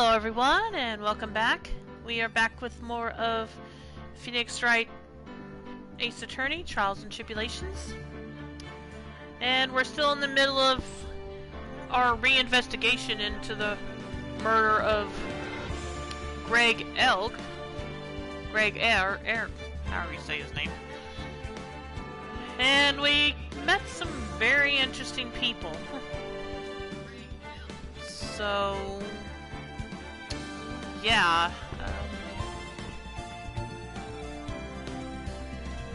Hello everyone, and welcome back. We are back with more of Phoenix Wright Ace Attorney, Trials and Tribulations. And we're still in the middle of our reinvestigation into the murder of Greg Elg. Greg however you say his name. And we met some very interesting people. So, yeah.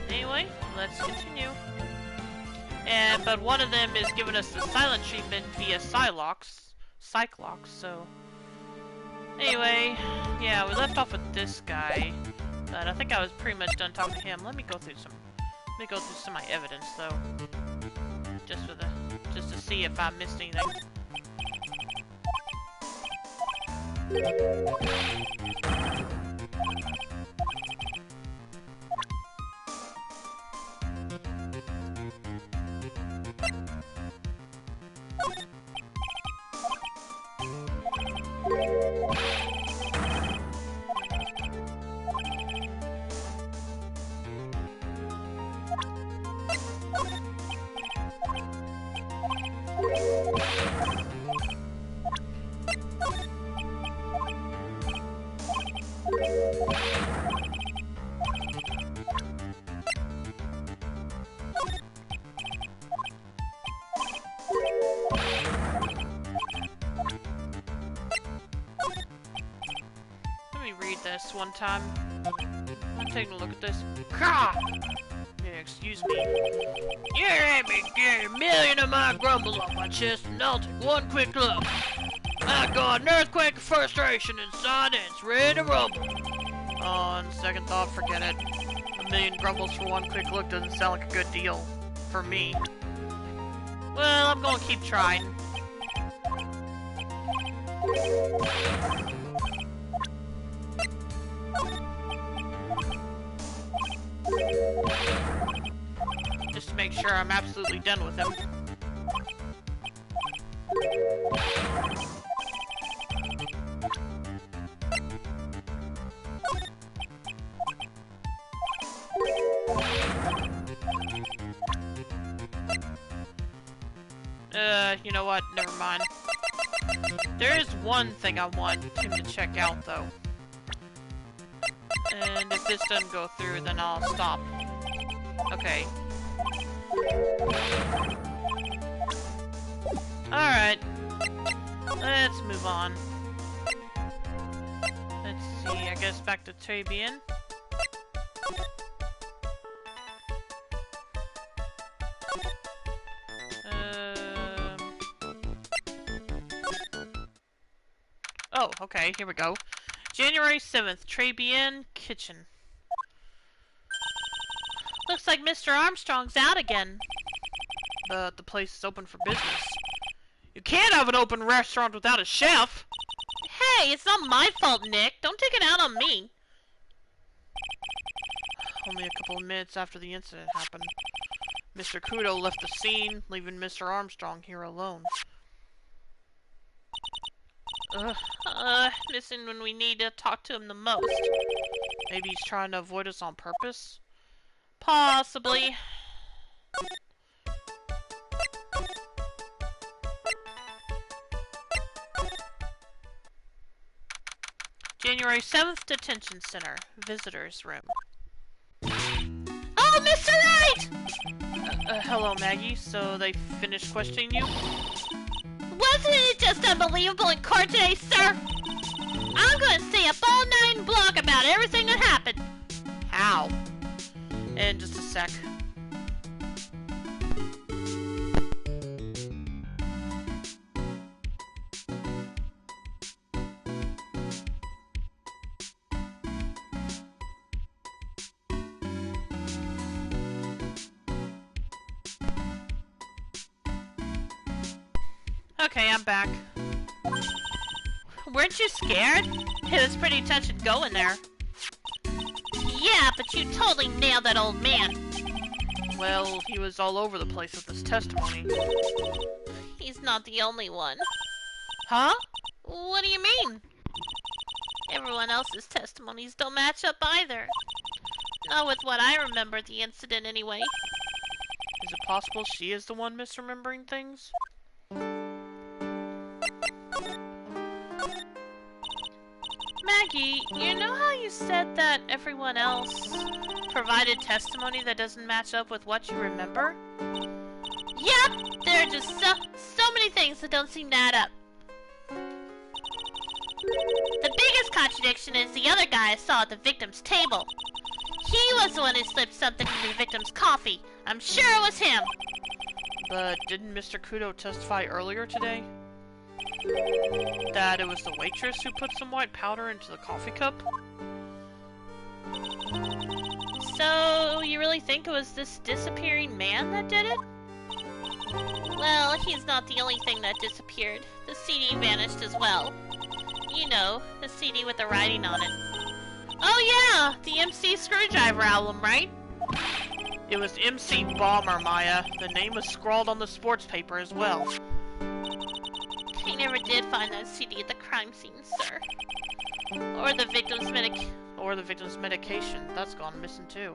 Anyway, let's continue. But one of them is giving us the silent treatment via Cyclops. So, anyway, yeah, we left off with this guy, but I think I was pretty much done talking to him. Let me go through some of my evidence, though, just to see if I missed anything. This one time. I'm taking a look at this. Gah! Yeah, excuse me. You ain't me get a million of my grumbles off my chest, and I'll take one quick look. I got an earthquake of frustration inside, and it's ready to rumble. On second thought, forget it. A million grumbles for one quick look doesn't sound like a good deal. For me. Well, I'm gonna keep trying. Just to make sure I'm absolutely done with him. You know what? Never mind. There is one thing I want him to check out, though. And if this doesn't go through, then I'll stop. Okay. Alright. Let's move on. Let's see, I guess back to Tribune. Oh, okay, here we go. January 7th, Tribune Kitchen. Looks like Mr. Armstrong's out again. But the place is open for business. You can't have an open restaurant without a chef! Hey, it's not my fault, Nick. Don't take it out on me. Only a couple of minutes after the incident happened, Mr. Kudo left the scene, leaving Mr. Armstrong here alone. Missing when we need to talk to him the most. Maybe he's trying to avoid us on purpose? Possibly. January 7th, Detention Center. Visitors Room. Oh, Mr. Wright! Hello, Maggie. So they finished questioning you? Wasn't it just unbelievable in court today, sir? I'm going to stay up all night and blog about everything that happened. How? In just a sec. Okay, I'm back. Weren't you scared? It was pretty touch and go in there. Yeah, but you totally nailed that old man. Well, he was all over the place with his testimony. He's not the only one. Huh? What do you mean? everyone else's testimonies don't match up either. Not with what I remember the incident anyway. Is it possible she is the one misremembering things? Maggie, you know how you said that everyone else provided testimony that doesn't match up with what you remember? Yep, there are just so many things that don't seem to add up. The biggest contradiction is the other guy I saw at the victim's table. He was the one who slipped something in the victim's coffee. I'm sure it was him. But didn't Mr. Kudo testify earlier today that it was the waitress who put some white powder into the coffee cup? So, you really think it was this disappearing man that did it? Well, he's not the only thing that disappeared. The CD vanished as well. You know, the CD with the writing on it. Oh yeah, the MC Screwdriver album, right? It was MC Bomber, Maya. The name was scrawled on the sports paper as well. I never did find that CD at the crime scene, sir. Or the victim's medication. That's gone missing too.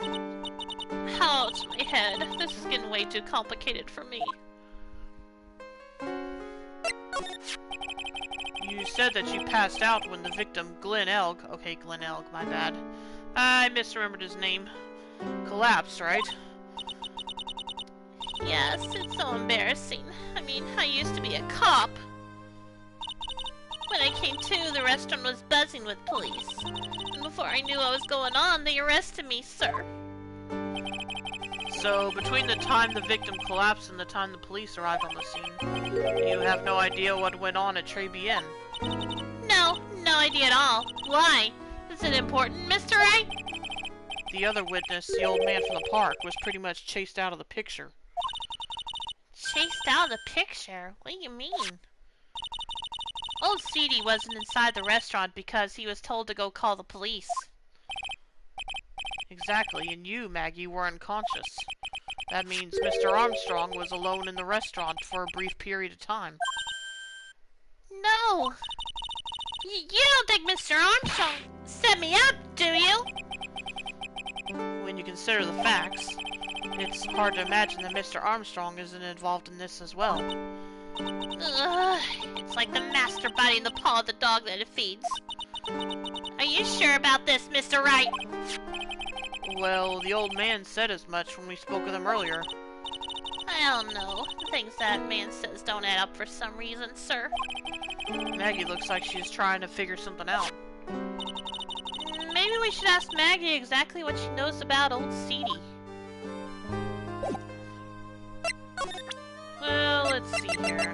Ouch, my head. This is getting way too complicated for me. You said that you passed out when the victim, Glenn Elg, my bad. I misremembered his name. Collapsed, right? Yes, it's so embarrassing. I mean, I used to be a cop. When I came to, the restaurant was buzzing with police. And before I knew what was going on, they arrested me, sir. So, between the time the victim collapsed and the time the police arrived on the scene, you have no idea what went on at Tribulations? No idea at all. Why? Is it important, Mr. Wright? The other witness, the old man from the park, was pretty much chased out of the picture. Chased out of the picture? What do you mean? Old CD wasn't inside the restaurant because he was told to go call the police. Exactly, and you, Maggie, were unconscious. That means Mr. Armstrong was alone in the restaurant for a brief period of time. No! You don't think Mr. Armstrong set me up, do you? When you consider the facts, it's hard to imagine that Mr. Armstrong isn't involved in this as well. It's like the master biting the paw of the dog that it feeds. Are you sure about this, Mr. Wright? Well, the old man said as much when we spoke with him earlier. I don't know. The things that man says don't add up for some reason, sir. Maggie looks like she's trying to figure something out. Maybe we should ask Maggie exactly what she knows about old CD. Well, let's see here.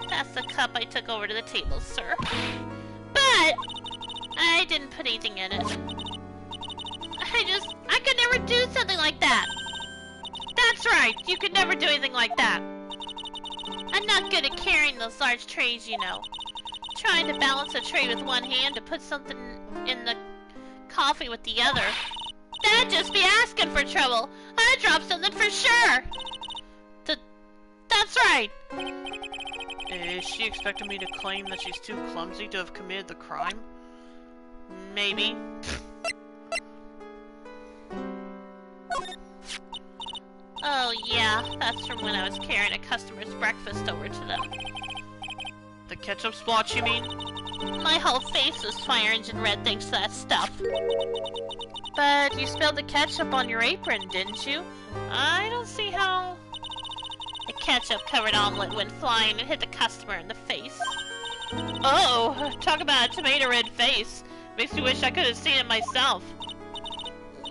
That's the cup I took over to the table, sir. But I didn't put anything in it. I could never do something like that. That's right, you could never do anything like that. I'm not good at carrying those large trays, you know. Trying to balance a tray with one hand to put something in the coffee with the other. That'd just be asking for trouble. I'd drop something for sure. That's right. Is she expecting me to claim that she's too clumsy to have committed the crime? Maybe. Oh yeah, that's from when I was carrying a customer's breakfast over to them. The ketchup splotch, you mean? My whole face was fire engine red thanks to that stuff. But you spilled the ketchup on your apron, didn't you? I don't see how... The ketchup-covered omelet went flying and hit the customer in the face. Oh, talk about a tomato red face. Makes me wish I could have seen it myself.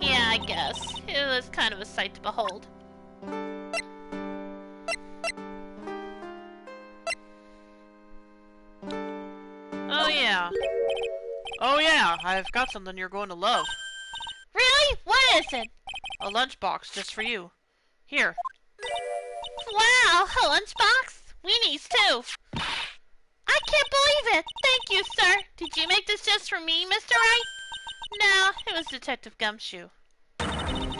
Yeah, I guess. It was kind of a sight to behold. Oh yeah, I've got something you're going to love. Really? What is it? A lunchbox just for you. Here. Wow, a lunchbox? Weenies too. I can't believe it. Thank you, sir. Did you make this just for me, Mr. Wright? No, it was Detective Gumshoe.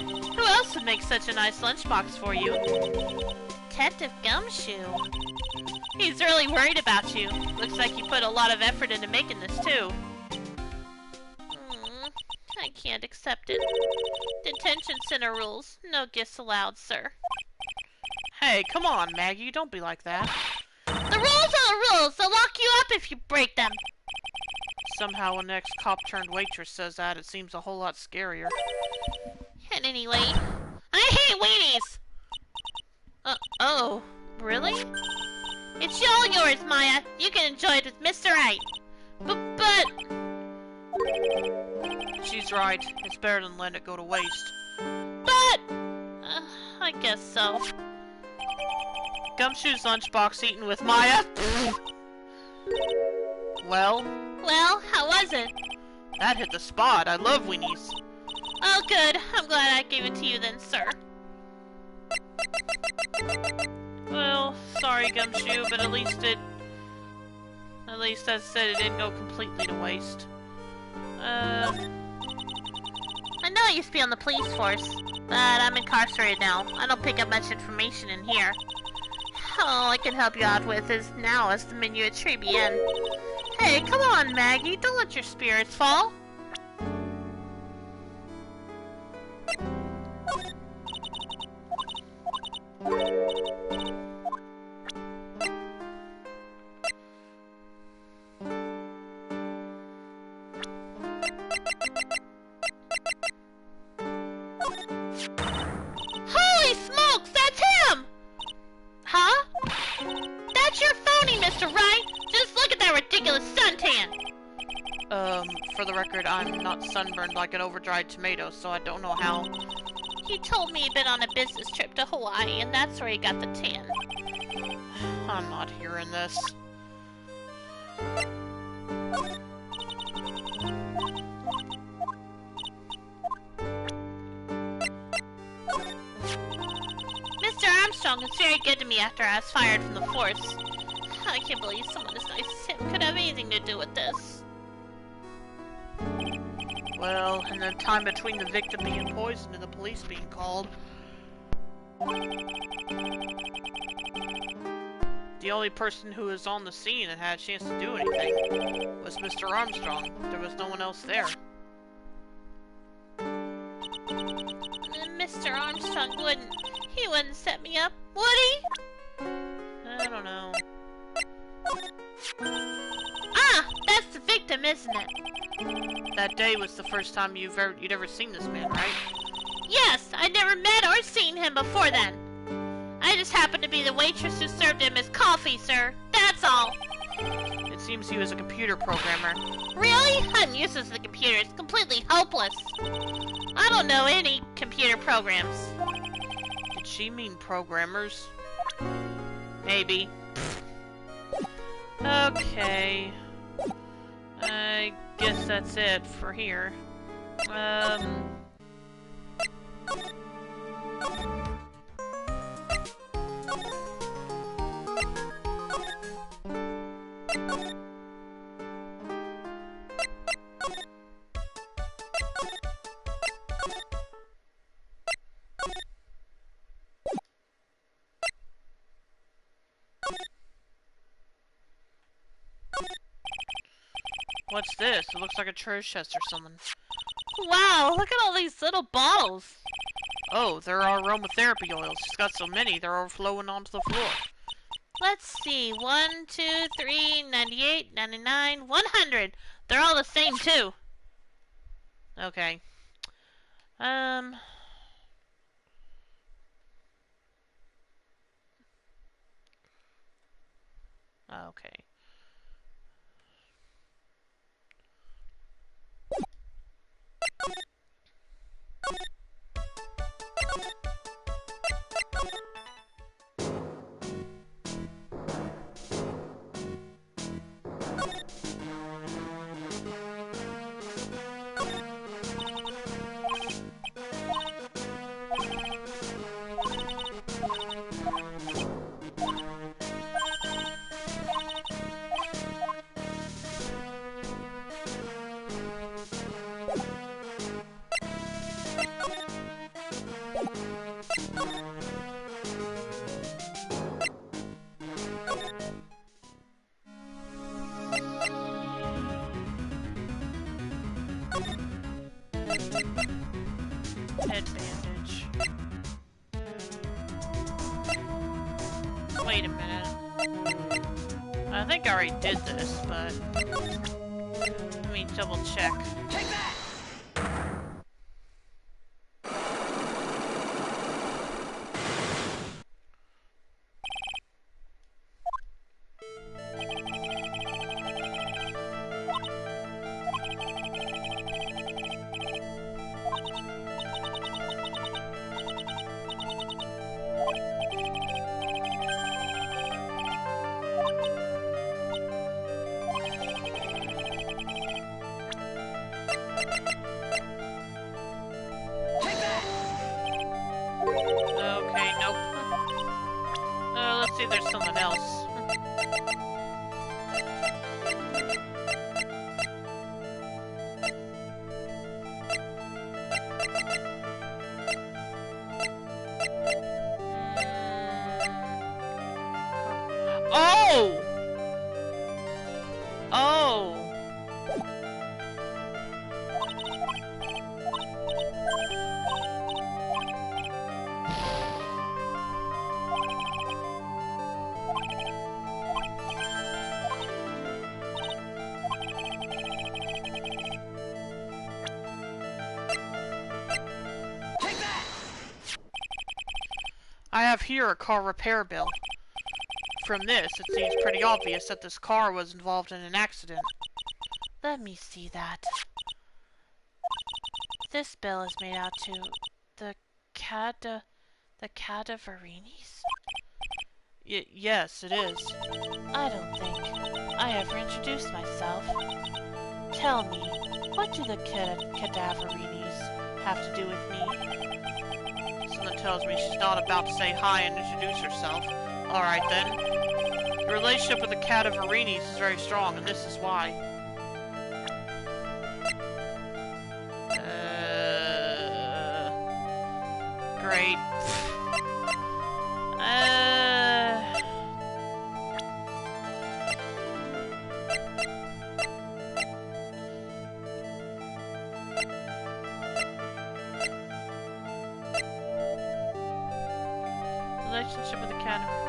Who else would make such a nice lunchbox for you? Detective Gumshoe. He's really worried about you. Looks like you put a lot of effort into making this, too. I can't accept it. Detention center rules. No gifts allowed, sir. Hey, come on, Maggie. Don't be like that. The rules are the rules. They'll lock you up if you break them. Somehow when the ex-cop-turned-waitress says that, it seems a whole lot scarier. And anyway, I hate weenies! Oh, really? It's all yours, Maya. You can enjoy it with Mr. Wright. But... She's right. It's better than letting it go to waste. But... I guess so. Gumshoe's lunchbox eaten with Maya? Well? Well, how was it? That hit the spot. I love weenies. Oh, good. I'm glad I gave it to you then, sir. Well, sorry, Gumshoe, but at least I said it didn't go completely to waste. I know I used to be on the police force, but I'm incarcerated now. I don't pick up much information in here. All I can help you out with is the menu at Tribulations. Hey, come on, Maggie. Don't let your spirits fall. Holy smokes, that's him! Huh? That's your phony, Mr. Wright! Just look at that ridiculous suntan! For the record, I'm not sunburned like an over-dried tomato, so I don't know how. He told me he'd been on a business trip to Hawaii, and that's where he got the tan. I'm not hearing this. Mr. Armstrong was very good to me after I was fired from the force. I can't believe someone as nice as him could have anything to do with this. Well, in the time between the victim being poisoned and the police being called, the only person who was on the scene and had a chance to do anything was Mr. Armstrong. There was no one else there. Mr. Armstrong he wouldn't set me up, would he? I don't know. Ah, that's the victim, isn't it? That day was the first time you'd ever seen this man, right? Yes, I'd never met or seen him before then. I just happened to be the waitress who served him his coffee, sir. That's all. It seems he was a computer programmer. Really? I'm useless to the computer. It's completely hopeless. I don't know any computer programs. Did she mean programmers? Maybe. Okay. I guess that's it for here. What's this? It looks like a treasure chest or something. Wow, look at all these little bottles. Oh, they're our aromatherapy oils. She's got so many, they're overflowing onto the floor. Let's see. 1, 2, 3, 98, 99, 100. They're all the same, too. Okay. Okay. Head bandage. Wait a minute. I think I already did this, but let me double check. Take that! Okay, nope. Let's see if there's something else. Oh! Oh! I have here a car repair bill. From this, it seems pretty obvious that this car was involved in an accident. Let me see that. This bill is made out to the Cadaverinis? Yes, it is. I don't think I ever introduced myself. Tell me, what do the Cadaverinis have to do with me? Something tells me she's not about to say hi and introduce herself. Alright then. Your relationship with the Cadaverinis is very strong, and this is why. Great. Relationship with the Cadaverinis.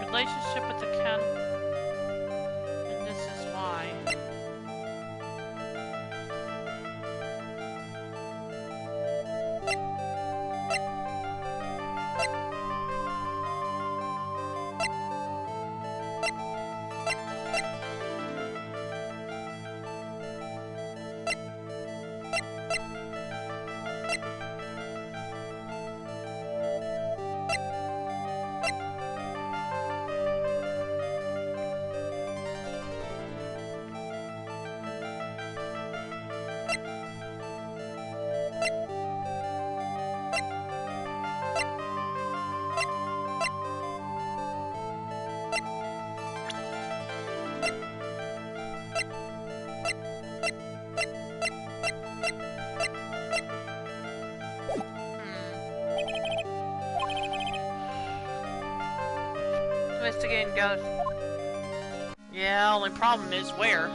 Relationship with the cat, and this is why. Investigating goes. Yeah, only problem is where.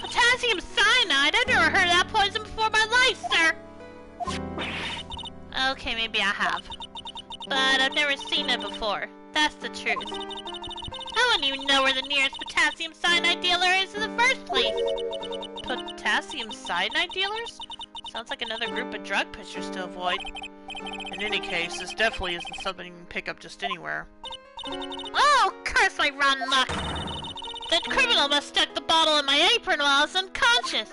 Potassium cyanide? I've never heard of that poison before in my life, sir! Okay, maybe I have. But I've never seen it before. That's the truth. I wouldn't even know where the nearest potassium cyanide dealer is in the first place. Potassium cyanide dealers? Sounds like another group of drug pushers to avoid. In any case, this definitely isn't something you can pick up just anywhere. Oh, curse my rotten luck! That criminal must have stuck the bottle in my apron while I was unconscious.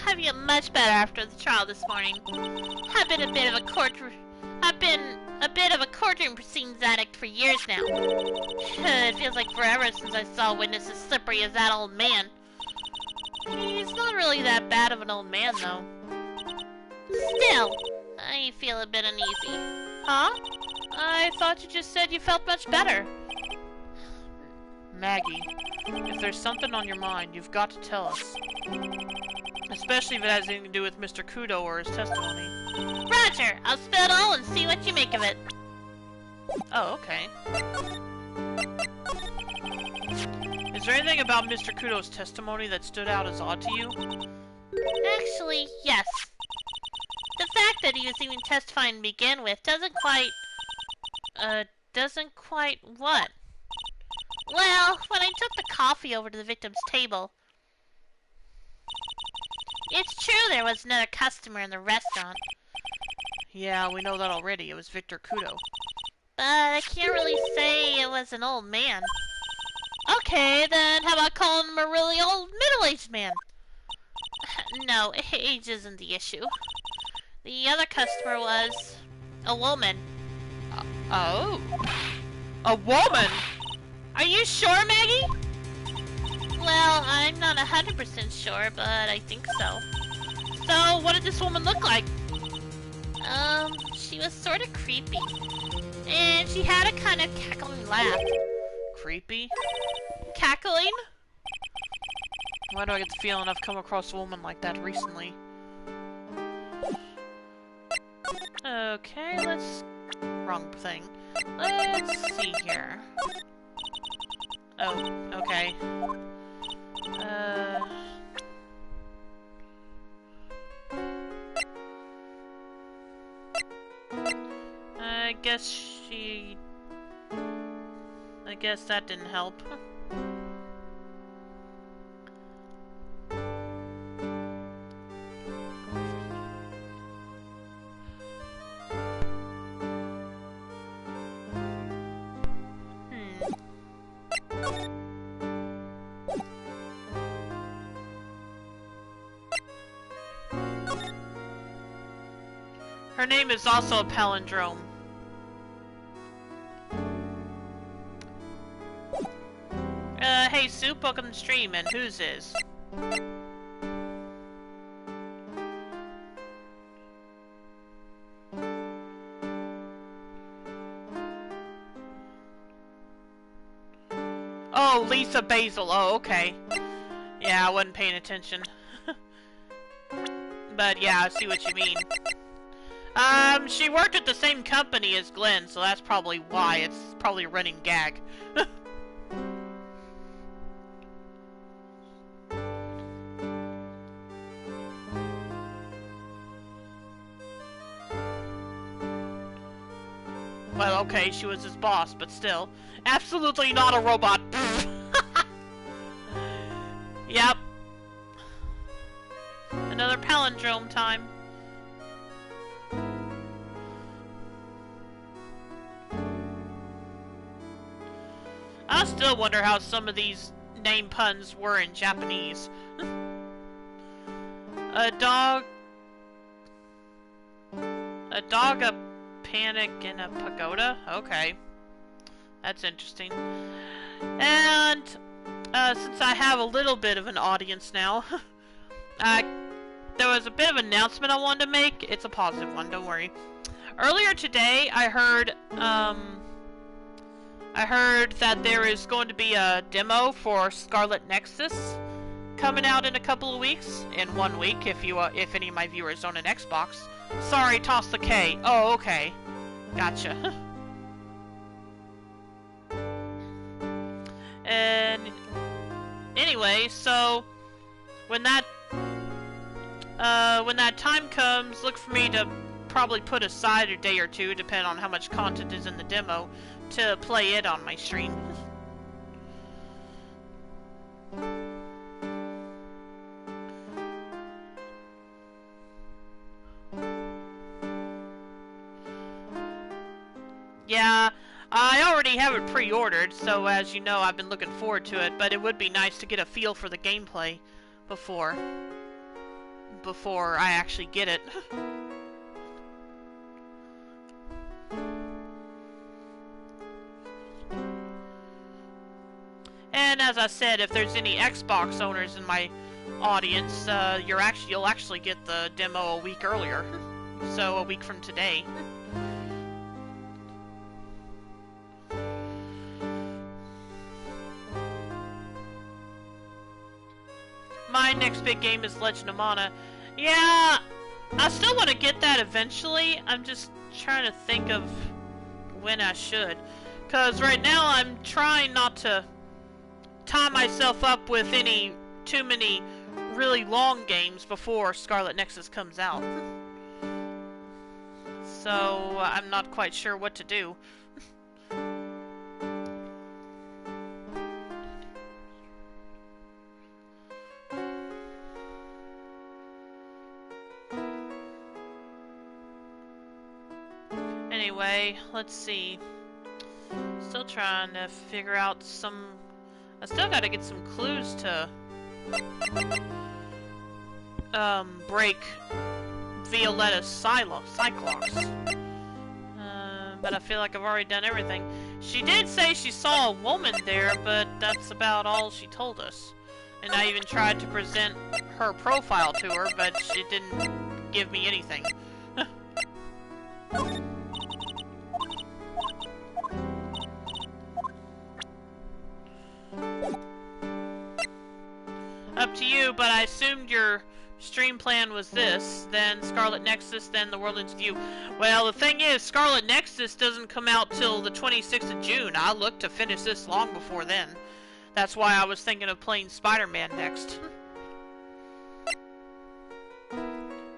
I feel much better after the trial this morning. I've been a bit of a courtroom proceedings addict for years now. It feels like forever since I saw a witness as slippery as that old man. He's not really that bad of an old man, though. Still, I feel a bit uneasy. Huh? I thought you just said you felt much better. Maggie, if there's something on your mind, you've got to tell us. Especially if it has anything to do with Mr. Kudo or his testimony. Roger! I'll spill it all and see what you make of it. Oh, okay. Is there anything about Mr. Kudo's testimony that stood out as odd to you? Actually, yes. The fact that he was even testifying to begin with doesn't quite what? Well, when I took the coffee over to the victim's table, it's true there was another customer in the restaurant. Yeah, we know that already. It was Victor Kudo. But I can't really say it was an old man. Okay, then how about calling him a really old middle-aged man? No, age isn't the issue. The other customer was a woman. Oh. A woman? Are you sure, Maggie? Well, I'm not 100% sure, but I think so. So, what did this woman look like? She was sort of creepy. And she had a kind of cackling laugh. Creepy? Cackling? Why do I get the feeling I've come across a woman like that recently? Okay, let's... Wrong thing. Let's see here. Oh, okay. I guess that didn't help. Her name is also a palindrome. Hey Soup, welcome to the stream, and whose is? Oh, Lisa Basil, oh, okay. Yeah, I wasn't paying attention. But yeah, I see what you mean. She worked at the same company as Glenn, so that's probably why. It's probably a running gag. Well, okay, she was his boss, but still. Absolutely not a robot. Yep. Another palindrome time. I still wonder how some of these name puns were in Japanese. A dog, a panic, and a pagoda? Okay. That's interesting. And, since I have a little bit of an audience now, there was a bit of an announcement I wanted to make. It's a positive one, don't worry. Earlier today, I heard that there is going to be a demo for Scarlet Nexus coming out in a couple of weeks. In 1 week, if any of my viewers own an Xbox. Sorry, toss the K. Oh, okay. Gotcha. And anyway, so when that time comes, look for me to probably put aside a day or two, depending on how much content is in the demo, to play it on my stream. Yeah, I already have it pre-ordered, so as you know, I've been looking forward to it, but it would be nice to get a feel for the gameplay before I actually get it. And as I said, if there's any Xbox owners in my audience, you'll actually get the demo a week earlier. So a week from today. My next big game is Legend of Mana. Yeah, I still want to get that eventually. I'm just trying to think of when I should. Because right now I'm trying not to tie myself up with too many really long games before Scarlet Nexus comes out. So I'm not quite sure what to do. Anyway, let's see. Still trying to figure out some... I still gotta get some clues to break Violetta's Cyclops. But I feel like I've already done everything. She did say she saw a woman there, but that's about all she told us. And I even tried to present her profile to her, but she didn't give me anything. Up to you, but I assumed your stream plan was this, then Scarlet Nexus, then the World Ends View. Well, the thing is, Scarlet Nexus doesn't come out till the 26th of June. I look to finish this long before then. That's why I was thinking of playing Spider-Man next.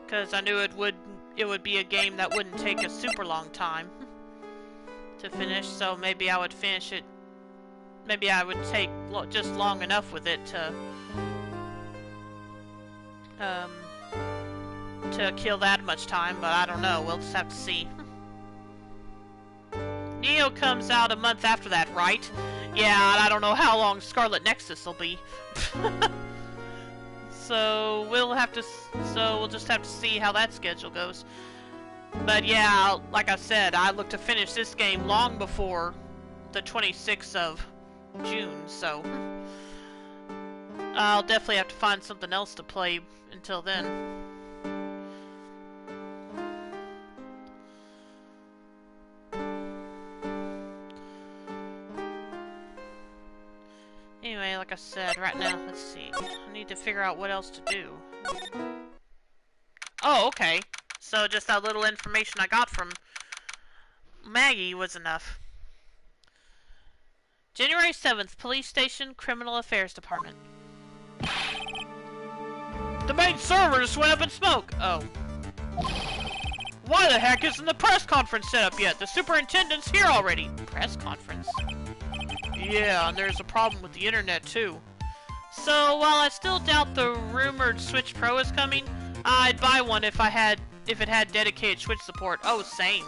Because I knew it would be a game that wouldn't take a super long time to finish, so maybe I would finish it. Maybe I would take just long enough with it to kill that much time, but I don't know. We'll just have to see. Neo comes out a month after that, right? Yeah, I don't know how long Scarlet Nexus will be. So we'll just have to see how that schedule goes. But yeah, like I said, I look to finish this game long before the 26th of June, so I'll definitely have to find something else to play until then. Anyway, like I said, right now, let's see. I need to figure out what else to do. Oh, okay. So just that little information I got from Maggie was enough. January 7th, Police Station, Criminal Affairs Department. The main server just went up in smoke! Oh. Why the heck isn't the press conference set up yet? The superintendent's here already. Press conference? Yeah, and there's a problem with the internet too. So, while I still doubt the rumored Switch Pro is coming, I'd buy one if it had dedicated Switch support. Oh, same.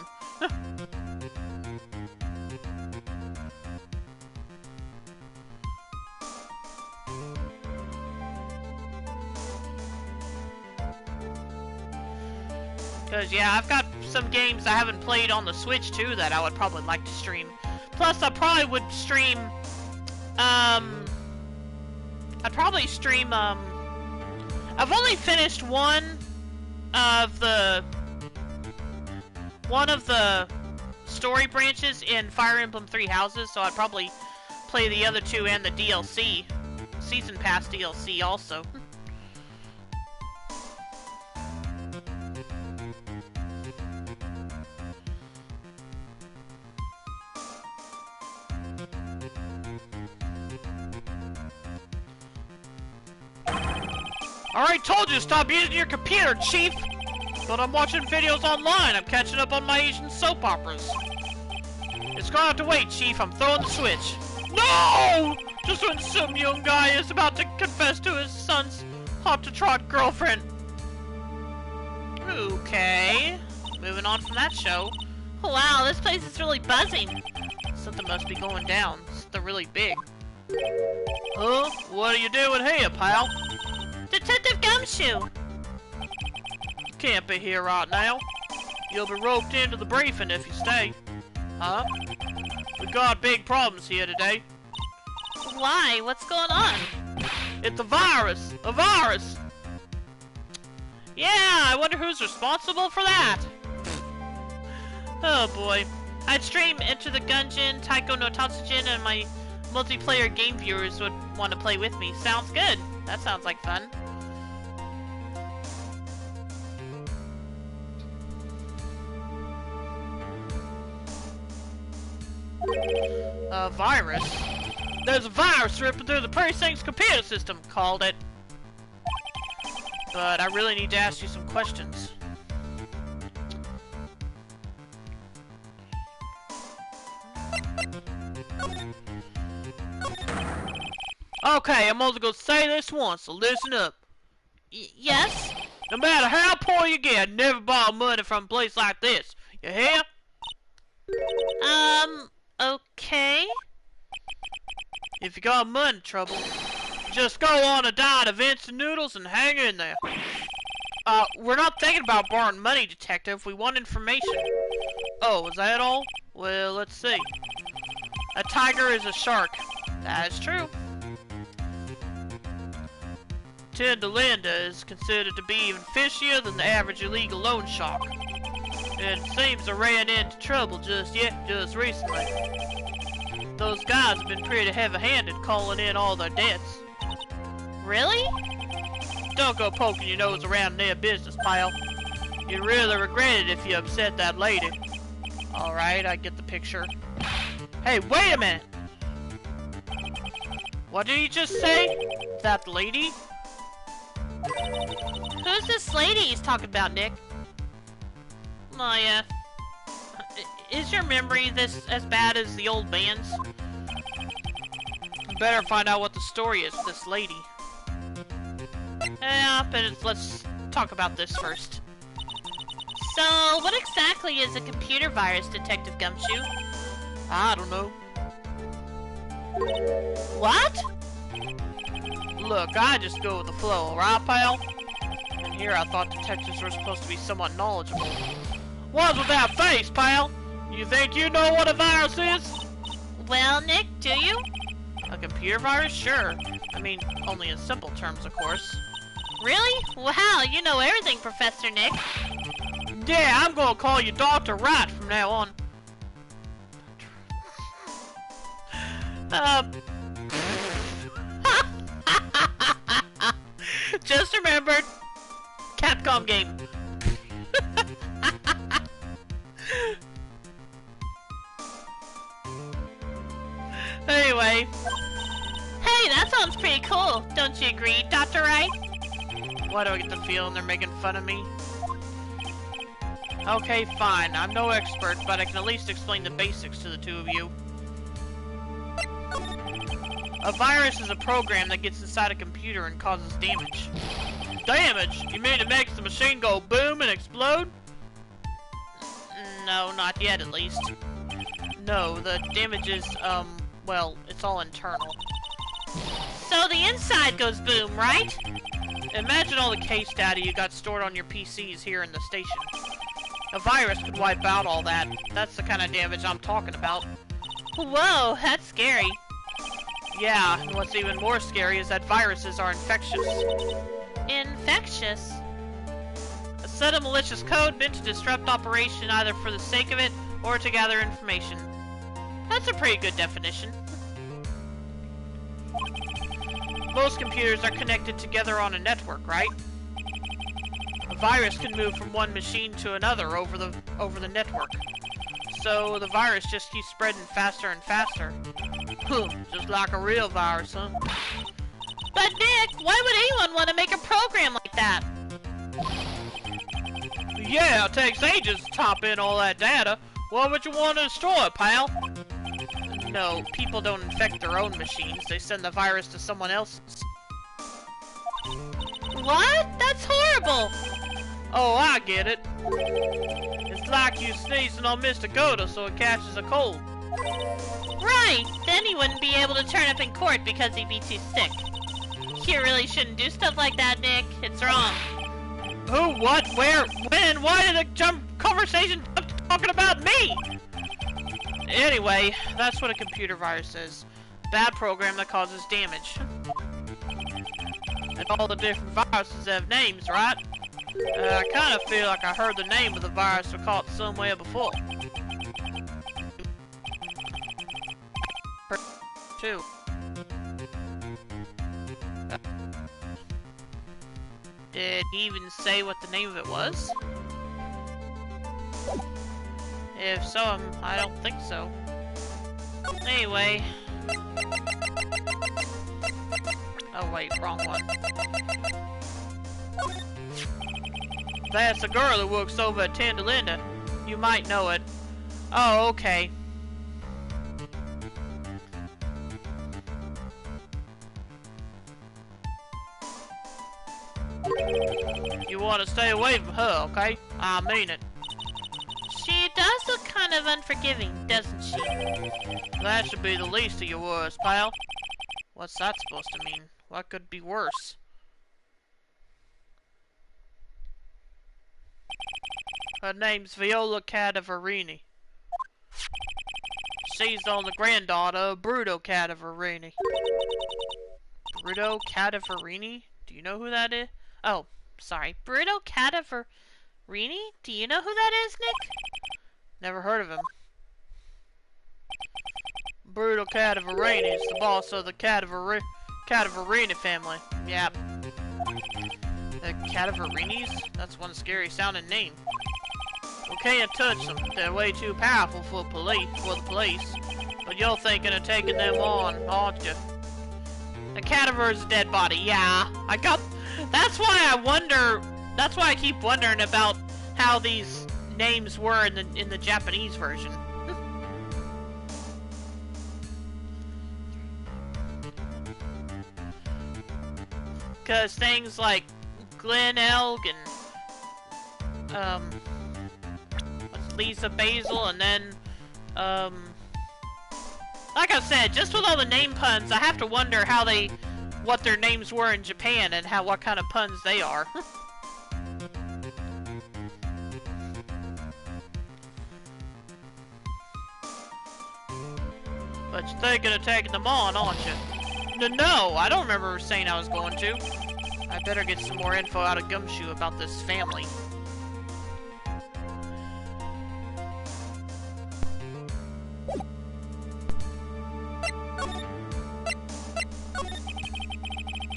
Cause yeah, I've got some games I haven't played on the Switch too that I would probably like to stream. Plus, I probably would stream, I'd probably stream, I've only finished one of the story branches in Fire Emblem Three Houses, so I'd probably play the other two and the DLC, Season Pass DLC also. Alright, told you to stop using your computer, Chief! But I'm watching videos online. I'm catching up on my Asian soap operas. It's gonna have to wait, Chief. I'm throwing the switch. No! Just when some young guy is about to confess to his son's hot-to-trot girlfriend. Okay. Moving on from that show. Wow, this place is really buzzing. Something must be going down. They're really big. Huh? What are you doing here, pal? Detective Gumshoe! Can't be here right now. You'll be roped into the briefing if you stay. Huh? We got big problems here today. Why? What's going on? It's a virus! A virus! Yeah, I wonder who's responsible for that. Oh boy. I'd stream Enter the Gungeon, Taiko no Tatsujin, and my multiplayer game viewers would want to play with me. Sounds good. That sounds like fun. A virus? There's a virus ripping through the precinct's computer system, called it. But I really need to ask you some questions. Okay, I'm only gonna say this once, so listen up. Yes? No matter how poor you get, never borrow money from a place like this. You hear? Okay. If you got money trouble, just go on a diet of instant noodles and hang in there. We're not thinking about borrowing money, Detective. We want information. Oh, is that all? Well, let's see. A tiger is a shark. That is true. Tinda Linda is considered to be even fishier than the average illegal loan shark. And it seems I ran into trouble just recently. Those guys have been pretty heavy-handed calling in all their debts. Really? Don't go poking your nose around their business, pal. You'd really regret it if you upset that lady. Alright, I get the picture. Hey, wait a minute! What did he just say? That lady? Who's this lady he's talking about, Nick? Oh, yeah. Is your memory as bad as the old man's? Better find out what the story is with this lady. Yeah, but let's talk about this first. So, what exactly is a computer virus, Detective Gumshoe? I don't know. What? Look, I just go with the flow, right, pal? And here I thought detectives were supposed to be somewhat knowledgeable. What's with that face, pal? You think you know what a virus is? Well, Nick, do you? A computer virus? Sure. I mean, only in simple terms, of course. Really? Wow, you know everything, Professor Nick. Yeah, I'm gonna call you Dr. Wright from now on. Just remembered. Capcom game. Anyway. Hey, that sounds pretty cool. Don't you agree, Dr. Wright? Why do I get the feeling they're making fun of me? Okay, fine. I'm no expert, but I can at least explain the basics to the two of you. A virus is a program that gets inside a computer and causes damage. Damage? You mean it makes the machine go boom and explode? No, not yet at least. No, the damage is, well, it's all internal. So the inside goes boom, right? Imagine all the case data you got stored on your PCs here in the station. A virus could wipe out all that. That's the kind of damage I'm talking about. Whoa, that's scary. Yeah, and what's even more scary is that viruses are infectious. Infectious? A set of malicious code meant to disrupt operation either for the sake of it or to gather information. That's a pretty good definition. Most computers are connected together on a network, right? A virus can move from one machine to another over the network. So the virus just keeps spreading faster and faster. Just like a real virus, huh? But Nick, why would anyone want to make a program like that? Yeah, it takes ages to type in all that data. Why would you want to destroy it, pal? No, people don't infect their own machines. They send the virus to someone else's. What? That's horrible! Oh, I get it. It's like you sneezing on Mr. Goda so it catches a cold. Right! Then he wouldn't be able to turn up in court because he'd be too sick. You really shouldn't do stuff like that, Nick. It's wrong. Who, what, where, when, why did the conversation talking about me? Anyway, that's what a computer virus is. Bad program that causes damage. And all the different viruses have names, right? I kind of feel like I heard the name of the virus or caught somewhere before. Two. Did he even say what the name of it was? If so, I don't think so. Anyway. Oh wait, wrong one. That's the girl that works over at Tandalinda. You might know it. Oh, okay. You want to stay away from her, okay? I mean it. She does look kind of unforgiving, doesn't she? That should be the least of your worries, pal. What's that supposed to mean? What could be worse? Her name's Viola Cadaverini. She's the only granddaughter of Bruto Cadaverini. Bruto Cadaverini? Do you know who that is? Oh, sorry. Bruto Cadaverini? Do you know who that is, Nick? Never heard of him. Bruto Cadaverini is the boss of the Cadaverini family. Yep. The Cadaverinis? That's one scary sounding name. We can't touch them. They're way too powerful for the police. But you're thinking of taking them on, aren't you? The cadaver's a dead body, yeah. That's why I wonder, that's why I keep wondering about how these names were in the Japanese version. Because things like Glen Elg and Lisa Basil, and then like I said, just with all the name puns, I have to wonder what their names were in Japan and what kind of puns they are. But you're thinking of taking them on, aren't you? No, I don't remember saying I was going to. I better get some more info out of Gumshoe about this family.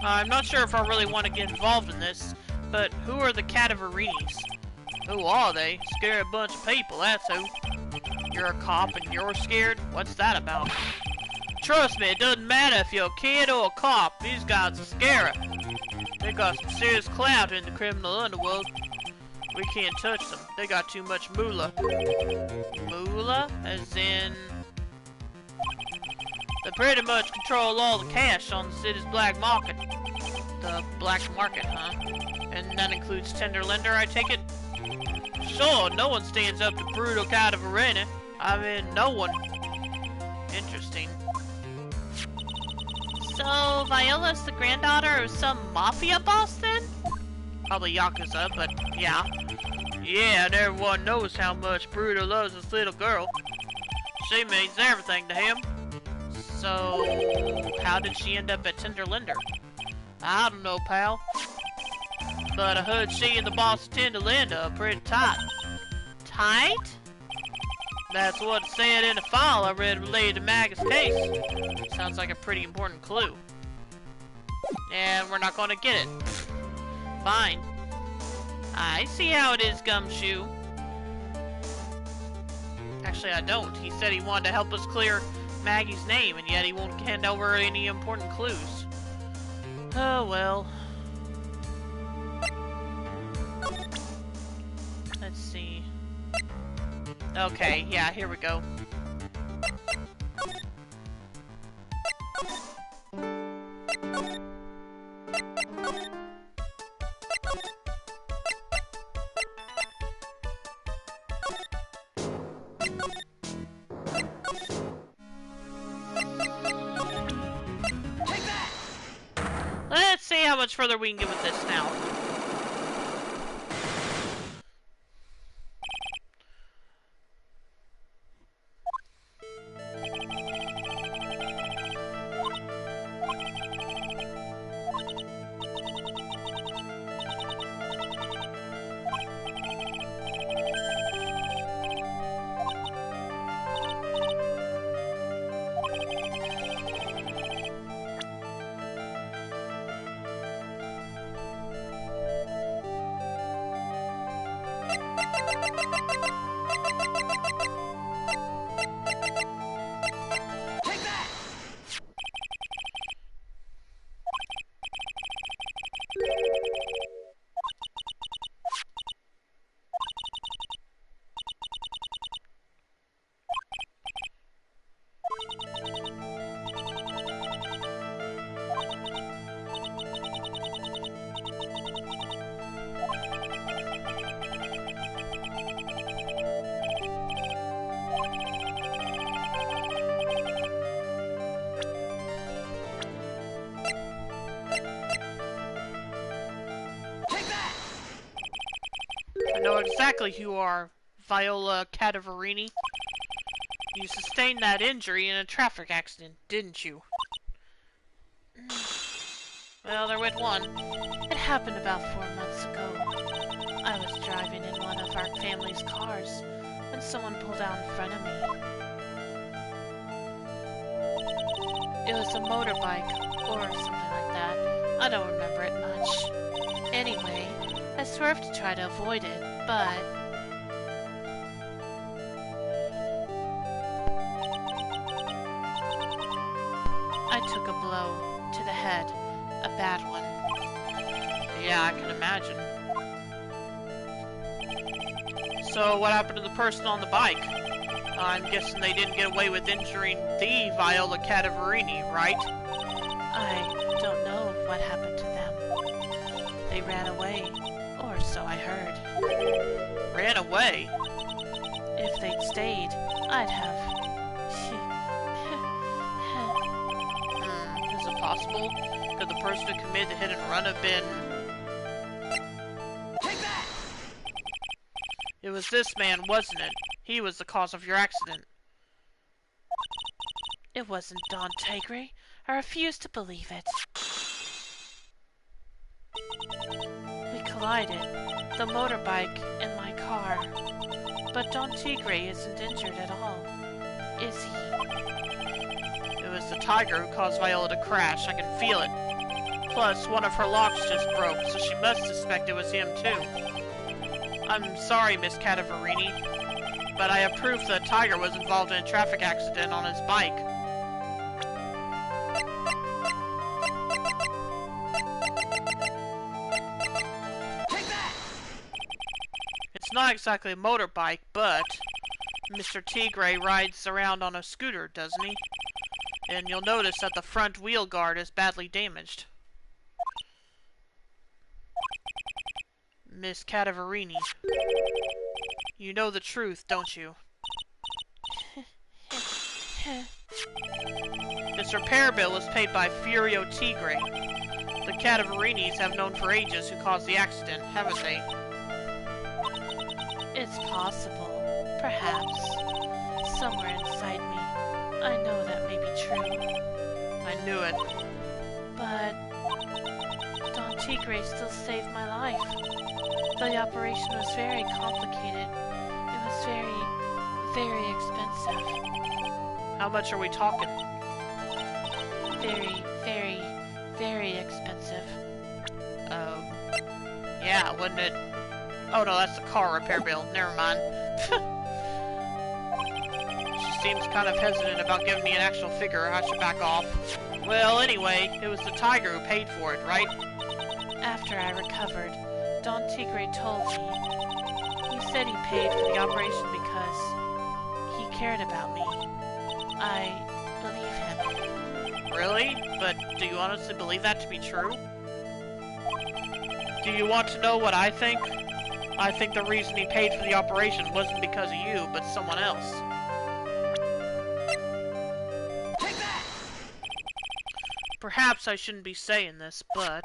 I'm not sure if I really want to get involved in this, but who are the Cadaverinis? Who are they? Scary bunch of people, that's who. You're a cop and you're scared? What's that about? Trust me, it doesn't matter if you're a kid or a cop. These guys are scary. They got some serious clout in the criminal underworld. We can't touch them. They got too much moolah. Moolah? As in... They pretty much control all the cash on the city's black market. The black market, huh? And that includes tender lender, I take it? Sure, no one stands up to brutal kind of arena. I mean, no one. Interesting. So, Viola's the granddaughter of some mafia boss then? Probably Yakuza, but yeah. Yeah, and everyone knows how much Bruto loves this little girl. She means everything to him. So, how did she end up at Tender Lender? I don't know, pal. But I heard she and the boss of Tender Lender are pretty tight. Tight? That's what it said in the file I read related to Maggie's case. Sounds like a pretty important clue. And we're not gonna get it. Fine. I see how it is, Gumshoe. Actually, I don't. He said he wanted to help us clear Maggie's name, and yet he won't hand over any important clues. Oh, well. Let's see. Okay, yeah, here we go. Let's see how much further we can get with this now. I know exactly who you are, Viola Cadavarini. You sustained that injury in a traffic accident, didn't you? Well, there went one. It happened about 4 months ago. I was driving in one of our family's cars when someone pulled out in front of me. It was a motorbike or something like that. I don't remember it much. Anyway, I swerved to try to avoid it, but I took a blow to the head, a bad one. Yeah, I can imagine. So, what happened to the person on the bike? I'm guessing they didn't get away with injuring the Viola Cadavarini, right? I don't know what happened to them. They ran away, or so I heard. Ran away? If they'd stayed, I'd have... Is it possible? Could the person who committed the hit and run have been... Take that! It was this man, wasn't it? He was the cause of your accident. It wasn't Don Tigre. I refuse to believe it. We collided, the motorbike and my car. But Don Tigre isn't injured at all, is he? It was the tiger who caused Viola to crash. I can feel it. Plus, one of her locks just broke, so she must suspect it was him too. I'm sorry, Miss Cadavarini, but I have proof that Tiger was involved in a traffic accident on his bike. It's not exactly a motorbike, but Mr. Tigre rides around on a scooter, doesn't he? And you'll notice that the front wheel guard is badly damaged. Miss Cadaverini, you know the truth, don't you? This repair bill was paid by Furio Tigre. The Cadaverinis have known for ages who caused the accident, haven't they? It's possible. Perhaps. Somewhere inside me. I know that may be true. I knew it. But Don Tigre still saved my life. The operation was very complicated. It was very, very expensive. How much are we talking? Very, very, very expensive. Yeah, wouldn't it? Oh no, that's the car repair bill. Never mind. She seems kind of hesitant about giving me an actual figure. I should back off. Well, anyway, it was the tiger who paid for it, right? After I recovered, Don Tigre told me. He said he paid for the operation because he cared about me. I believe him. Really? But do you honestly believe that to be true? Do you want to know what I think? I think the reason he paid for the operation wasn't because of you, but someone else. Take that! Perhaps I shouldn't be saying this, but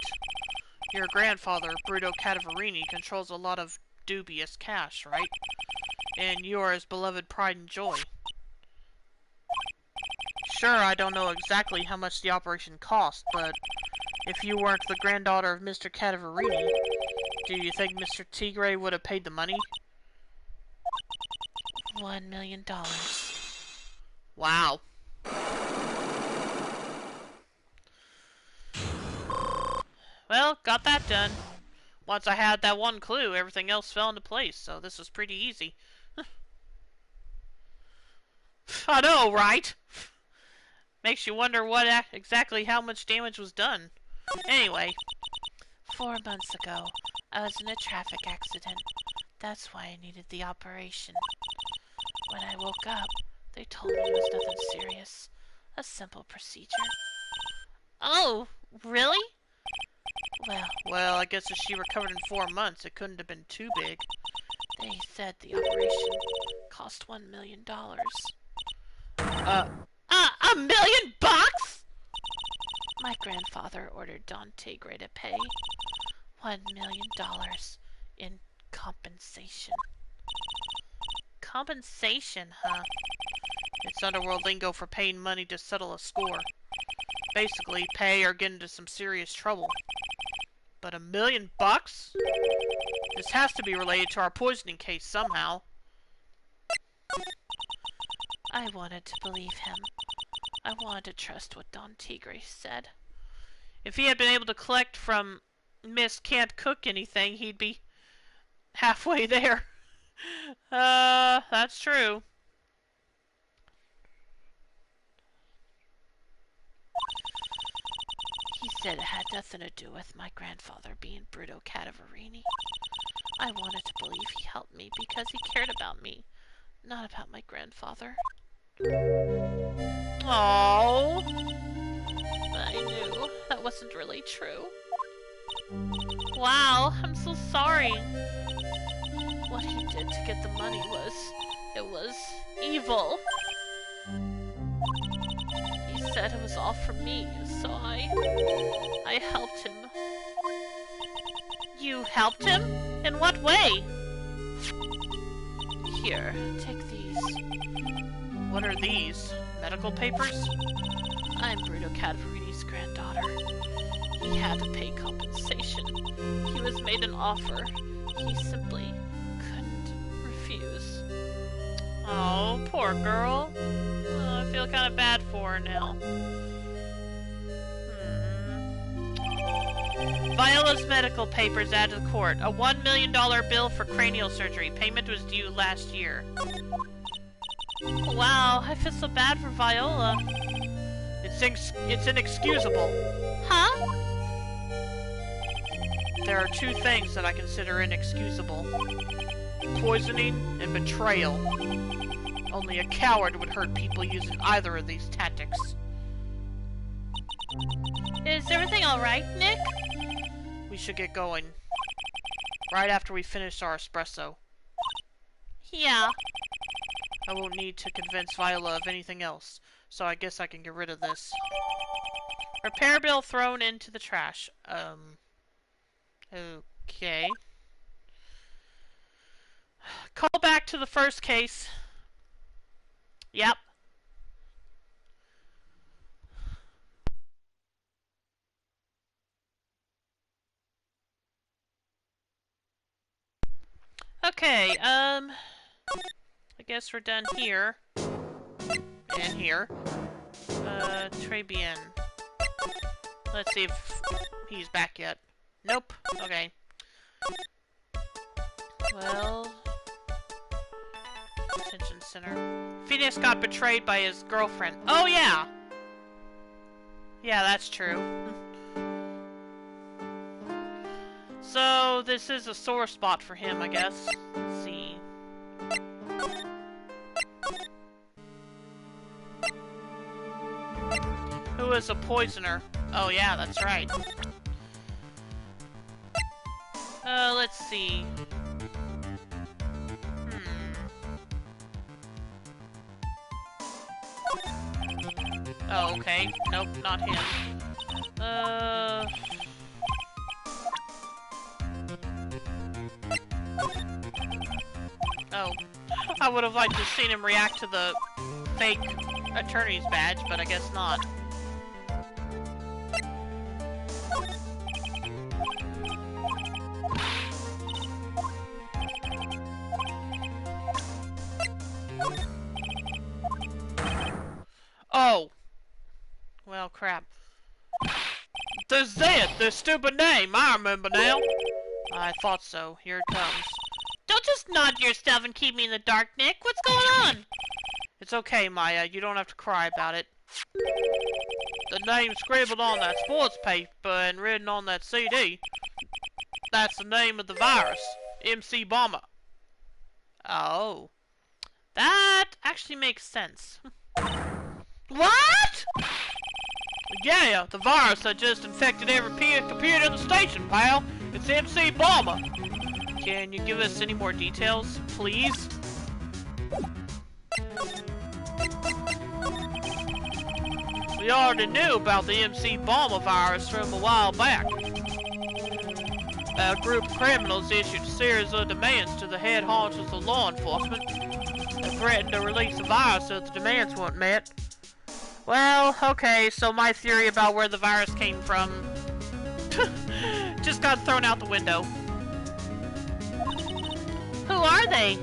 your grandfather, Bruto Cadaverini, controls a lot of dubious cash, right? And you are his beloved pride and joy. Sure, I don't know exactly how much the operation cost, but if you weren't the granddaughter of Mr. Cadaverini, do you think Mr. Tigre would have paid the money? $1 million. Wow. Well, got that done. Once I had that one clue, everything else fell into place, so this was pretty easy. I know, right? Makes you wonder what exactly how much damage was done. Anyway. 4 months ago, I was in a traffic accident. That's why I needed the operation. When I woke up, they told me it was nothing serious. A simple procedure. Oh, really? Well, I guess if she recovered in 4 months, it couldn't have been too big. They said the operation cost $1 million. $1 million bucks? My grandfather ordered Don Tigre to pay $1 million in compensation. Compensation, huh? It's underworld lingo for paying money to settle a score. Basically, pay or get into some serious trouble. But $1 million bucks? This has to be related to our poisoning case somehow. I wanted to believe him. I wanted to trust what Don Tigre said. If he had been able to collect from Miss Can't Cook Anything, he'd be halfway there. That's true. He said it had nothing to do with my grandfather being Bruto Cadaverini. I wanted to believe he helped me because he cared about me, not about my grandfather. Oh, I knew that wasn't really true. Wow, I'm so sorry. What he did to get the money was evil. He said it was all for me, so I helped him. You helped him? In what way? Here, take these. What are these? Medical papers? I'm Bruto Cadaverini's granddaughter. He had to pay compensation. He was made an offer. He simply couldn't refuse. Oh, poor girl. Oh, I feel kind of bad for her now. Viola's medical papers added to court. A $1 million bill for cranial surgery. Payment was due last year. Wow, I feel so bad for Viola. It's inexcusable. Huh? There are two things that I consider inexcusable. poisoning, and betrayal. Only a coward would hurt people using either of these tactics. Is everything alright, Nick? We should get going. Right after we finish our espresso. Yeah. I won't need to convince Viola of anything else, so I guess I can get rid of this. Repair bill thrown into the trash. Okay. Call back to the first case. Yep. Okay, I guess we're done here. And here. Tribien. Let's see if he's back yet. Nope. Okay. Well... Detention center. Phoenix got betrayed by his girlfriend. Oh, yeah! Yeah, that's true. So, this is a sore spot for him, I guess. Let's see. Who is a poisoner? Oh, yeah, that's right. Let's see. Oh, okay. Nope, not him. Oh. I would have liked to have seen him react to the fake attorney's badge, but I guess not. Oh! Well, crap. There's it! The stupid name! I remember now! I thought so. Here it comes. Don't just nod your stuff and keep me in the dark, Nick. What's going on? It's okay, Maya. You don't have to cry about it. The name scribbled on that sports paper and written on that CD. That's the name of the virus. MC Bomber. Oh. That actually makes sense. What?! Yeah, the virus that just infected every computer in the station, pal. It's MC Bomber. Can you give us any more details, please? We already knew about the MC Bomber virus from a while back. A group of criminals issued a series of demands to the head honchos of law enforcement and threatened to release the virus if the demands weren't met. Well, okay, so my theory about where the virus came from just got thrown out the window. Who are they?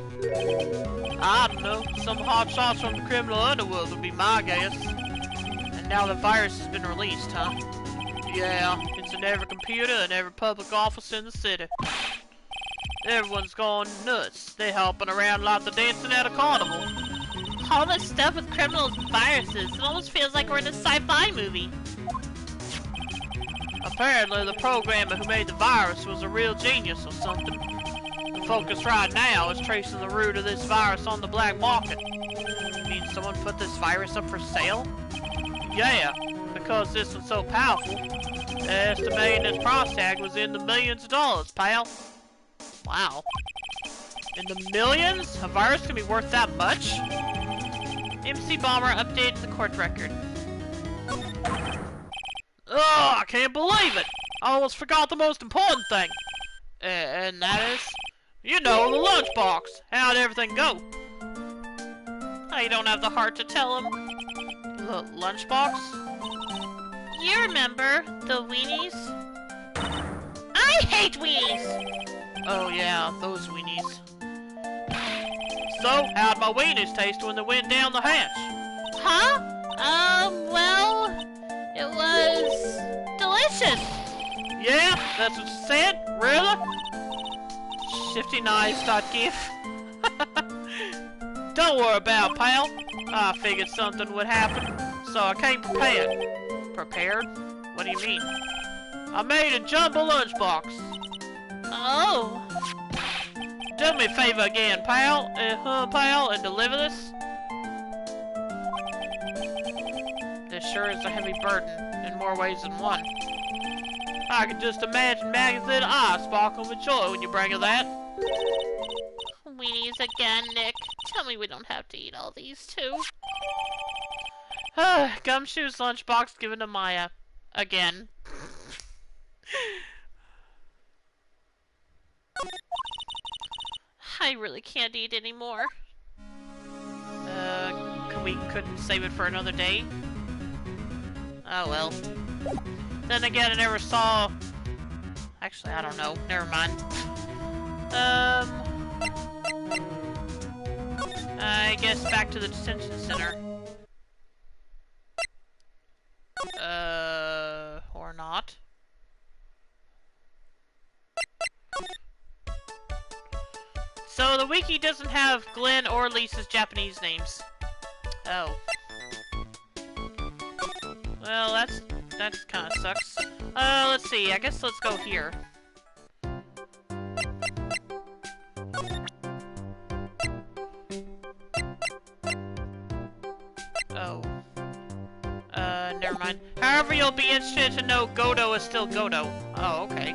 I don't know. Some hotshots from the criminal underworld would be my guess. And now the virus has been released, huh? Yeah, it's in every computer and every public office in the city. Everyone's going nuts. They're hopping around like they're dancing at a carnival. All this stuff with criminals and viruses, it almost feels like we're in a sci-fi movie. Apparently the programmer who made the virus was a real genius or something. The focus right now is tracing the root of this virus on the black market. You mean someone put this virus up for sale? Yeah, because this was so powerful, estimating its price tag was in the millions of dollars, pal. Wow. In the millions? A virus can be worth that much? MC Bomber updated the court record. Oh, I can't believe it! I almost forgot the most important thing. And that is, you know, the lunchbox. How'd everything go? I don't have the heart to tell him. The lunchbox? You remember the weenies? I hate weenies! Oh yeah, those weenies. So, how'd my weenies taste when they went down the hatch? Huh? Well, it was delicious. Yeah, that's what you said? Really? ShiftyKnives.gif. Don't worry about it, pal. I figured something would happen, so I came prepared. Prepared? What do you mean? I made a jumbo lunchbox. Oh. Do me a favor again, pal. Pal, and deliver this. This sure is a heavy burden, in more ways than one. I can just imagine Maggie's little eyes sparkle with joy when you bring her that. Weenies again, Nick. Tell me we don't have to eat all these, too. Gumshoe's lunchbox given to Maya. Again. I really can't eat anymore. We couldn't save it for another day? Oh well. Then again, I never saw... Actually, I don't know. Never mind. I guess back to the detention center. Or not. So the wiki doesn't have Glenn or Lisa's Japanese names. Oh. Well, that kind of sucks. Let's see. I guess let's go here. Oh. Never mind. However, you'll be interested to know Godo is still Godo. Oh, okay.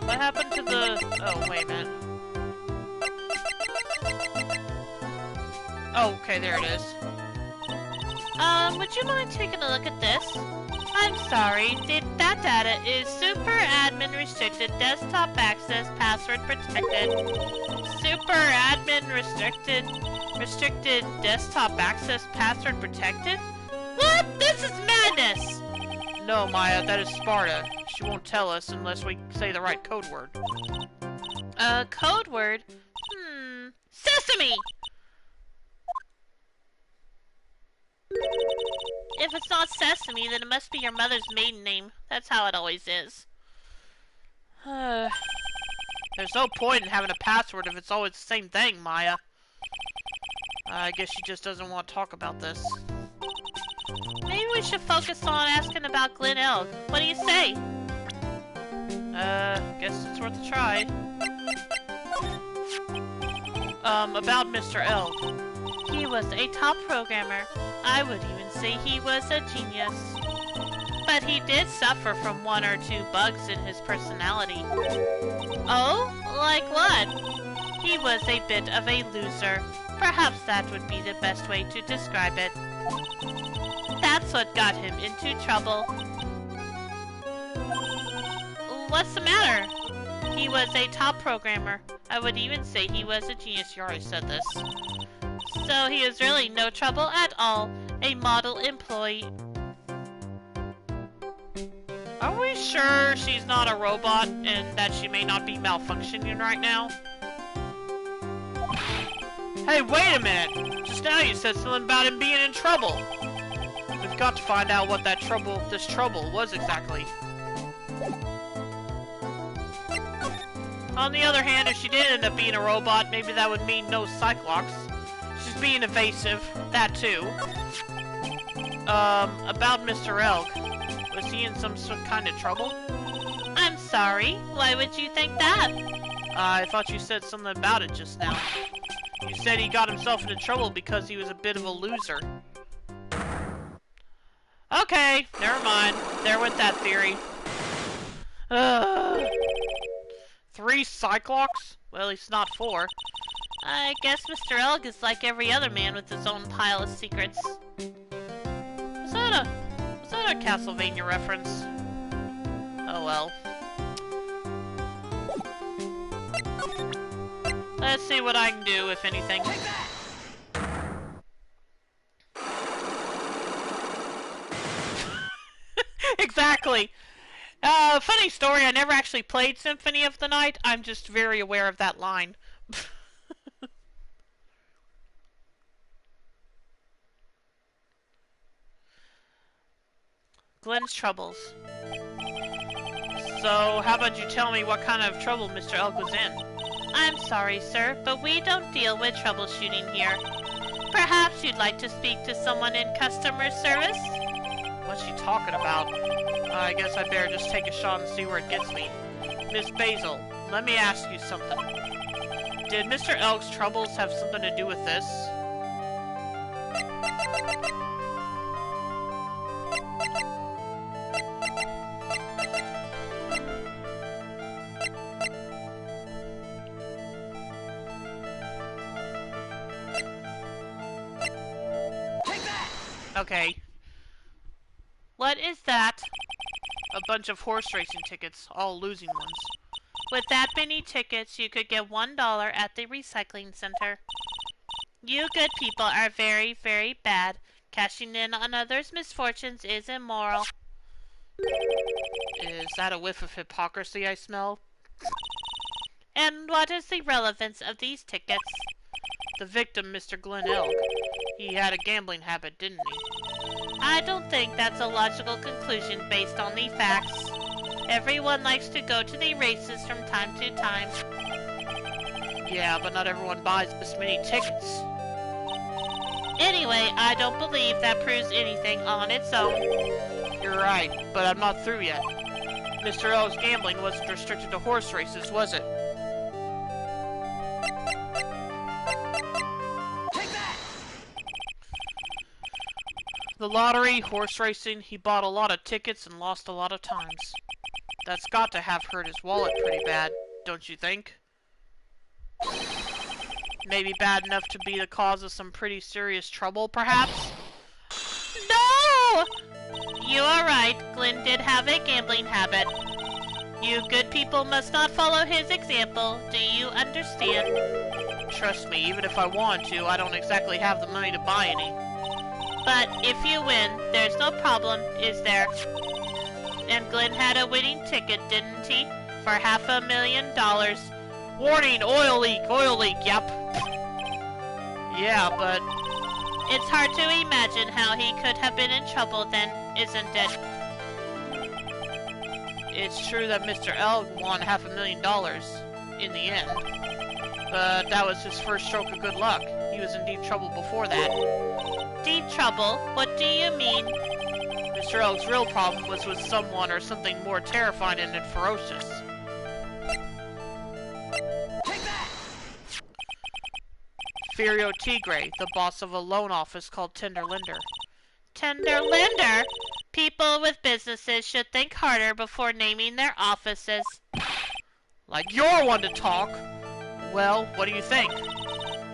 What happened to the... Oh, wait a minute. Oh, okay, there it is. Would you mind taking a look at this? I'm sorry, that data is super admin restricted, desktop access, password protected. Super admin restricted, desktop access, password protected? What? This is madness! No, Maya, that is Sparta. She won't tell us unless we say the right code word. Code word? Sesame! If it's not Sesame, then it must be your mother's maiden name. That's how it always is. There's no point in having a password if it's always the same thing, Maya. I guess she just doesn't want to talk about this. Maybe we should focus on asking about Glen Elg. What do you say? Guess it's worth a try. About Mr. Elg. He was a top programmer. I would even say he was a genius. But he did suffer from one or two bugs in his personality. Oh? Like what? He was a bit of a loser. Perhaps that would be the best way to describe it. That's what got him into trouble. What's the matter? He was a top programmer. I would even say he was a genius. You already said this. So he is really no trouble at all. A model employee. Are we sure she's not a robot and that she may not be malfunctioning right now? Hey, wait a minute! Just now you said something about him being in trouble. We've got to find out what this trouble was exactly. On the other hand, if she did end up being a robot, maybe that would mean no Cyclops. She's being evasive. That too. About Mr. Elk. Was he in some kind of trouble? I'm sorry. Why would you think that? I thought you said something about it just now. You said he got himself into trouble because he was a bit of a loser. Okay, never mind. There went that theory. 3 Cyclops? Well, he's not 4. I guess Mr. Elg is like every other man with his own pile of secrets. Was that a Castlevania reference? Oh well. Let's see what I can do, if anything. Exactly! Funny story, I never actually played Symphony of the Night. I'm just very aware of that line. Glenn's troubles. So, how about you tell me what kind of trouble Mr. Elk was in? I'm sorry, sir, but we don't deal with troubleshooting here. Perhaps you'd like to speak to someone in customer service? What's she talking about? I guess I better just take a shot and see where it gets me. Miss Basil, let me ask you something. Did Mr. Elk's troubles have something to do with this? Okay. What is that? A bunch of horse racing tickets, all losing ones. With that many tickets, you could get $1 at the recycling center. You good people are very, very bad. Cashing in on others' misfortunes is immoral. Is that a whiff of hypocrisy I smell? And what is the relevance of these tickets? The victim, Mr. Glenn Elk. He had a gambling habit, didn't he? I don't think that's a logical conclusion based on the facts. Everyone likes to go to the races from time to time. Yeah, but not everyone buys this many tickets. Anyway, I don't believe that proves anything on its own. You're right, but I'm not through yet. Mr. Elk's gambling wasn't restricted to horse races, was it? The lottery, horse racing, he bought a lot of tickets and lost a lot of times. That's got to have hurt his wallet pretty bad, don't you think? Maybe bad enough to be the cause of some pretty serious trouble, perhaps? No! You are right, Glenn did have a gambling habit. You good people must not follow his example, do you understand? Trust me, even if I wanted to, I don't exactly have the money to buy any. But if you win, there's no problem, is there? And Glenn had a winning ticket, didn't he? For $500,000. Warning! Oil leak, yep. Yeah, but... It's hard to imagine how he could have been in trouble then, isn't it? It's true that Mr. Elk won $500,000 in the end. But that was his first stroke of good luck. He was in deep trouble before that. Deep trouble? What do you mean? Mr. Elk's real problem was with someone or something more terrifying and ferocious. Take that! Furio Tigre, the boss of a loan office called Tender Lender. Tender Lender? People with businesses should think harder before naming their offices. Like you're one to talk! Well, what do you think?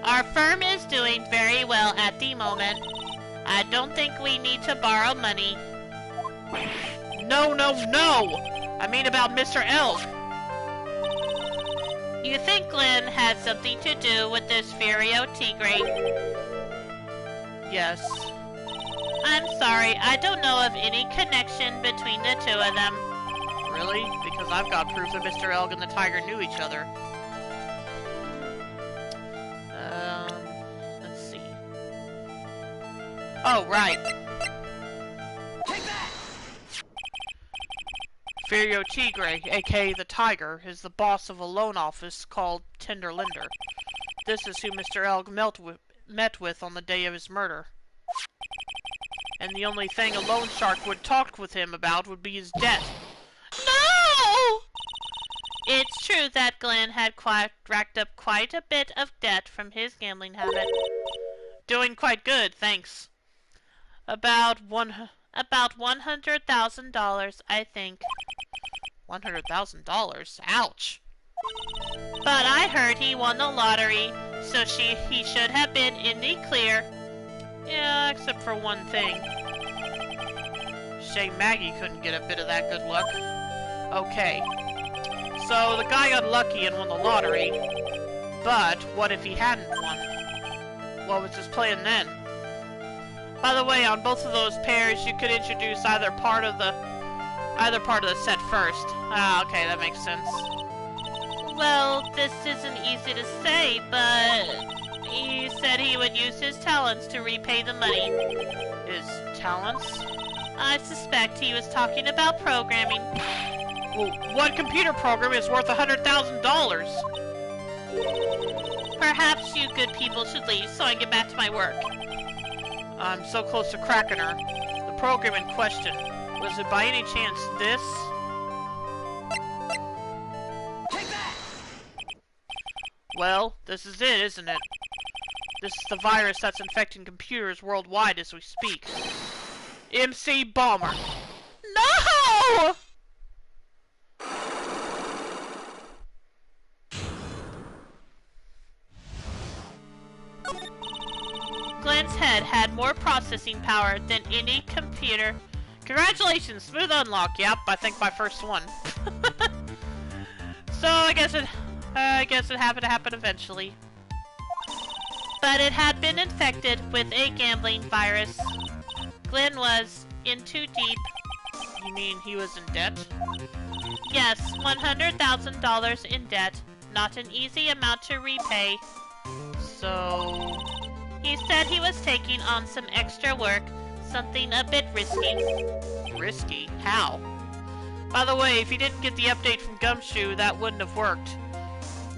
Our firm is doing very well at the moment. I don't think we need to borrow money. No! I mean about Mr. Elk. You think Glenn had something to do with this Furio Tigre? Yes. I'm sorry, I don't know of any connection between the two of them. Really? Because I've got proof that Mr. Elk and the tiger knew each other. Let's see. Oh, right. Take that! Furio Tigre, aka the Tiger, is the boss of a loan office called Tender Lender. This is who Mr. Elk met with on the day of his murder. And the only thing a loan shark would talk with him about would be his debt. No! It's true that Glenn had racked up quite a bit of debt from his gambling habit. Doing quite good, thanks. About $100,000, I think. $100,000? Ouch! But I heard he won the lottery, so he should have been in the clear. Yeah, except for one thing. Shame Maggie couldn't get a bit of that good luck. Okay. So, the guy got lucky and won the lottery. But, what if he hadn't won? What was his plan then? By the way, on both of those pairs, you could introduce either part of the set first. Ah, okay, that makes sense. Well, this isn't easy to say, but he said he would use his talents to repay the money. His talents? I suspect he was talking about programming. Well, what computer program is worth $100,000? Perhaps you good people should leave so I can get back to my work. I'm so close to cracking her. The program in question, was it by any chance this? Well, this is it, isn't it? This is the virus that's infecting computers worldwide as we speak. MC Bomber. No! Glenn's head had more processing power than any computer. Congratulations, smooth unlock. Yep, I think my first one. So I guess it happened to happen eventually. But it had been infected with a gambling virus. Glenn was in too deep. You mean he was in debt? Yes, $100,000 in debt. Not an easy amount to repay. So... He said he was taking on some extra work, something a bit risky. Risky? How? By the way, if you didn't get the update from Gumshoe, that wouldn't have worked.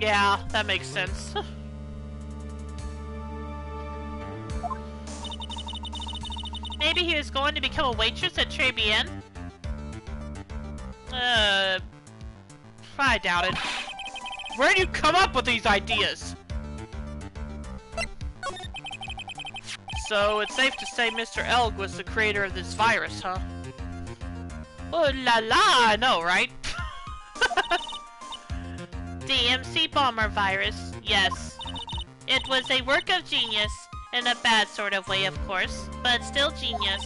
Yeah, that makes sense. Maybe he was going to become a waitress at Tribulations? I doubt it. Where do you come up with these ideas? So, it's safe to say Mr. Elg was the creator of this virus, huh? Oh la la, I know, right? The MC Bomber virus, yes. It was a work of genius, in a bad sort of way, of course, but still genius.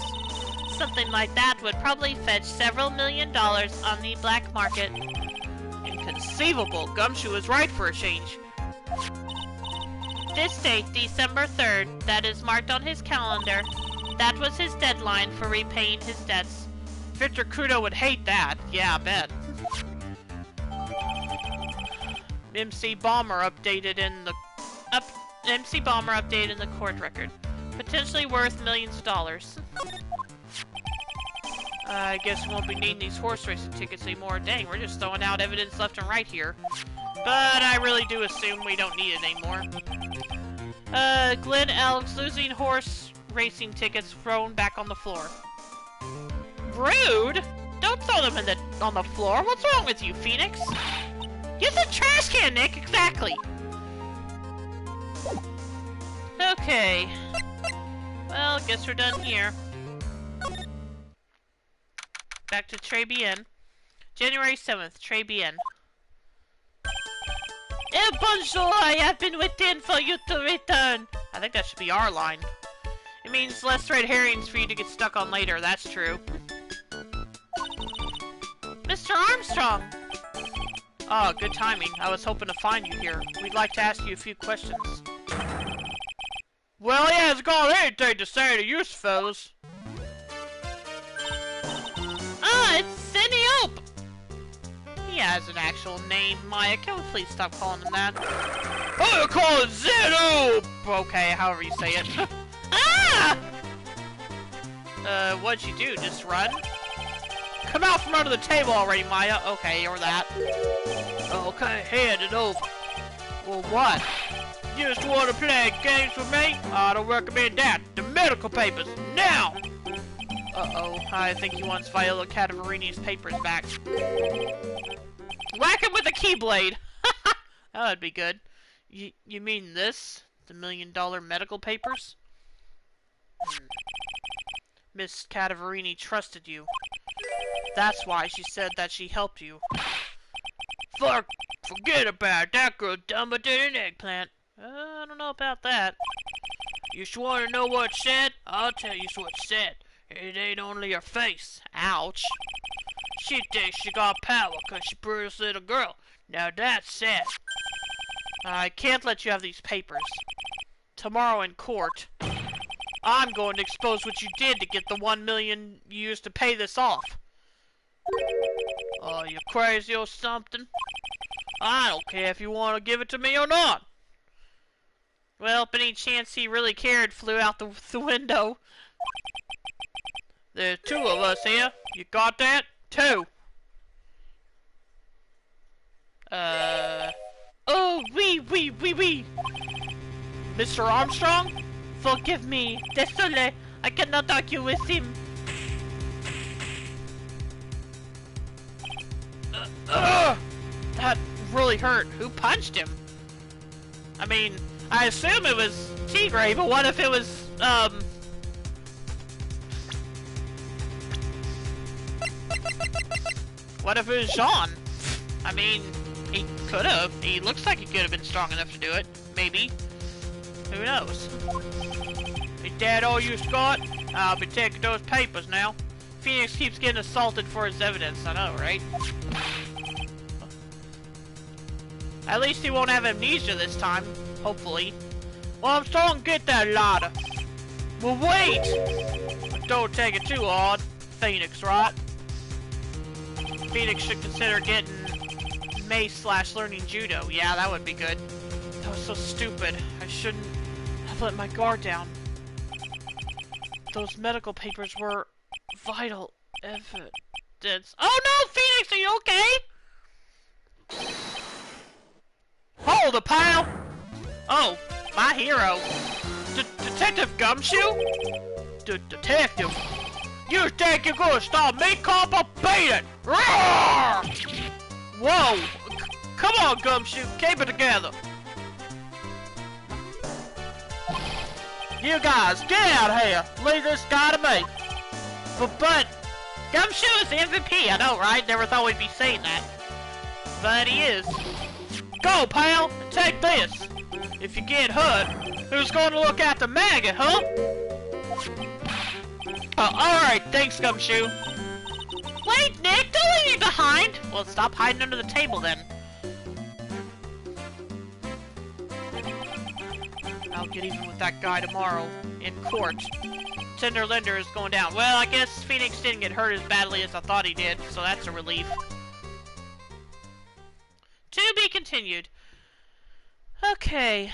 Something like that would probably fetch several $1 million on the black market. Inconceivable! Gumshoe was right for a change. This date, December 3rd, that is marked on his calendar, that was his deadline for repaying his debts. Victor Kudo would hate that. Yeah, I bet. MC Bomber updated in the court record. Potentially worth millions of dollars. I guess we won't be needing these horse racing tickets anymore. Dang, we're just throwing out evidence left and right here. But I really do assume we don't need it anymore. Glenn Elg's losing horse racing tickets thrown back on the floor. Rude! Don't throw them on the floor. What's wrong with you, Phoenix? Use a trash can, Nick. Exactly. Okay. Well, guess we're done here. Back to Tribulations. January 7th, Tribulations. Bonjour, I have been waiting for you to return. I think that should be our line. It means less red herrings for you to get stuck on later, that's true. Mr. Armstrong! Oh, good timing. I was hoping to find you here. We'd like to ask you a few questions. Well, he hasn't got anything to say to you fellas. Ah, it's Cindy Ope! He has an actual name, Maya. Can we please stop calling him that? Oh, call it Zeno! Okay, however you say it. Ah! What'd you do? Just run? Come out from under the table already, Maya. Okay, or that. Okay, hand it over. Well, what? You just want to play games with me? I don't recommend that. The medical papers, now! Uh-oh, I think he wants Viola Cadaverini's papers back. Whack him with a keyblade! That would be good. You mean this? The $1 million medical papers? Miss Cadaverini trusted you. That's why she said that she helped you. Forget about it. That girl dumber than an eggplant. I don't know about that. You just want to know what it said? I'll tell you what it said. It ain't only her face. Ouch. She thinks she got power because she brutals little girl. Now that's sad. I can't let you have these papers. Tomorrow in court, I'm going to expose what you did to get the $1 million you used to pay this off. Oh, you crazy or something? I don't care if you want to give it to me or not. Well, if any chance he really cared flew out the window. There's two of us here. You got that? Two. Oh, oui. Mr. Armstrong? Forgive me. Désolé. I cannot argue with him. That really hurt. Who punched him? I mean, I assume it was Tigray, but what if it was, what if it was Jean? I mean, he could have. He looks like he could have been strong enough to do it. Maybe. Who knows? Is that all you got? I'll be taking those papers now. Phoenix keeps getting assaulted for his evidence. I know, right? At least he won't have amnesia this time. Hopefully. Well, I'm starting to get that ladder. Well, wait! Don't take it too hard. Phoenix, right? Phoenix should consider getting mace/learning judo. Yeah, that would be good. That was so stupid. I shouldn't have let my guard down. Those medical papers were vital evidence. Oh no, Phoenix, are you okay? Hold it, pal! Oh, my hero. Detective Gumshoe? Detective? You think you're gonna stop me, cop? I'll beat it! Roar! Whoa! Come on, Gumshoe, keep it together. You guys, get out of here! Leave this guy to me! But Gumshoe is the MVP, I know, right? Never thought we'd be saying that. But he is. Go, pal! Take this! If you get hurt, who's going to look after Maggot, huh? Alright, thanks, Gumshoe. Wait, Nick, don't leave me behind! Well, stop hiding under the table, then. I'll get even with that guy tomorrow, in court. Tender Lender is going down. Well, I guess Phoenix didn't get hurt as badly as I thought he did, so that's a relief. To be continued. Okay.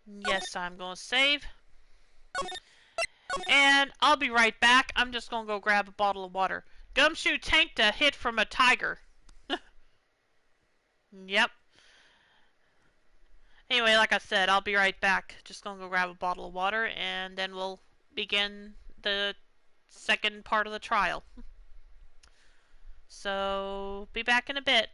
Yes, I'm gonna save. And I'll be right back. I'm just gonna go grab a bottle of water. Gumshoe tanked a hit from a tiger. Yep. Anyway, like I said, I'll be right back. Just gonna go grab a bottle of water, and then we'll begin the second part of the trial. So, be back in a bit.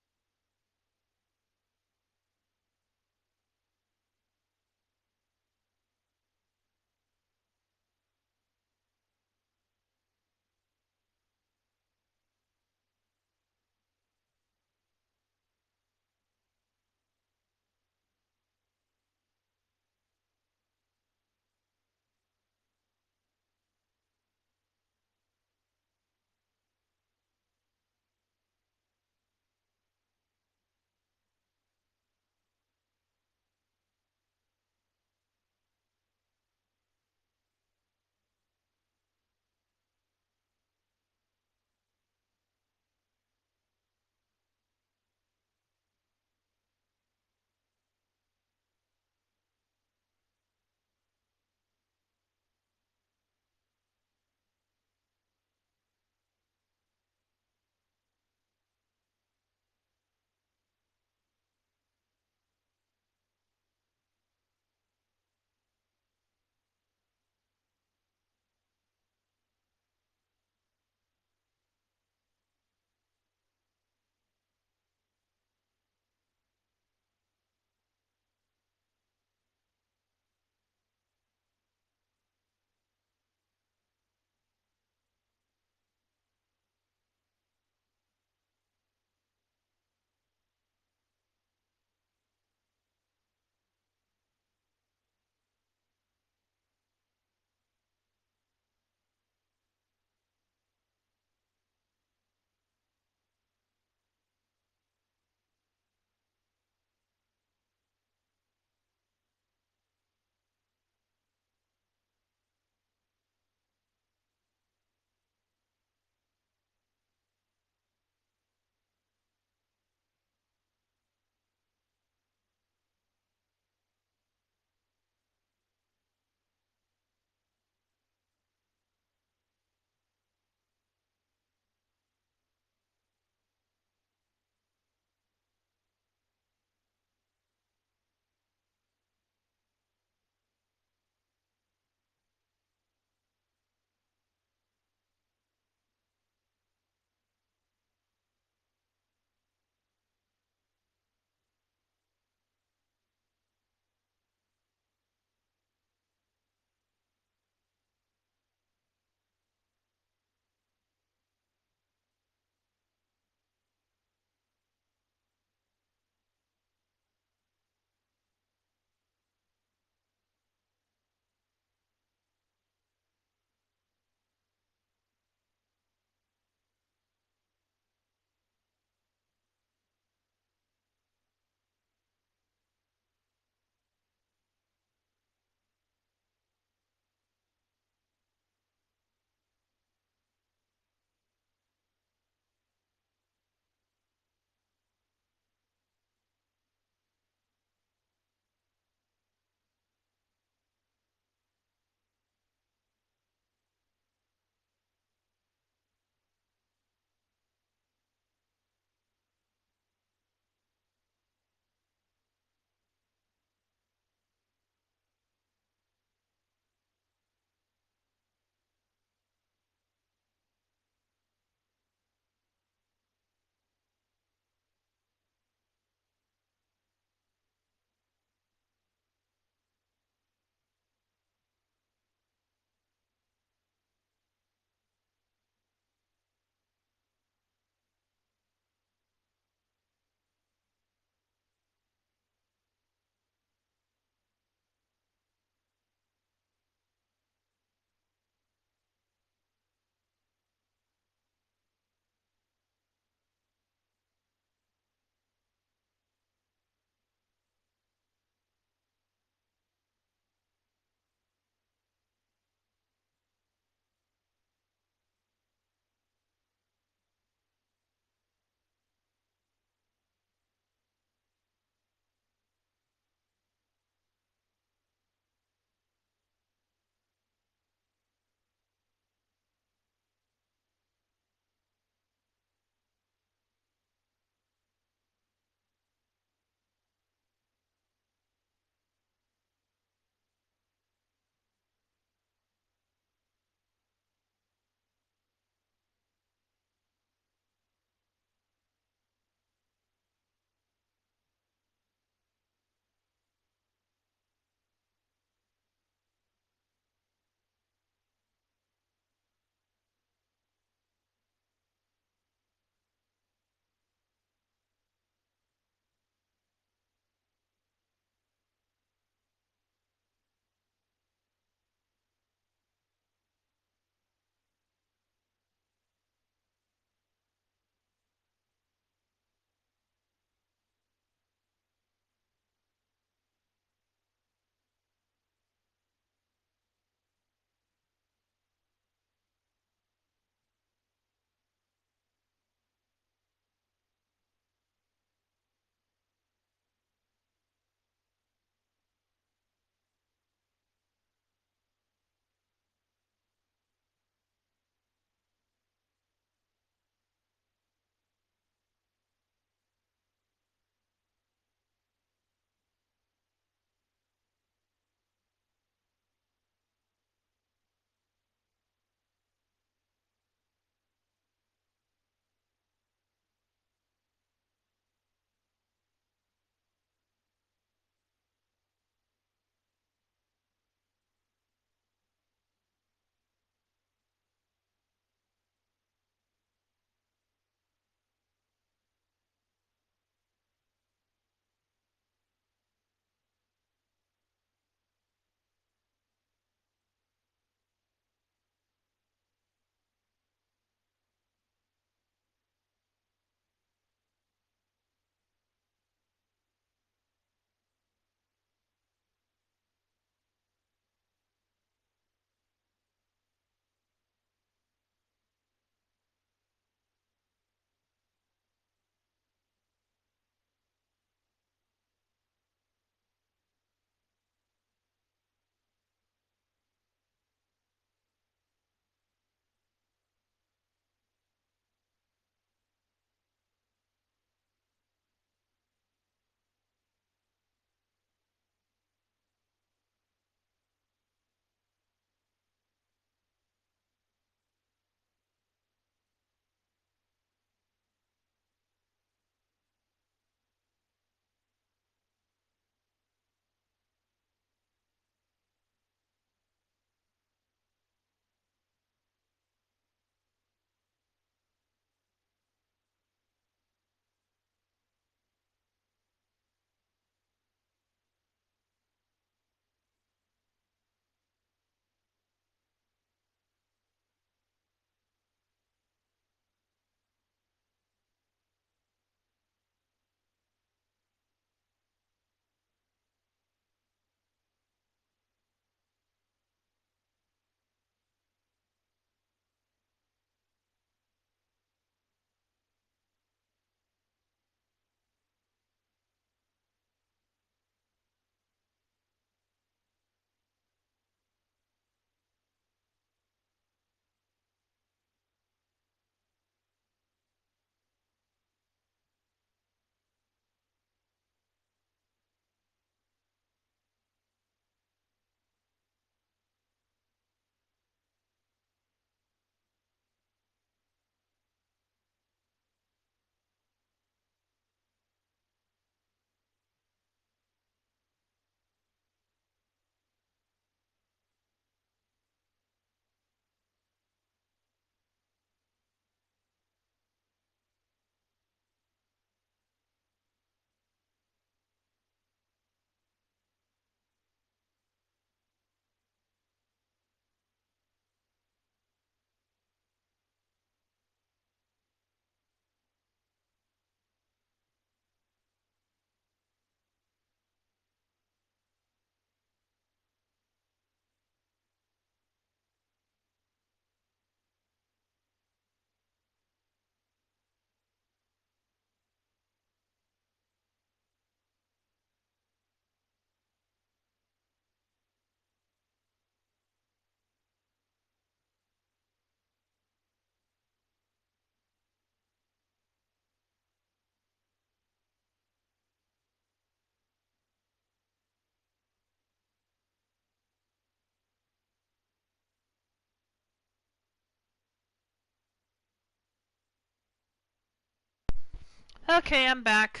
Okay, I'm back.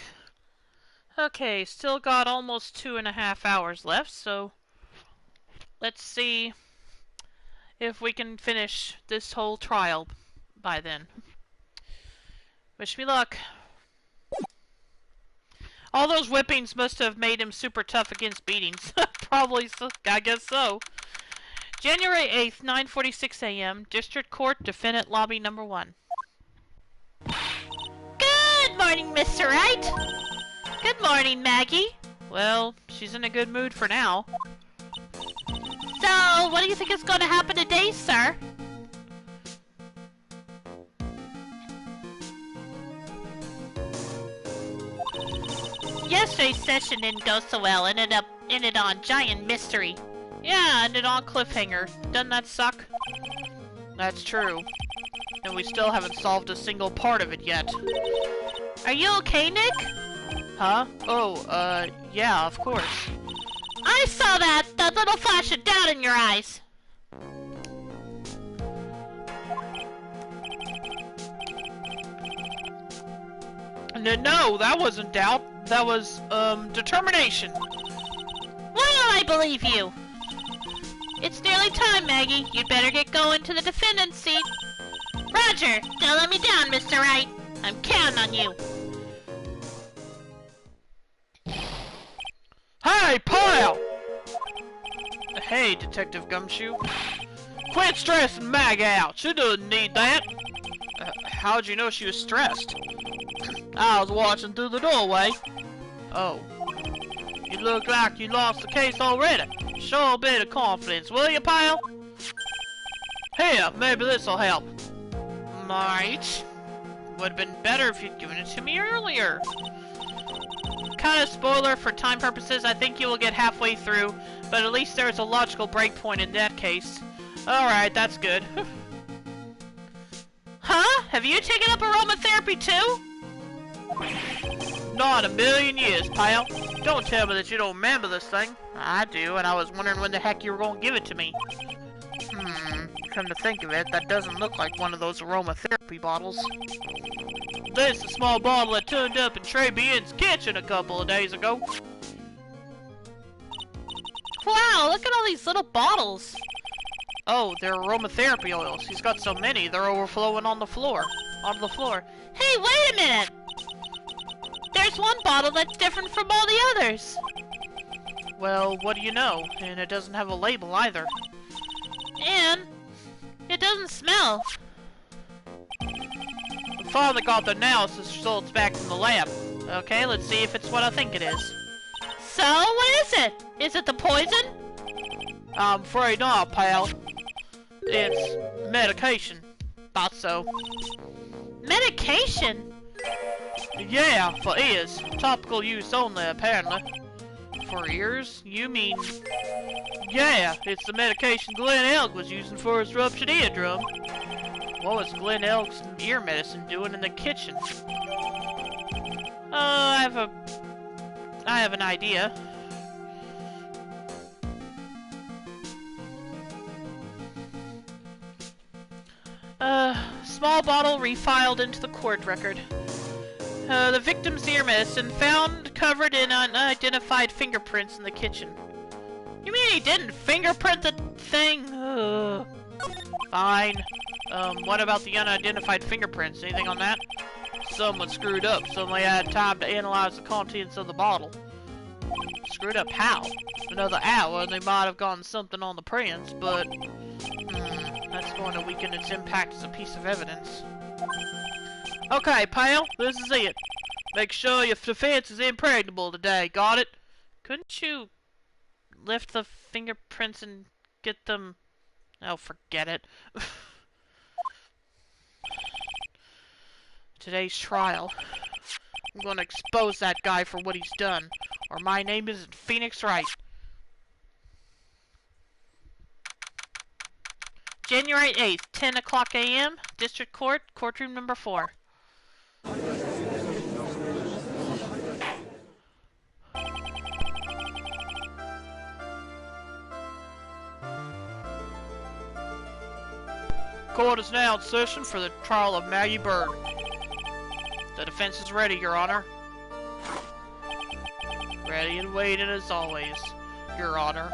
Okay, still got almost 2.5 hours left, so let's see if we can finish this whole trial by then. Wish me luck. All those whippings must have made him super tough against beatings. Probably so, I guess so. January 8th, 9:46 a.m., District Court, Defendant Lobby Number 1. Good morning, Mr. Wright. Good morning, Maggie. Well, she's in a good mood for now. So, what do you think is going to happen today, sir? Yesterday's session didn't go so well. Ended on giant mystery. Yeah, ended on cliffhanger. Doesn't that suck? That's true. And we still haven't solved a single part of it yet. Are you okay, Nick? Huh? Oh, yeah, of course. I saw that little flash of doubt in your eyes. No, that wasn't doubt. That was, determination. Why don't I believe you? It's nearly time, Maggie. You'd better get going to the defendant's seat. Roger, don't let me down, Mr. Wright. I'm counting on you. Hey, pile! Hey, Detective Gumshoe. Quit stressing Mag out. She doesn't need that. How'd you know she was stressed? I was watching through the doorway. Oh. You look like you lost the case already. Show a bit of confidence, will you, pal? Here, maybe this'll help. Might. Would've been better if you'd given it to me earlier. Kind of spoiler for time purposes, I think you will get halfway through, but at least there's a logical breakpoint in that case. Alright, that's good. Huh? Have you taken up aromatherapy too? Not in a million years, pal. Don't tell me that you don't remember this thing. I do, and I was wondering when the heck you were going to give it to me. Come to think of it, that doesn't look like one of those aromatherapy bottles. This is a small bottle that turned up in Tribulations' kitchen a couple of days ago. Wow, look at all these little bottles. Oh, they're aromatherapy oils. He's got so many, they're overflowing on the floor. Onto the floor. Hey, wait a minute! There's one bottle that's different from all the others. Well, what do you know? And it doesn't have a label either. And it doesn't smell. We finally got the analysis results back from the lab. Okay, let's see if it's what I think it is. So, what is it? Is it the poison? I'm afraid not, pal. It's medication. Thought so. Medication? Yeah, for ears. Topical use only, apparently. For ears? You mean... Yeah, it's the medication Glenn Elk was using for his ruptured eardrum. What was Glenn Elk's ear medicine doing in the kitchen? I have an idea. Small bottle refiled into the court record. The victim's ear medicine found covered in unidentified fingerprints in the kitchen. You mean he didn't fingerprint the thing? Ugh. Fine. What about the unidentified fingerprints? Anything on that? Someone screwed up. Somebody had time to analyze the contents of the bottle. Screwed up how? Another hour and they might have gotten something on the prints, but... that's going to weaken its impact as a piece of evidence. Okay, pal, this is it. Make sure your defense is impregnable today, got it? Couldn't you lift the fingerprints and get them... Oh, forget it. Today's trial. I'm going to expose that guy for what he's done, or my name isn't Phoenix Wright. January 8th, 10 o'clock a.m., District Court, Courtroom Number 4. Court is now in session for the trial of Maggie Bird. The defense is ready, Your Honor. Ready and waiting as always, Your Honor.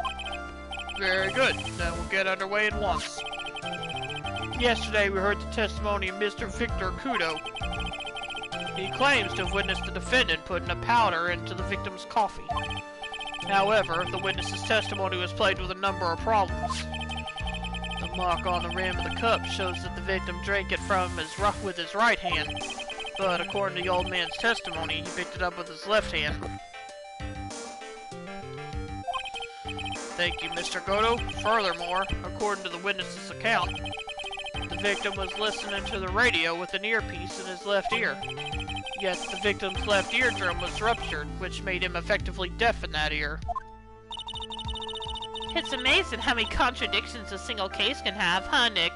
Very good. Then we'll get underway at once. Yesterday we heard the testimony of Mr. Victor Kudo. He claims to have witnessed the defendant putting a powder into the victim's coffee. However, the witness's testimony was plagued with a number of problems. The mark on the rim of the cup shows that the victim drank it with his right hand, but according to the old man's testimony, he picked it up with his left hand. Thank you, Mr. Goto. Furthermore, according to the witness's account, the victim was listening to the radio with an earpiece in his left ear. Yet the victim's left eardrum was ruptured, which made him effectively deaf in that ear. It's amazing how many contradictions a single case can have, huh, Nick?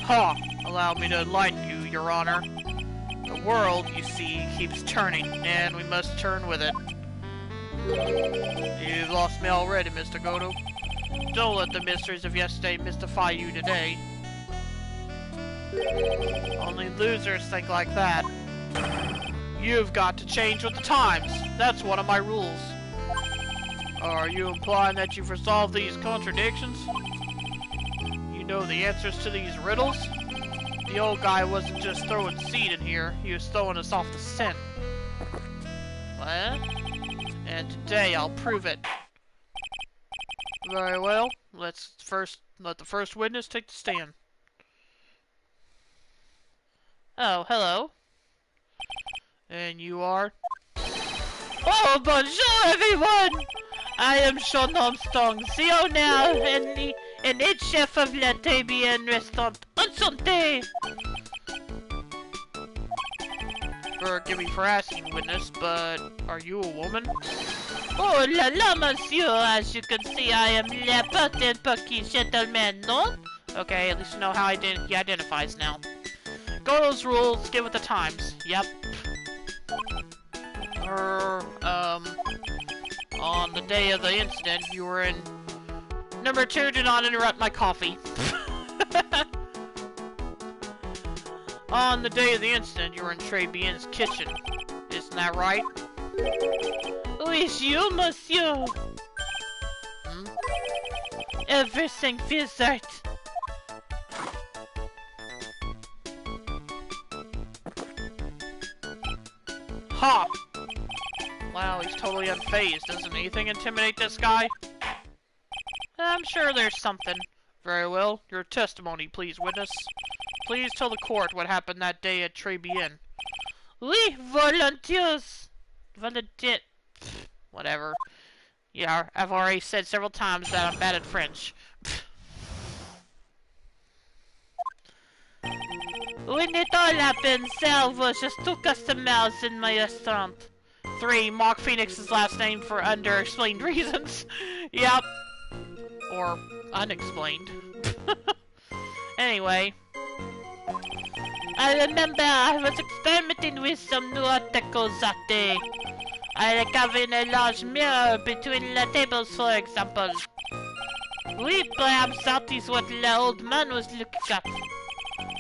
Ha! Allow me to enlighten you, Your Honor. The world, you see, keeps turning, and we must turn with it. You've lost me already, Mr. Goto. Don't let the mysteries of yesterday mystify you today. Only losers think like that. You've got to change with the times. That's one of my rules. Are you implying that you've resolved these contradictions? You know the answers to these riddles? The old guy wasn't just throwing seed in here, he was throwing us off the scent. What? And today I'll prove it. Very well, let the first witness take the stand. Oh, hello. And you are? Oh, bonjour everyone! I am Sean Armstrong, the owner and head chef of La Tribulations restaurant. Enchanté! Forgive me for asking, witness, but are you a woman? Oh la la, monsieur! As you can see, I am Le Petit Pucky Gentleman, no? Okay, at least you know how he identifies now. Go those rules, get with the times. Yep. On the day of the incident, you were in... Number 2, do not interrupt my coffee. On the day of the incident, you were in Tribulations' kitchen. Isn't that right? Who is you, monsieur? Hmm? Everything feels right. Ha! Wow, he's totally unfazed. Doesn't anything intimidate this guy? I'm sure there's something. Very well. Your testimony, please, witness. Please tell the court what happened that day at Tribulations. Oui, volontiers. Volontiers. Whatever. Yeah, I've already said several times that I'm bad at French. When it all happened, there was just 2 customers in my restaurant. 3, mock Phoenix's last name for underexplained reasons. Yep. Or unexplained. Anyway. I remember I was experimenting with some new articles that day. I like having a large mirror between the tables, for example. Oui, perhaps that is what the old man was looking at.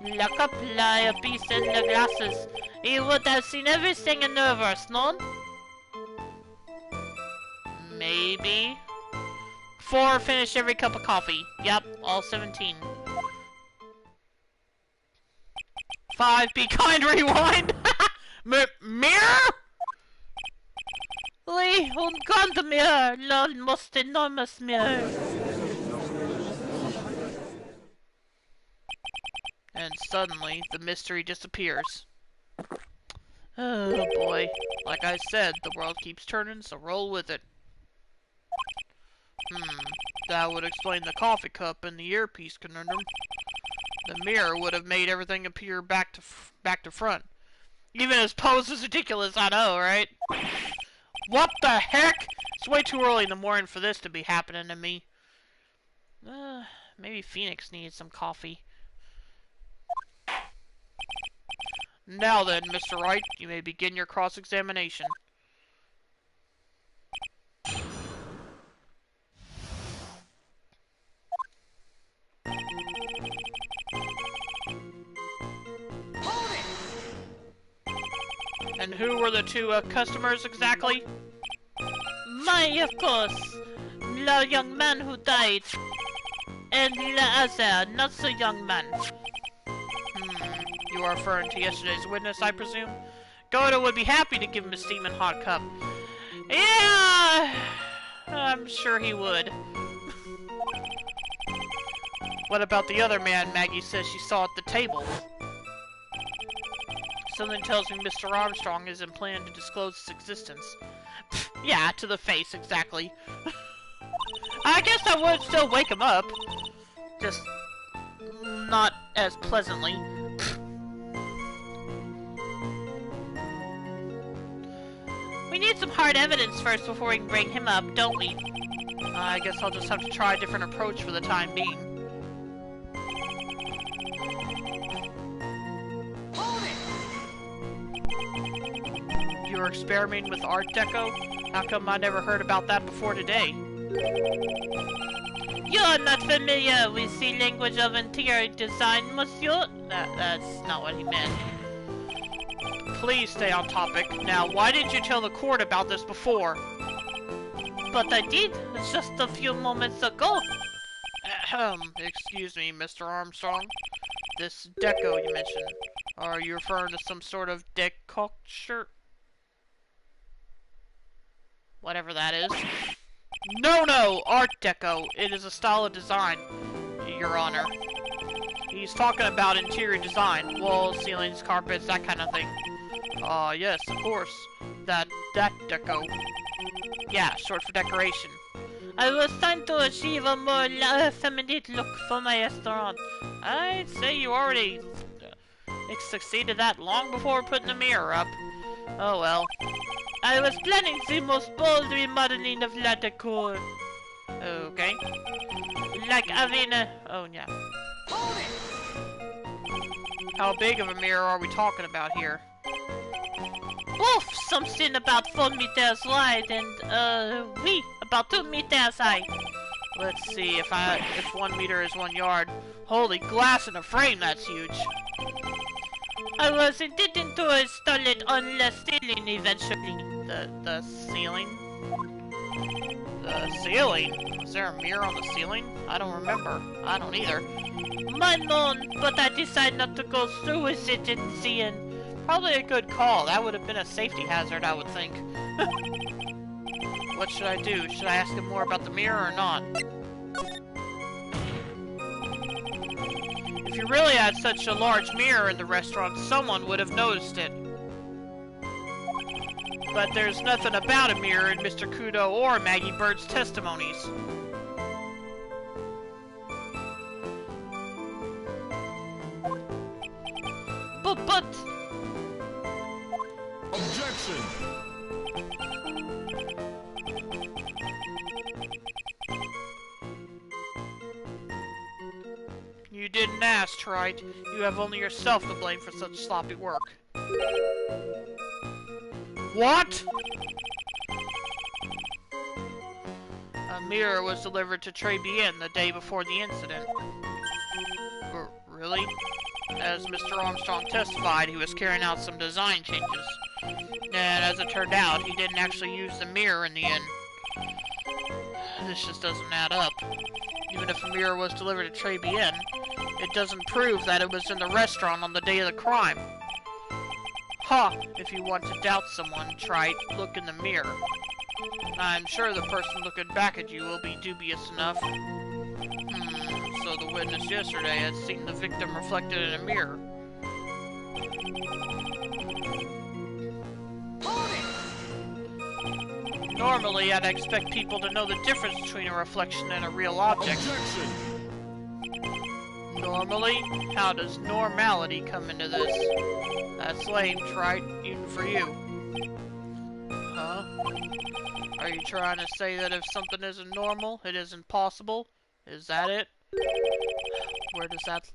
The cup, the piece, and the glasses. He would have seen everything in reverse, no? Maybe. 4, finish every cup of coffee. Yep, all 17. 5, be kind, rewind! Mirror? Oui, un grand mirror, the most enormous mirror. And suddenly, the mystery disappears. Oh boy. Like I said, the world keeps turning, so roll with it. That would explain the coffee cup and the earpiece conundrum. The mirror would have made everything appear back to front. Even his pose is ridiculous, I know, right? What the heck? It's way too early in the morning for this to be happening to me. Maybe Phoenix needs some coffee. Now then, Mr. Wright, you may begin your cross-examination. And who were the two customers exactly? Of course. The young man who died. And the other, not so young man. You are referring to yesterday's witness, I presume? Goto would be happy to give him a steaming hot cup. Yeah, I'm sure he would. What about the other man Maggie says she saw at the table? Something tells me Mr. Armstrong isn't planning to disclose his existence. Yeah, to the face, exactly. I guess I would still wake him up. Just not as pleasantly. We need some hard evidence first before we can bring him up, don't we? I guess I'll just have to try a different approach for the time being. You were experimenting with Art Deco? How come I never heard about that before today? You're not familiar with the language of interior design, monsieur? That's not what he meant. Please stay on topic. Now, why didn't you tell the court about this before? But I did, just a few moments ago. Excuse me, Mr. Armstrong. This deco you mentioned, are you referring to some sort of decoction? Whatever that is. No, Art Deco. It is a style of design, Your Honor. He's talking about interior design, walls, ceilings, carpets, that kind of thing. Yes, of course. That deco. Yeah, short for decoration. I was trying to achieve a more feminine look for my restaurant. I'd say you already succeeded that long before putting the mirror up. Oh well. I was planning the most bold remodeling of la decor. Okay. Like having a... oh yeah. How big of a mirror are we talking about here? Oof! Something about 4 meters wide and, about 2 meters high. Let's see, if 1 meter is 1 yard. Holy glass in a frame, that's huge. I was intending to install it on the ceiling eventually. The ceiling? The ceiling? Is there a mirror on the ceiling? I don't remember. I don't either. Mine known, but I decided not to go through with it in the end. Probably a good call. That would have been a safety hazard, I would think. What should I do? Should I ask him more about the mirror or not? If you really had such a large mirror in the restaurant, someone would have noticed it. But there's nothing about a mirror in Mr. Kudo or Maggie Bird's testimonies. But... Objection! You didn't ask, Wright. You have only yourself to blame for such sloppy work. What? A mirror was delivered to Tribulations the day before the incident. Really? As Mr. Armstrong testified, he was carrying out some design changes. And as it turned out, he didn't actually use the mirror in the end. This just doesn't add up. Even if a mirror was delivered to Tribulations, it doesn't prove that it was in the restaurant on the day of the crime. If you want to doubt someone, try look in the mirror. I'm sure the person looking back at you will be dubious enough. So the witness yesterday had seen the victim reflected in a mirror. Normally, I'd expect people to know the difference between a reflection and a real object. Objection! Normally? How does normality come into this? That's lame, Wright, even for you. Huh? Are you trying to say that if something isn't normal, it isn't possible? Is that it? Where does that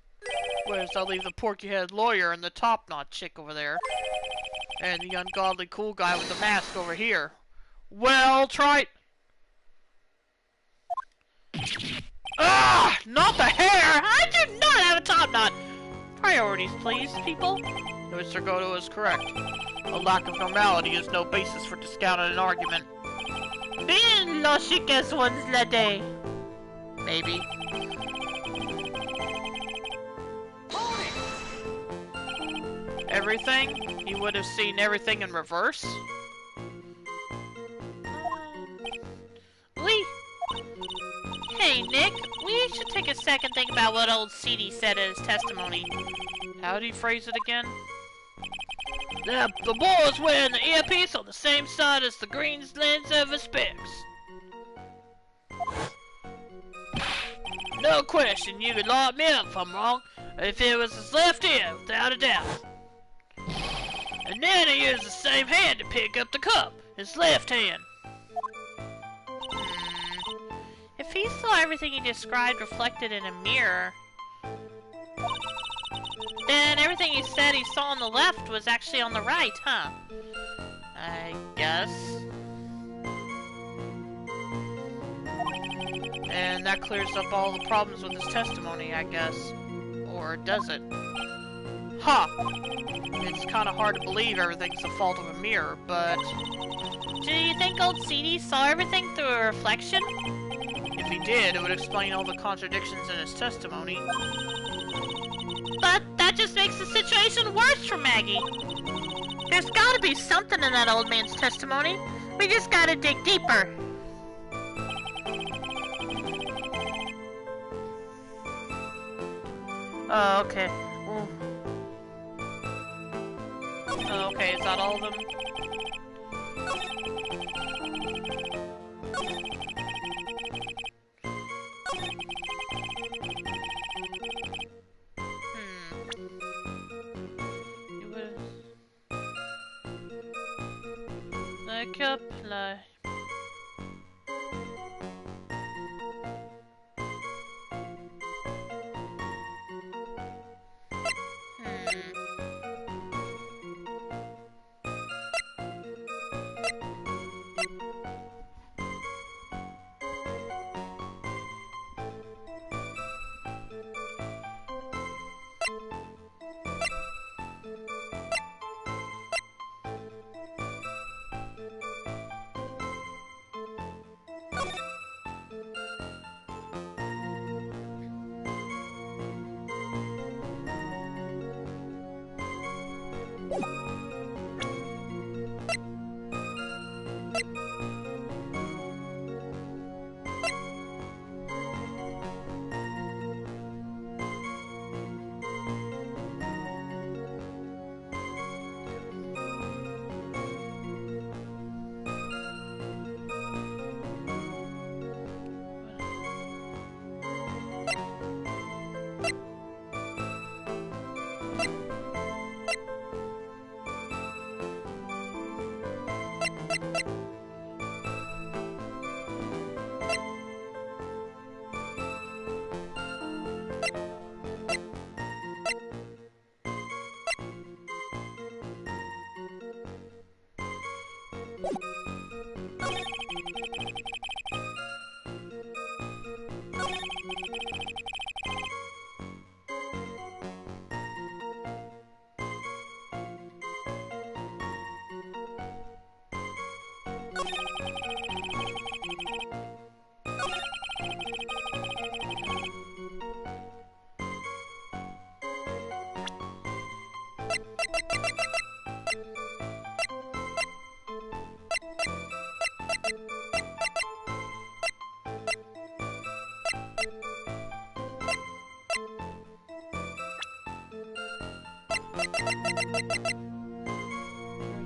leave the porky-headed lawyer and the top-knot chick over there? And the ungodly cool guy with the mask over here? Well, Trite! Ah! Not the hair! I do not have a top knot! Priorities, please, people. Mr. Goto is correct. A lack of normality is no basis for discounting an argument. Bien lógicas ones la day. Maybe. Everything? You would have seen everything in reverse? Hey, Nick, we should take a second think about what old CD said in his testimony. How did he phrase it again? The boy was wearing the earpiece on the same side as the green lens of his specs. No question, you can lock me up if I'm wrong. If it was his left ear, without a doubt. And then he used the same hand to pick up the cup, his left hand. If he saw everything he described reflected in a mirror, then everything he said he saw on the left was actually on the right, huh? I guess. And that clears up all the problems with his testimony, I guess. Or does it? Huh. It's kind of hard to believe everything's the fault of a mirror, but... Do you think old CD saw everything through a reflection? If he did, it would explain all the contradictions in his testimony. But that just makes the situation worse for Maggie. There's gotta be something in that old man's testimony. We just gotta dig deeper. Oh, okay. Ooh. Oh, okay, is that all of them? Like a play.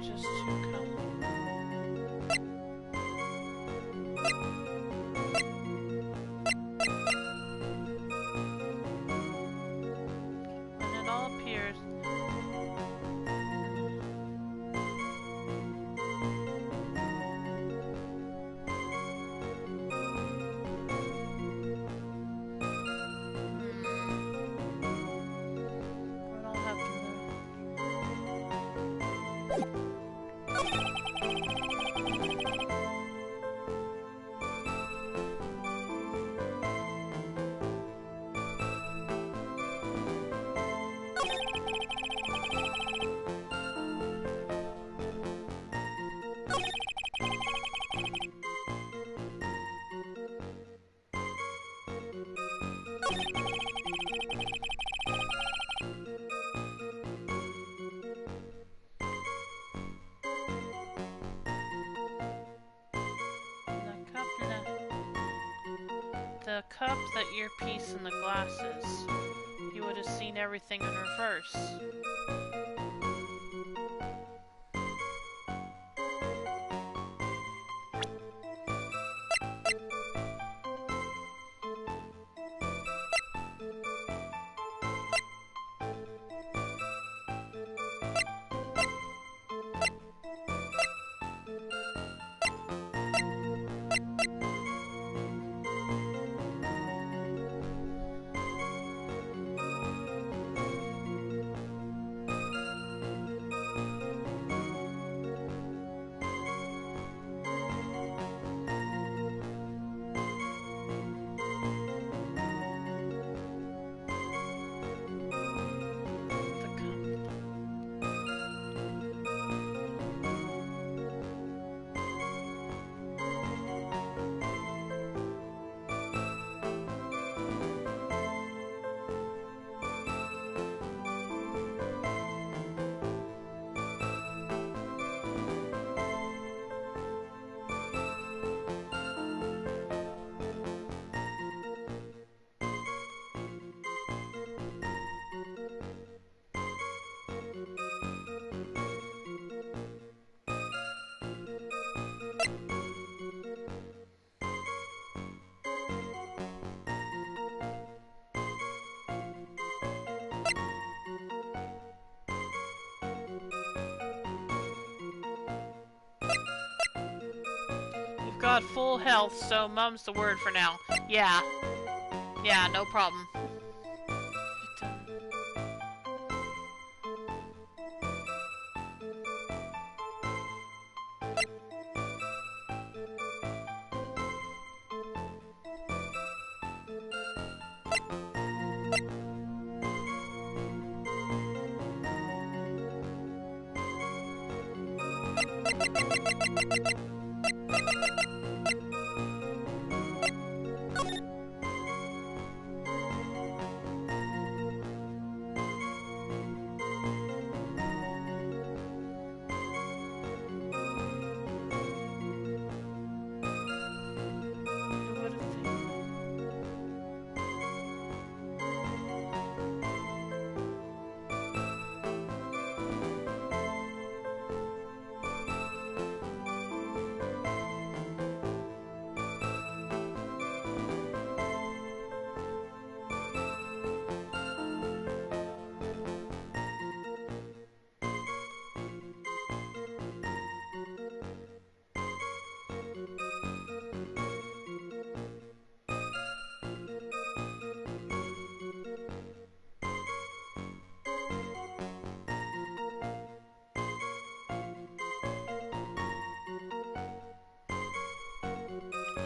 Just too when it all appears. What all happened there? cup, that earpiece, and the glasses. You would have seen everything in reverse. You've got full health, so mum's the word for now. Yeah. Yeah, no problem.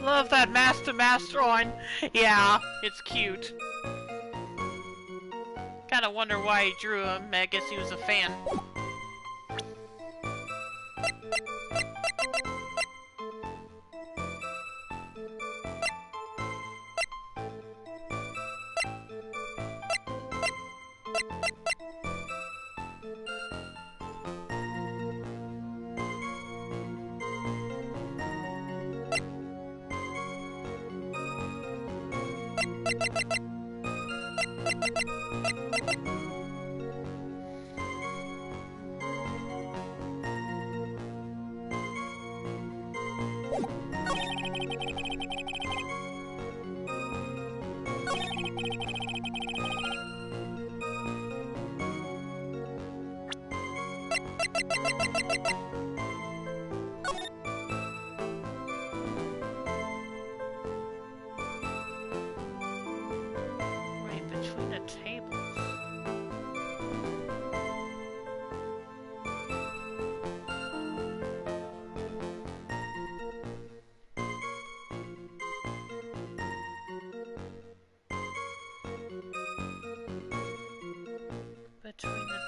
Love that master drawing. Yeah, it's cute. Kinda wonder why he drew him. I guess he was a fan. Between the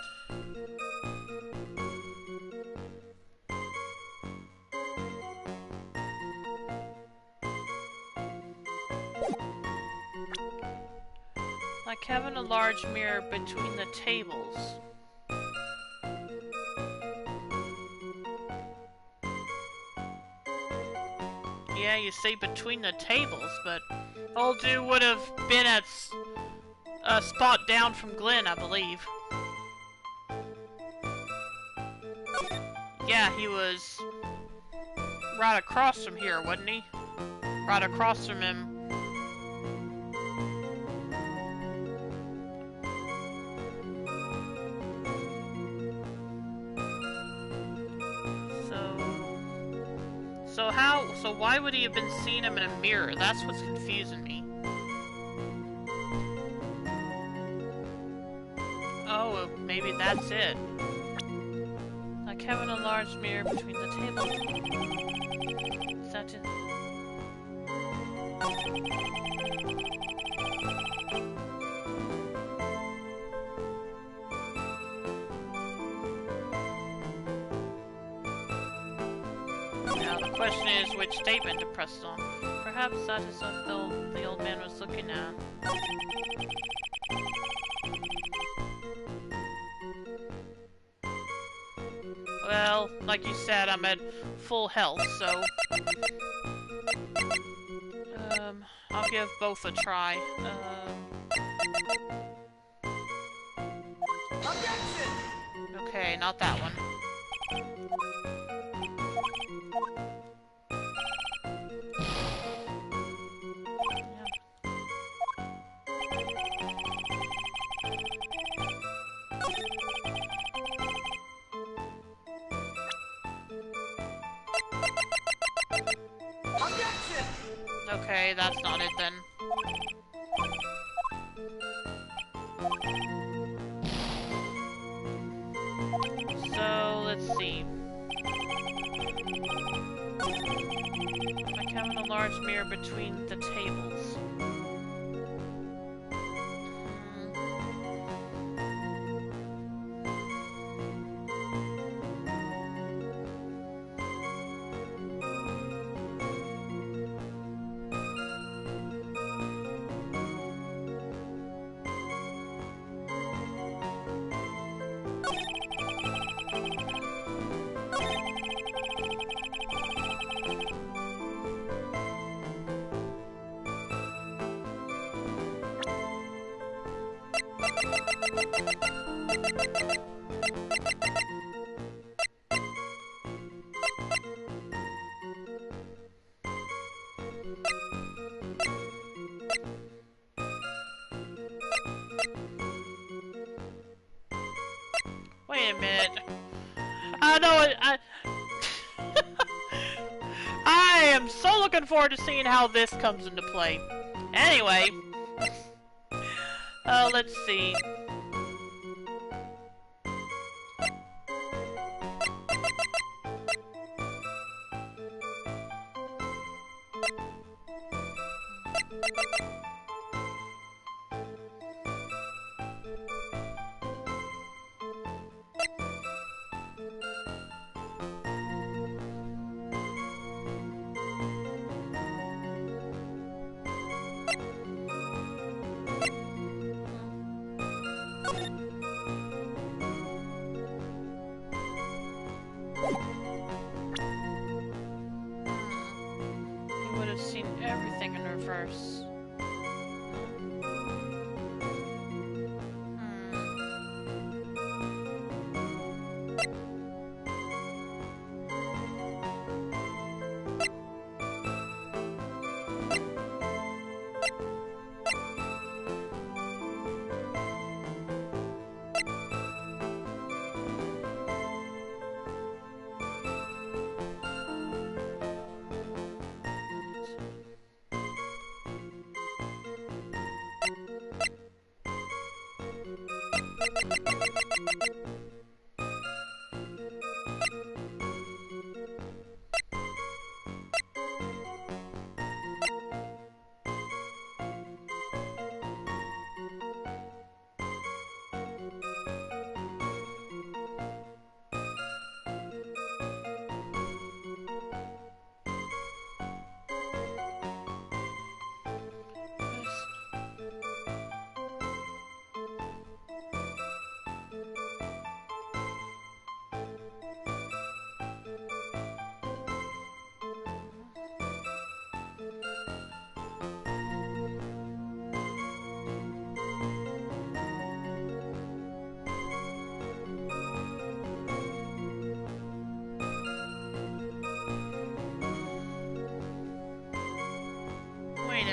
like having a large mirror between the tables. Yeah, you say between the tables, but Old dude would have been at a spot down from Glenn, I believe. Yeah, he was right across from here, wasn't he? Right across from him. So why would he have been seeing him in a mirror? That's what's confusing me. Oh, maybe that's it. Like having a large mirror between the tables. Is that it? Now the question is which statement to press on. Perhaps that is what the old man was looking at. Well, like you said, I'm at full health, so... I'll give both a try. Okay, not that one. Okay, that's not it then. So, let's see. Like having a large mirror between the tables. Wait a minute. I know it. I am so looking forward to seeing how this comes into play. Anyway, let's see. He would have seen everything in reverse.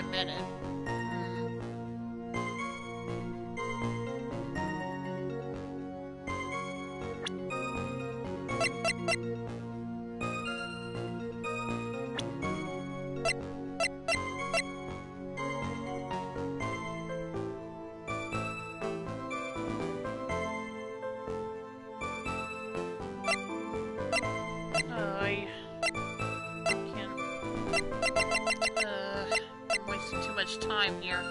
minute. I'm wasting too much time here.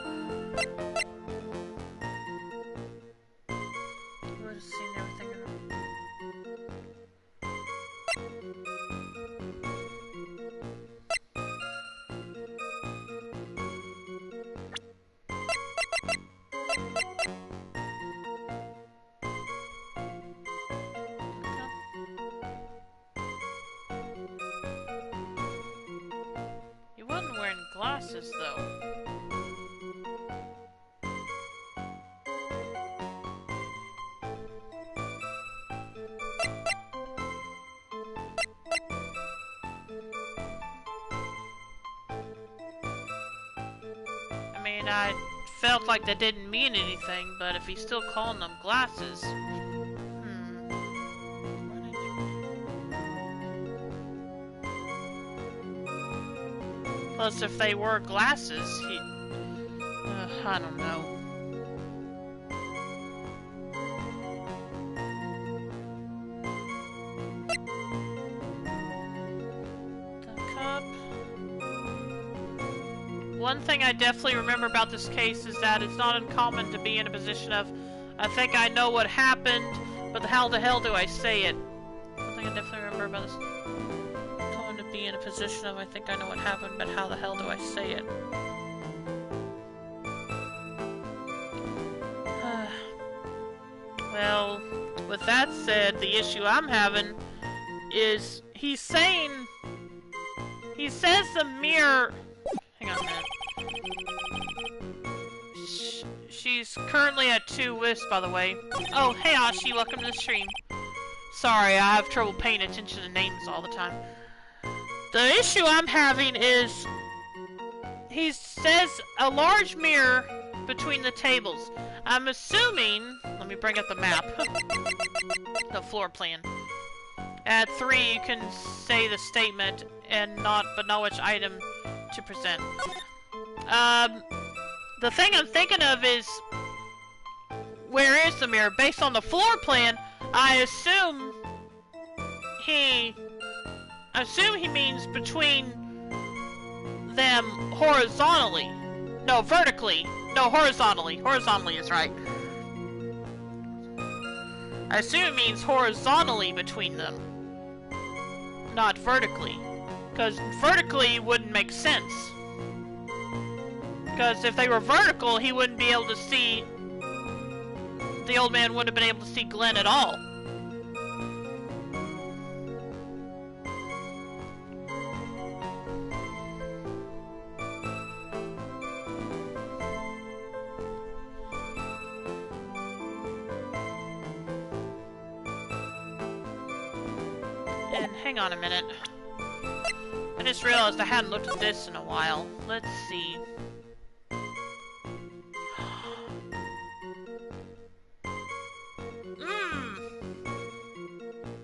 We're just seeing everything in He wasn't wearing glasses, though. I mean, I felt like that didn't mean anything, but if he's still calling them glasses... Plus, if they were glasses, he... I don't know. The cup... One thing I definitely remember about this case is that it's not uncommon to be in a position of, I think I know what happened, but how the hell do I say it? One thing I definitely remember about this... to be in a position of, I think I know what happened, but how the hell do I say it? Well, with that said, the issue I'm having is he says the mirror... Hang on a minute. She's currently at 2 wisps, by the way. Oh, hey Ashi, welcome to the stream. Sorry, I have trouble paying attention to names all the time. The issue I'm having is, he says a large mirror between the tables. I'm assuming, let me bring up the map, the floor plan. At 3, you can say the statement and not which item to present. The thing I'm thinking of is, where is the mirror? Based on the floor plan, I assume he means between them horizontally. No, vertically. No, horizontally. Horizontally is right. I assume it means horizontally between them. Not vertically. Because vertically wouldn't make sense. Because if they were vertical, he wouldn't be able to see... The old man wouldn't have been able to see Glenn at all. And hang on a minute. I just realized I hadn't looked at this in a while. Let's see.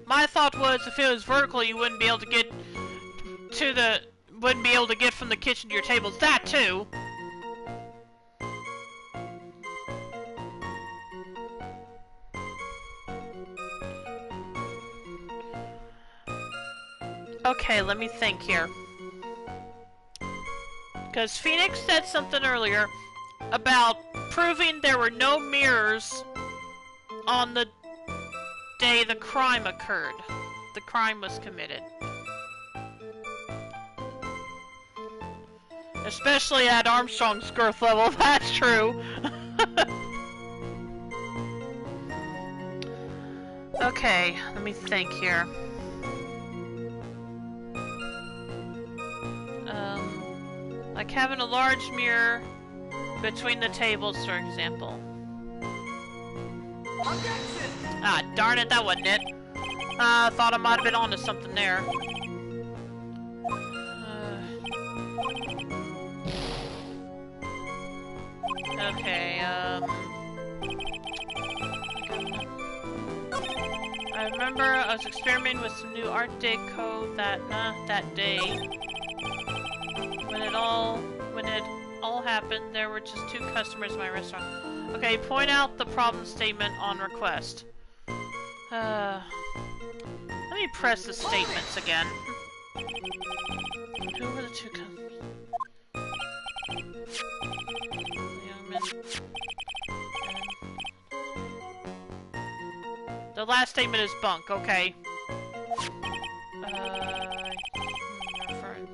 My thought was if it was vertical, you wouldn't be able to get to get from the kitchen to your tables. That too. Okay, let me think here. Because Phoenix said something earlier about proving there were no mirrors on the day the crime occurred. The crime was committed. Especially at Armstrong's girth level, that's true. Okay, let me think here. Like having a large mirror between the tables, for example. Ah, darn it, that wasn't it. I thought I might have been onto something there. Okay, I remember I was experimenting with some new art deco that day. When it all happened, there were just 2 customers in my restaurant. Okay, point out the problem statement on request. Let me press the statements again. Who were the 2 customers? The last statement is bunk, okay. Referring.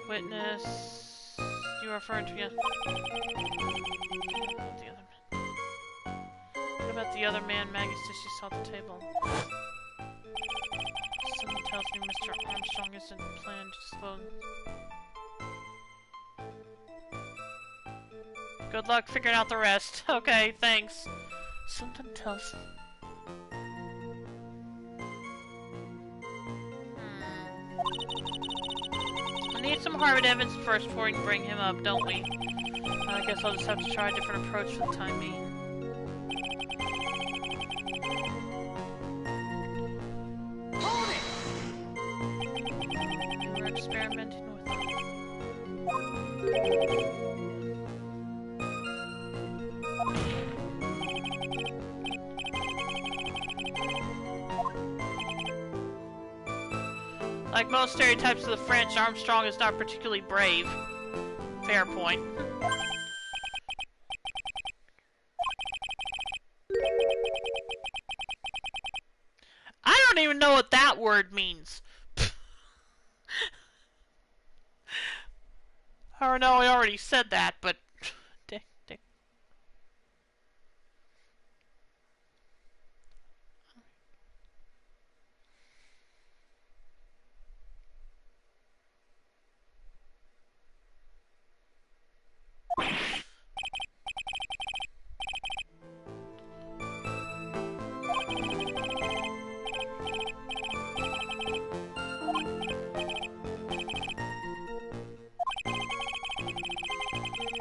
Witness. You referring to, yeah. What about the other man Maggie says she saw at the table? Someone tells me Mr. Armstrong isn't planning to dispose. Good luck figuring out the rest. Okay, thanks. Something tells me. We need some hard evidence first before we can bring him up, don't we? I guess I'll just have to try a different approach for the time being. We're experimenting with it. Like most stereotypes of the French, Armstrong is not particularly brave. Fair point. I don't even know what that word means. Or no, I already said that, but... Dick.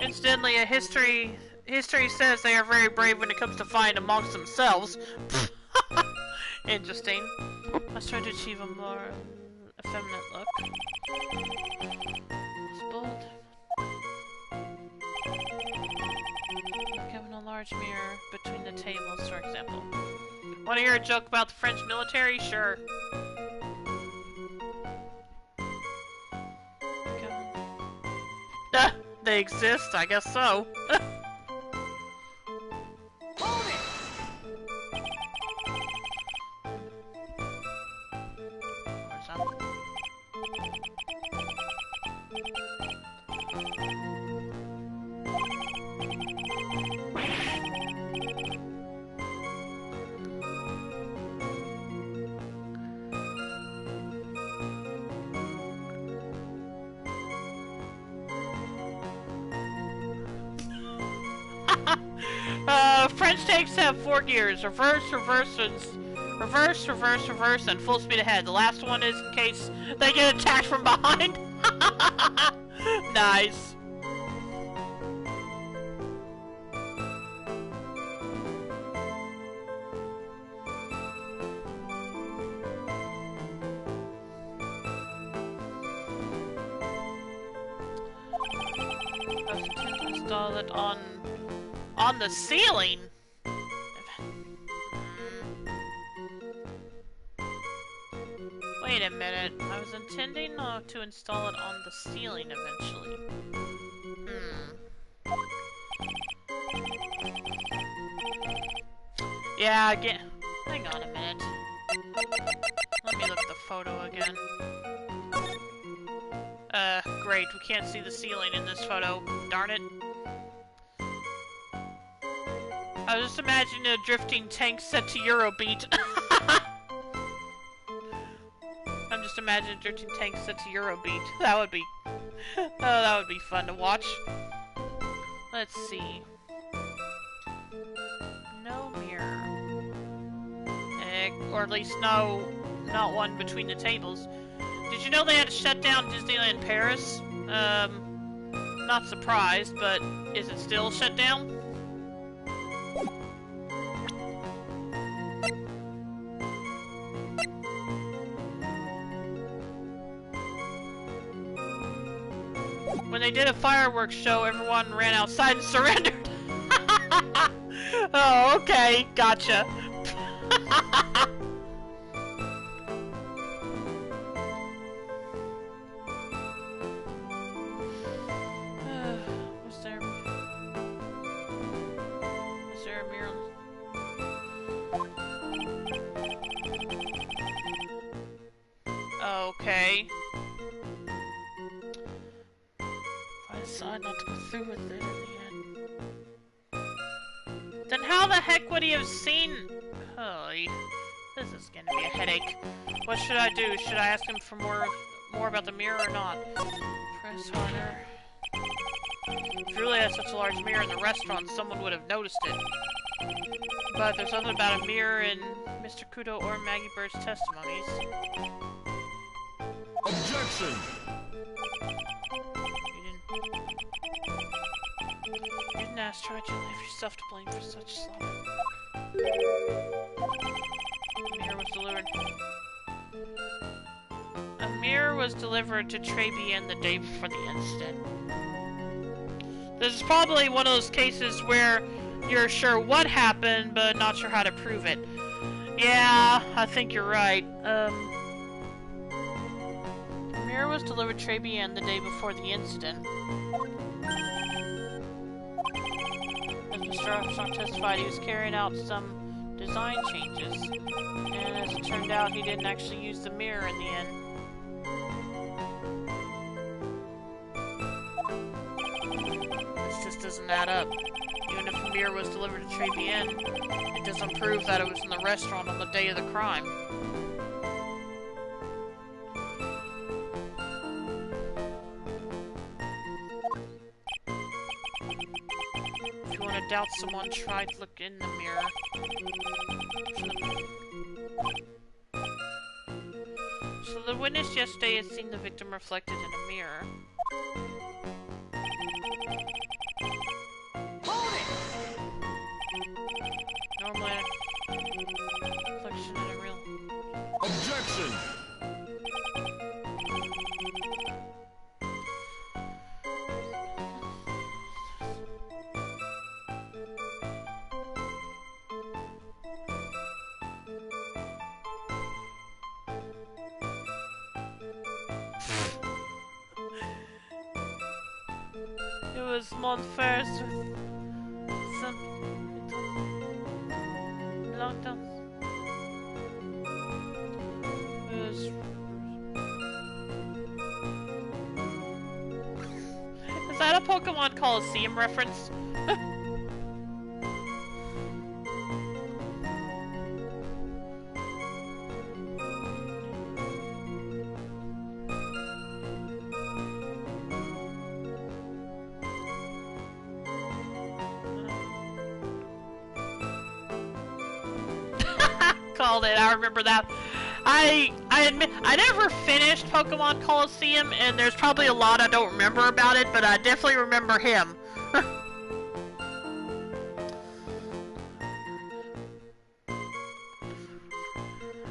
Incidentally, history says they are very brave when it comes to fighting amongst themselves. Interesting. I was trying to achieve a more effeminate look. It's bold. Having a large mirror between the tables, for example. Want to hear a joke about the French military? Sure. They exist? I guess so. French tanks have 4 gears. Reverse, and full speed ahead. The last one is in case they get attacked from behind. Nice. I was intending to install it on the ceiling. Wait a minute. I was intending to install it on the ceiling eventually. Yeah, again. Hang on a minute. Let me look at the photo again. Great. We can't see the ceiling in this photo. Darn it. I was just imagining a drifting tank set to Eurobeat. I'm just imagining a drifting tank set to Eurobeat. That would be... oh, that would be fun to watch. Let's see. No mirror. Or at least not one between the tables. Did you know they had to shut down Disneyland Paris? Not surprised, but... Is it still shut down? When they did a fireworks show, everyone ran outside and surrendered. Oh, okay, gotcha. Was there a mirror? Okay. I decided not to go through with it in the end. Then how the heck would he have seen? Holy, this is gonna be a headache. What should I do? Should I ask him for more about the mirror or not? Press harder. If you really had such a large mirror in the restaurant, someone would have noticed it. But there's nothing about a mirror in Mr. Kudo or Maggie Bird's testimonies. Objection! You didn't ask, tried you leave yourself to blame for such slaughter. A mirror was delivered. A mirror was delivered to Tribulations the day before the incident. This is probably one of those cases where you're sure what happened, but not sure how to prove it. Yeah, I think you're right. A mirror was delivered to Tribulations the day before the incident. As Mr. Armstrong testified, he was carrying out some design changes, and as it turned out, he didn't actually use the mirror in the end. This just doesn't add up. Even if the mirror was delivered to Tribulations, it doesn't prove that it was in the restaurant on the day of the crime. If you want to doubt someone, try to look in the mirror. So the witness yesterday had seen the victim reflected in a mirror. Normally, reflection in a real... Objection! It was month first with some lockdown. It was... Is that a Pokemon Coliseum reference? Called it. I remember that. I admit I never finished Pokemon Coliseum, and there's probably a lot I don't remember about it, but I definitely remember him.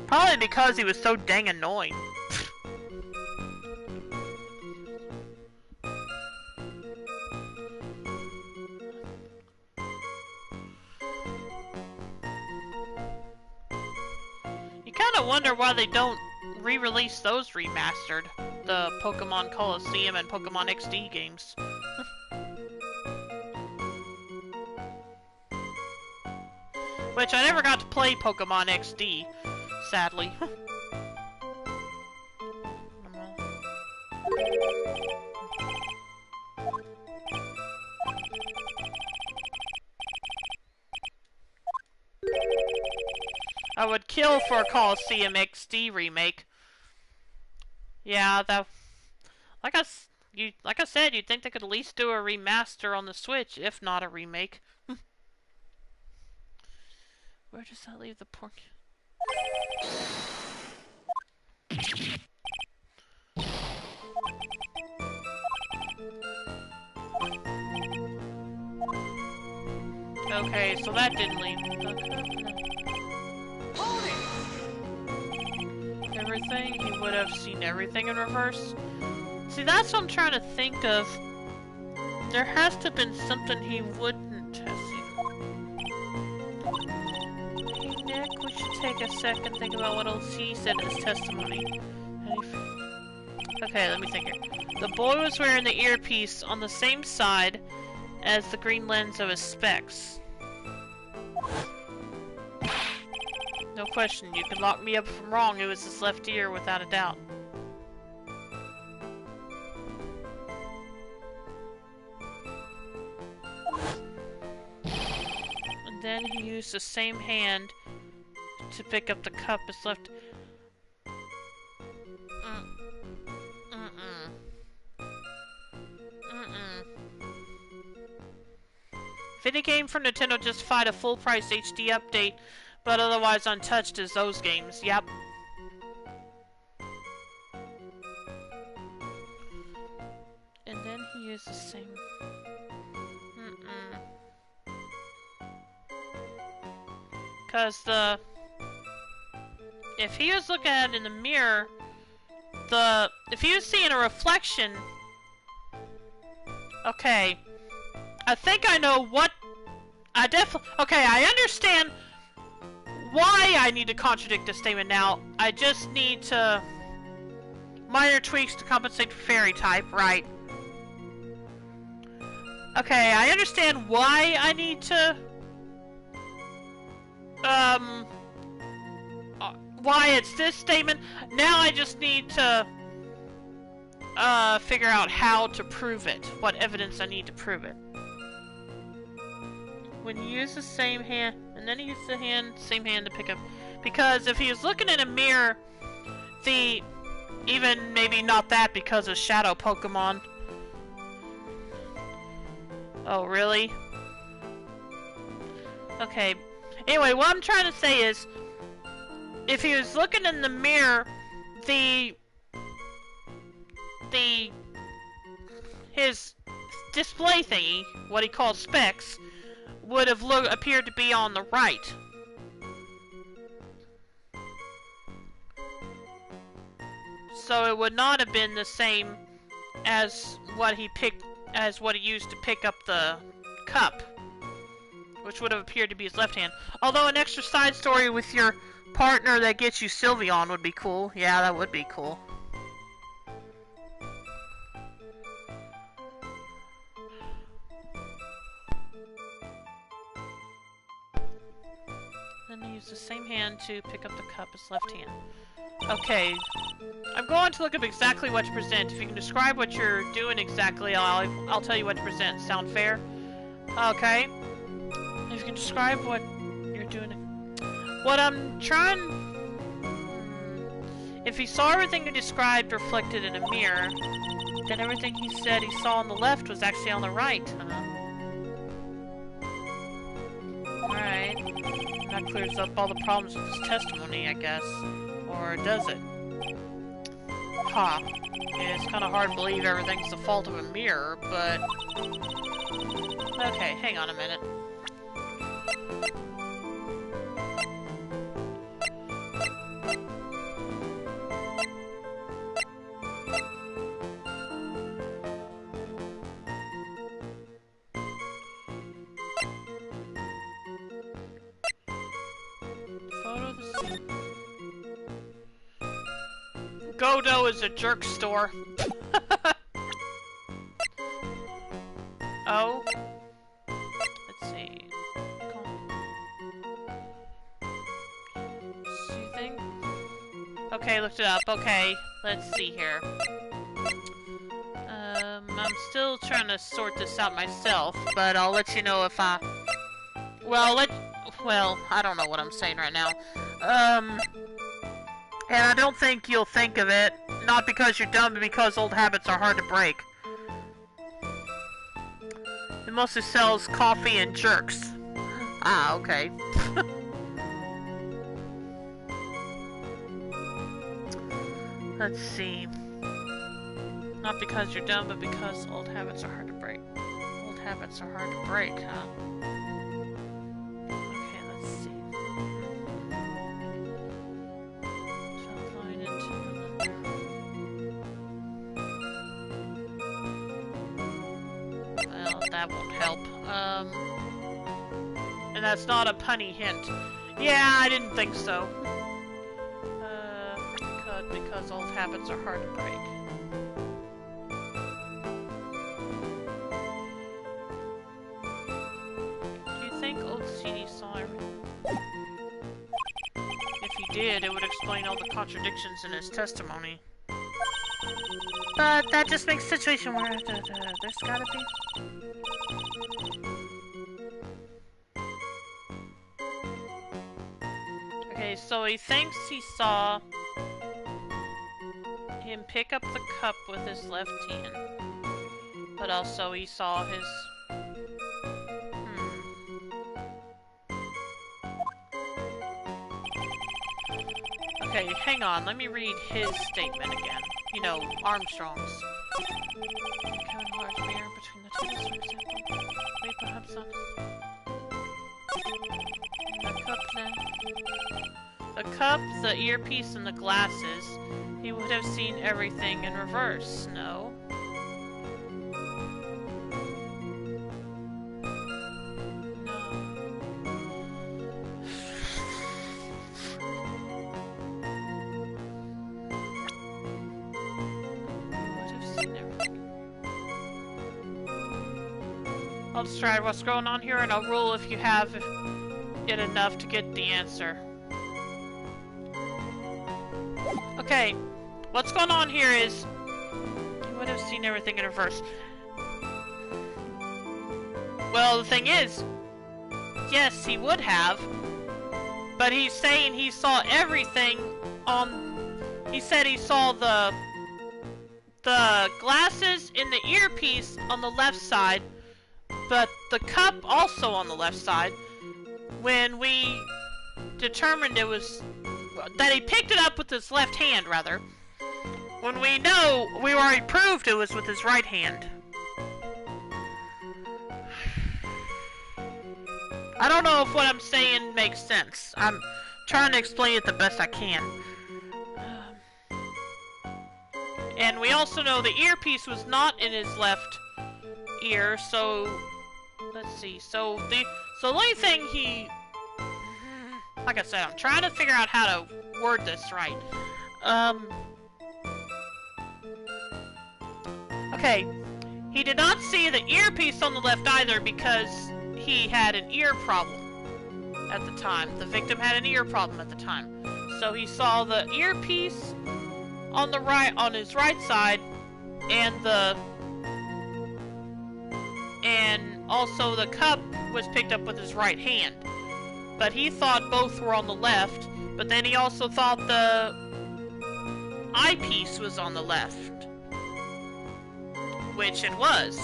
Probably because he was so dang annoying. I wonder why they don't re-release those remastered, the Pokemon Coliseum and Pokemon XD games. Which I never got to play Pokemon XD, sadly. I would kill for a Coliseum XD remake. Yeah, that... Like I said, you'd think they could at least do a remaster on the Switch, if not a remake. Where does that leave the pork? Okay, so that didn't lead. Everything? He would have seen everything in reverse? See, that's what I'm trying to think of. There has to have been something he wouldn't have seen. Hey, Nick, we should take a second, think about what else he said in his testimony. Okay, let me think here. The boy was wearing the earpiece on the same side as the green lens of his specs. No question, you can lock me up if I'm wrong, it was his left ear without a doubt. And then he used the same hand to pick up the cup his left... If any game from Nintendo justified a full-price HD update, but otherwise untouched as those games, yep. And then he used the same... Cause the... If he was looking at it in the mirror, if he was seeing a reflection... Okay. I think I know what... Okay, I understand why I need to contradict this statement now. I just need to... Minor tweaks to compensate for fairy type, right? Okay, I understand why I need to... why it's this statement. Now I just need to... figure out how to prove it. What evidence I need to prove it. When you use the same hand, and then he used the same hand to pick up. Because if he was looking in a mirror, even maybe not that because of Shadow Pokemon. Oh, really? Okay. Anyway, what I'm trying to say is, if he was looking in the mirror, his display thingy, what he calls specs, would have appeared to be on the right. So it would not have been the same as what he used to pick up the cup, which would have appeared to be his left hand. Although an extra side story with your partner that gets you Sylveon would be cool. Yeah, that would be cool. Then he used the same hand to pick up the cup, his left hand. Okay. I'm going to look up exactly what to present. If you can describe what you're doing exactly, I'll tell you what to present. Sound fair? Okay. If you can describe what you're doing... What I'm trying... If he saw everything you described reflected in a mirror, then everything he said he saw on the left was actually on the right, huh? Alright. That clears up all the problems with his testimony, I guess. Or does it? Huh. Yeah, it's kind of hard to believe everything's the fault of a mirror, but... Okay, hang on a minute. Godo is a jerk store. Oh. Let's see. Soothing? Okay, looked it up. Okay, let's see here. I'm still trying to sort this out myself, but I'll let you know if I... Well, I don't know what I'm saying right now. And I don't think you'll think of it, not because you're dumb, but because old habits are hard to break. It mostly sells coffee and jerks. Ah, okay. Let's see. Not because you're dumb, but because old habits are hard to break. Old habits are hard to break, huh? that won't help. And that's not a punny hint. Yeah, I didn't think so. Because old habits are hard to break. Do you think old CD saw everything? If he did, it would explain all the contradictions in his testimony. But that just makes the situation where there's gotta be... Okay, so he thinks he saw him pick up the cup with his left hand. But also he saw his... Okay, hang on, let me read his statement again. You know, Armstrong's. Kind of large mirror between the tables, for example. Wait, perhaps on... The cup then. The cup, the earpiece, and the glasses. He would have seen everything in reverse, no? I'll describe what's going on here, and I'll rule if you have it enough to get the answer. Okay, what's going on here is... You would have seen everything in reverse. Well, the thing is... Yes, he would have. But he's saying he saw everything on... He said he saw the glasses in the earpiece on the left side, but the cup also on the left side, when we determined it was... that he picked it up with his left hand, rather, when we know we already proved it was with his right hand. I don't know if what I'm saying makes sense. I'm trying to explain it the best I can. And we also know the earpiece was not in his left ear, so... Let's see, so the only thing he... Like I said, I'm trying to figure out how to word this right. Okay. He did not see the earpiece on the left either because he had an ear problem at the time. The victim had an ear problem at the time. So he saw the earpiece on the right, on his right side, and also the cup was picked up with his right hand. But he thought both were on the left, but then he also thought the eyepiece was on the left. Which it was.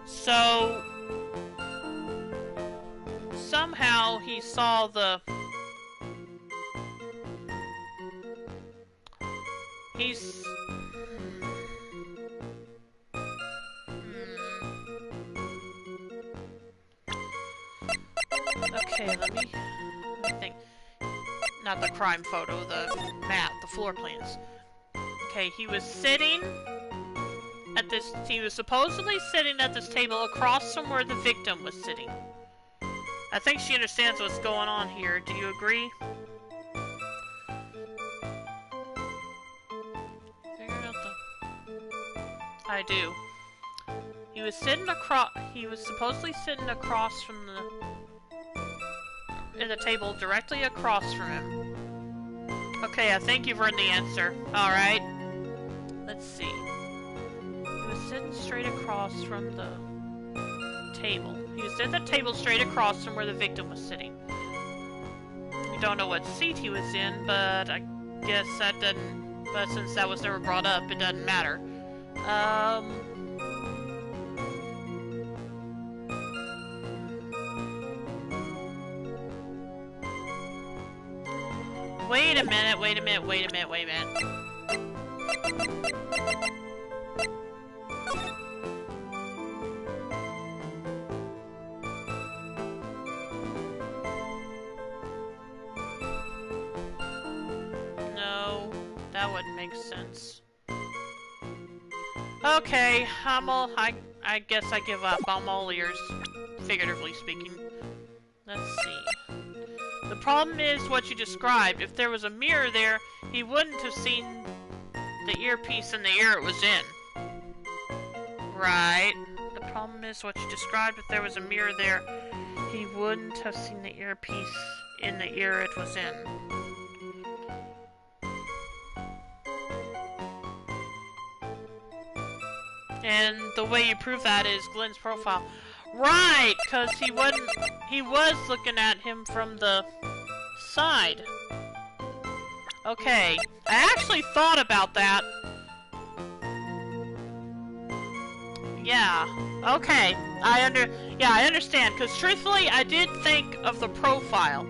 So, somehow he saw the... Okay, let me think. Not the crime photo, the map, the floor plans. Okay, he was sitting at this... He was supposedly sitting at this table across from where the victim was sitting. I think she understands what's going on here. Do you agree? I do. He was sitting across... He was supposedly sitting across from the... in the table directly across from him. Okay, I think you've earned the answer. Alright. Let's see. He was sitting straight across from the table. He was at the table straight across from where the victim was sitting. We don't know what seat he was in, but I guess that doesn't... But since that was never brought up, it doesn't matter. Wait a minute, wait a minute, wait a minute, wait a minute. that wouldn't make sense. Okay, I guess I give up. I'm all ears, figuratively speaking. Let's see. The problem is what you described. If there was a mirror there, he wouldn't have seen the earpiece in the ear it was in. Right. The problem is what you described. If there was a mirror there, he wouldn't have seen the earpiece in the ear it was in. And the way you prove that is Glenn's profile. Right, because he was looking at him from the side. Okay, I actually thought about that. Yeah, okay, I understand, because truthfully, I did think of the profile.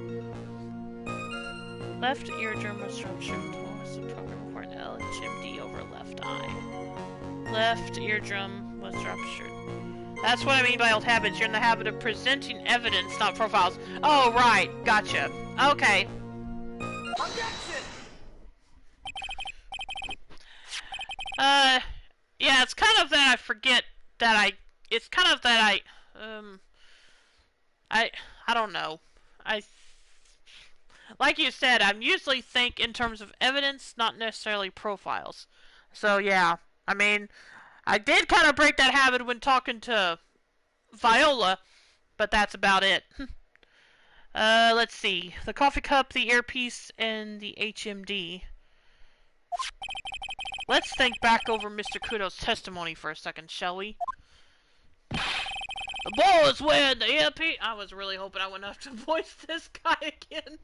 Left eardrum was structured towards the program for an LHMD over left eye. Left eardrum was ruptured. That's what I mean by old habits. You're in the habit of presenting evidence, not profiles. Oh, right. Gotcha. Okay. Objection! Yeah, it's kind of that I forget that it's kind of that I don't know. Like you said, I usually think in terms of evidence, not necessarily profiles. So, yeah. I mean, I did kind of break that habit when talking to Viola, but that's about it. Let's see. The coffee cup, the earpiece, and the HMD. Let's think back over Mr. Kudo's testimony for a second, shall we? The boy was wearing the earpiece. I was really hoping I wouldn't have to voice this guy again.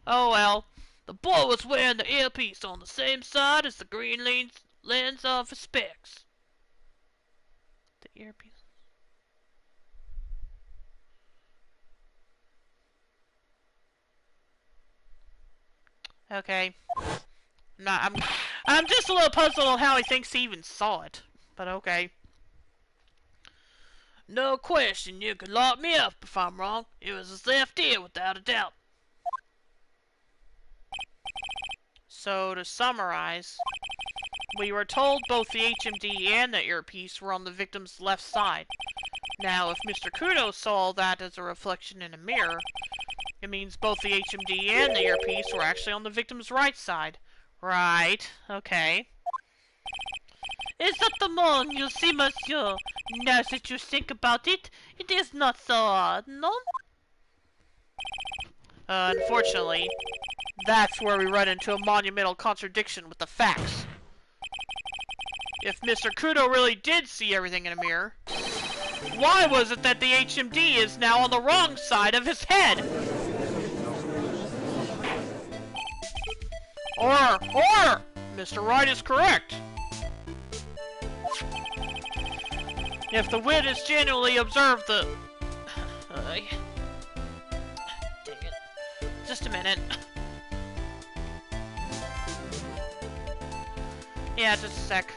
Oh well. The boy was wearing the earpiece on the same side as the green lens of his specs. The earpiece. Okay. I'm just a little puzzled on how he thinks he even saw it. But okay. No question, you can lock me up if I'm wrong. It was his left ear without a doubt. So to summarize, we were told both the HMD and the earpiece were on the victim's left side. Now, if Mr. Kudo saw that as a reflection in a mirror, it means both the HMD and the earpiece were actually on the victim's right side. Right, okay. Is that the moon you see, monsieur? Now that you think about it, it is not so odd, no? Unfortunately, that's where we run into a monumental contradiction with the facts. If Mr. Kudo really did see everything in a mirror, why was it that the HMD is now on the wrong side of his head? Or, Mr. Wright is correct. If the witness genuinely observed the... dang it. Just a minute. Yeah, just a sec.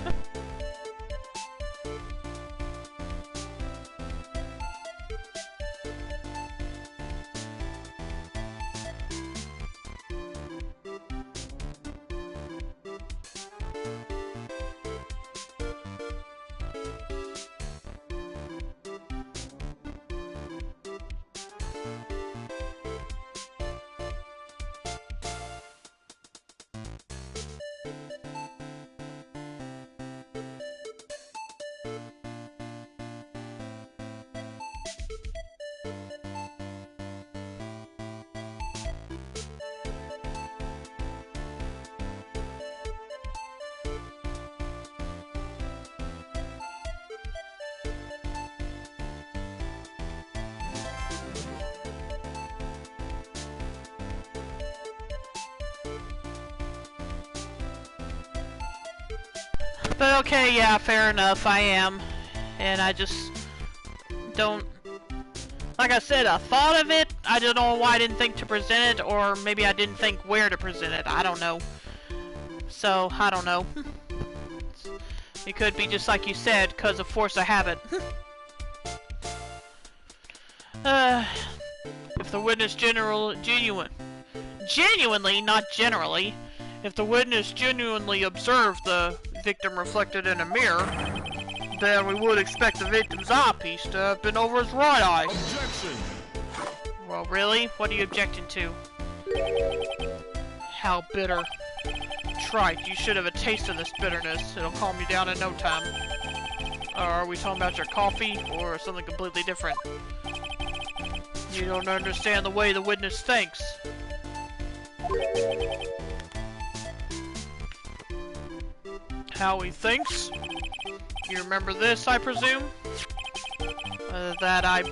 But okay, yeah, fair enough, I am. And I just don't... Like I said, I thought of it, I don't know why I didn't think to present it, or maybe I didn't think where to present it, I don't know. So, I don't know. It could be just like you said, because of force of habit. If the witness genuinely, not generally, If the witness genuinely observed the victim reflected in a mirror, then we would expect the victim's eyepiece to have been over his right eye. Objection! Well, really? What are you objecting to? How bitter. Trite, you should have a taste of this bitterness. It'll calm you down in no time. Or are we talking about your coffee, or something completely different? You don't understand the way the witness thinks. How he thinks? You remember this, I presume? That I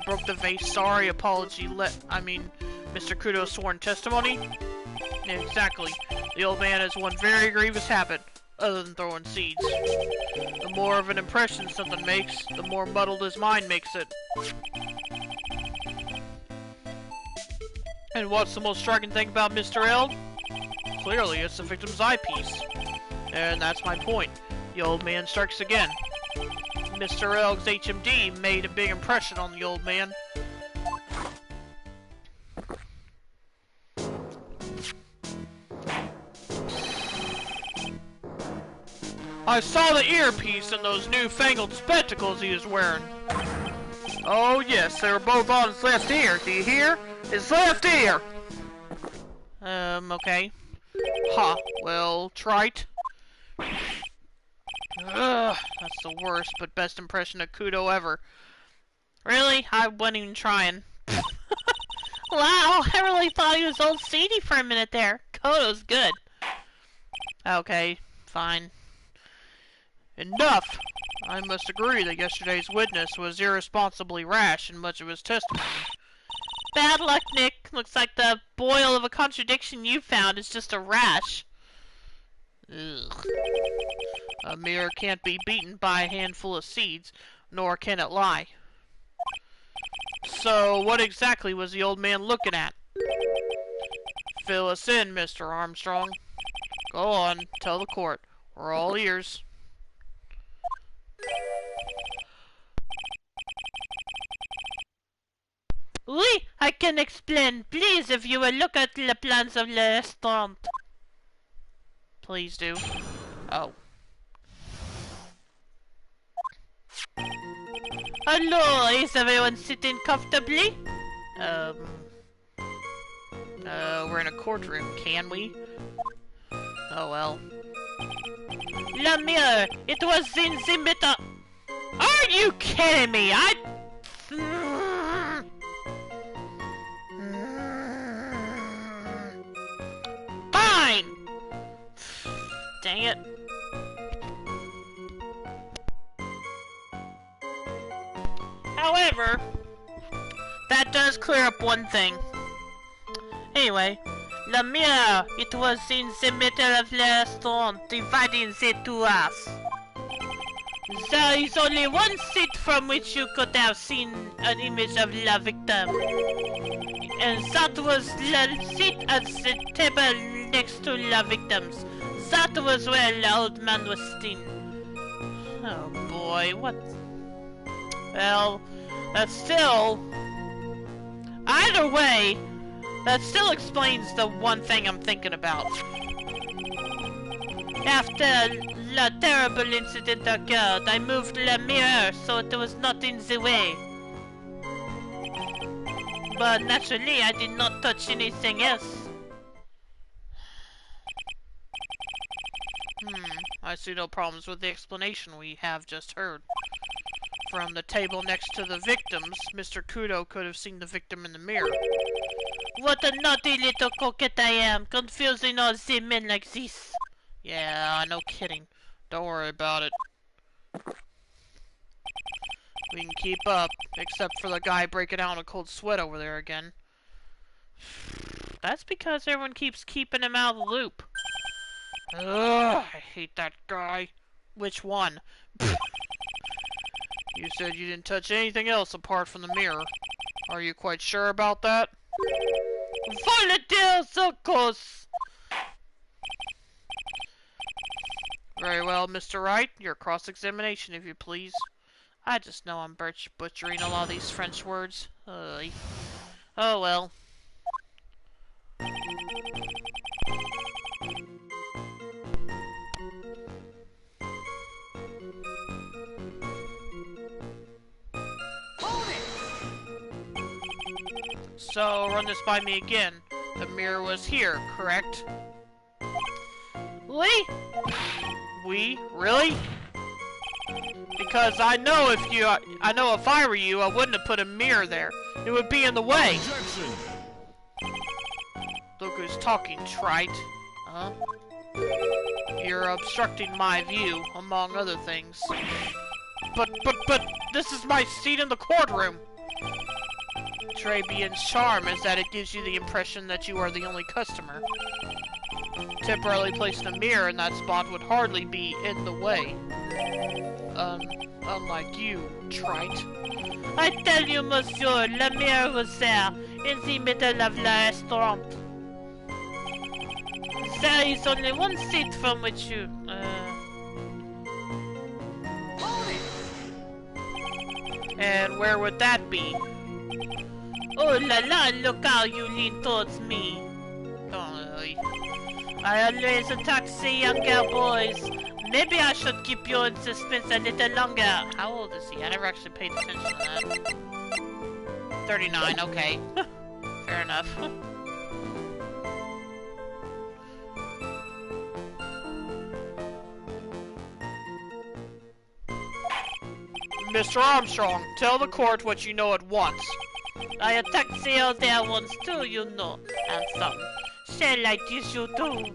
broke the vase, sorry, apology, Mr. Kudo's sworn testimony? Exactly. The old man has one very grievous habit, other than throwing seeds. The more of an impression something makes, the more muddled his mind makes it. And what's the most striking thing about Mr. L? Clearly, it's the victim's eyepiece. And that's my point. The old man strikes again. Mr. L's HMD made a big impression on the old man. I saw the earpiece and those newfangled spectacles he was wearing. Oh yes, they were both on his left ear. Do you hear? His left ear! Okay. Ha, well, trite. Ugh, that's the worst but best impression of Kudo ever. Really? I wasn't even trying. Wow, I really thought he was old seedy for a minute there. Kodo's good. Okay, fine. Enough! I must agree that yesterday's witness was irresponsibly rash in much of his testimony. Bad luck, Nick. Looks like the boil of a contradiction you found is just a rash. Ugh. A mirror can't be beaten by a handful of seeds, nor can it lie. So, what exactly was the old man looking at? Fill us in, Mr. Armstrong. Go on, tell the court. We're all ears. Oui, I can explain. Please, if you will look at the plans of the restaurant. Please do. Oh. Hello, is everyone sitting comfortably? We're in a courtroom, can we? Oh well. La mirror, it was in the middle. Are you kidding me? Fine! Dang it. However, that does clear up one thing. Anyway, la mirror, it was in the middle of the restaurant, dividing the two halves. There is only one seat from which you could have seen an image of la victim. And that was the seat at the table next to la victim's. That was where the old man was sitting. Oh boy, what? Well, that's still... Either way, that still explains the one thing I'm thinking about. After the terrible incident occurred, I moved the mirror so it was not in the way. But naturally, I did not touch anything else. I see no problems with the explanation we have just heard. From the table next to the victims, Mr. Kudo could have seen the victim in the mirror. What a naughty little coquette I am, confusing all the men like this. Yeah, no kidding. Don't worry about it. We can keep up, except for the guy breaking out in a cold sweat over there again. That's because everyone keeps keeping him out of the loop. Ugh, I hate that guy. Which one? You said you didn't touch anything else apart from the mirror. Are you quite sure about that? Volunteers, of course! Very well, Mr. Wright. Your cross-examination, if you please. I just know I'm butchering a lot of these French words. Oh well. So, run this by me again. The mirror was here, correct? Oui? We? Really? Because I know if I were you, I wouldn't have put a mirror there. It would be in the way. Objection! Look who's talking, trite. Huh? You're obstructing my view, among other things. But, this is my seat in the courtroom! Tribulations' charm is that it gives you the impression that you are the only customer. Temporarily placing a mirror in that spot would hardly be in the way. Unlike you, trite. I tell you, monsieur, the mirror was there, in the middle of the restaurant. There is only one seat from which you, And where would that be? Oh la la, look how you lean towards me. I always attack the younger boys. Maybe I should keep you in suspense a little longer. How old is he? I never actually paid attention to that. 39, okay. Fair enough. Mr. Armstrong, tell the court what you know at once. I attack the other ones too, you know. And some. Shall I teach you too?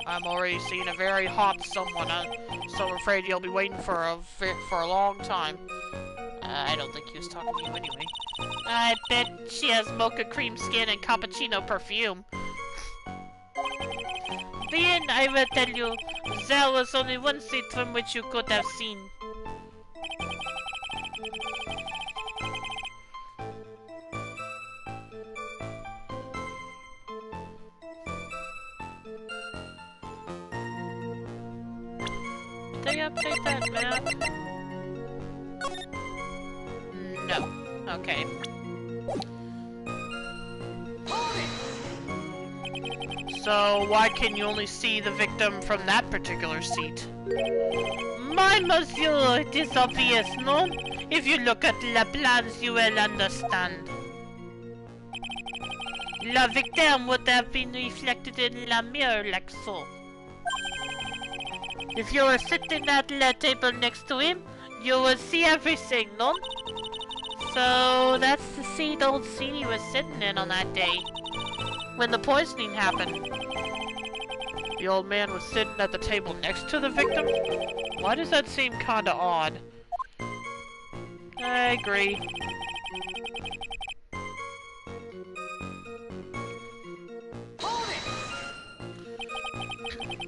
I'm already seeing a very hot someone, so I'm afraid you'll be waiting for a long time. I don't think he was talking to you anyway. I bet she has mocha cream skin and cappuccino perfume. Then I will tell you, there was only one seat from which you could have seen. Did they update that map? No. Okay. So, why can you only see the victim from that particular seat? My monsieur, it is obvious, no? If you look at the plans, you will understand. La victim would have been reflected in la mirror like so. If you were sitting at the table next to him, you would see everything, no? So, that's the seat old Seedy was sitting in on that day, when the poisoning happened. The old man was sitting at the table next to the victim? Why does that seem kinda odd? I agree.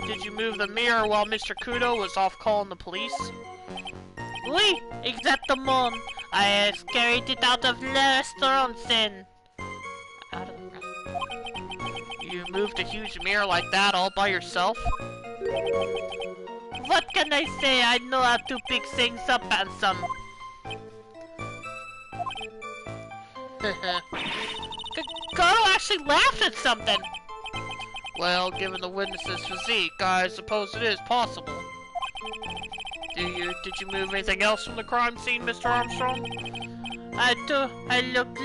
Did you move the mirror while Mr. Kudo was off calling the police? Oui, exactement. I carried it out of the restaurant then. Out of the... You moved a huge mirror like that all by yourself? What can I say? I know how to pick things up, handsome. Kodo actually laughed at something. Well, given the witness's physique, I suppose it is possible. Did you move anything else from the crime scene, Mr. Armstrong? I look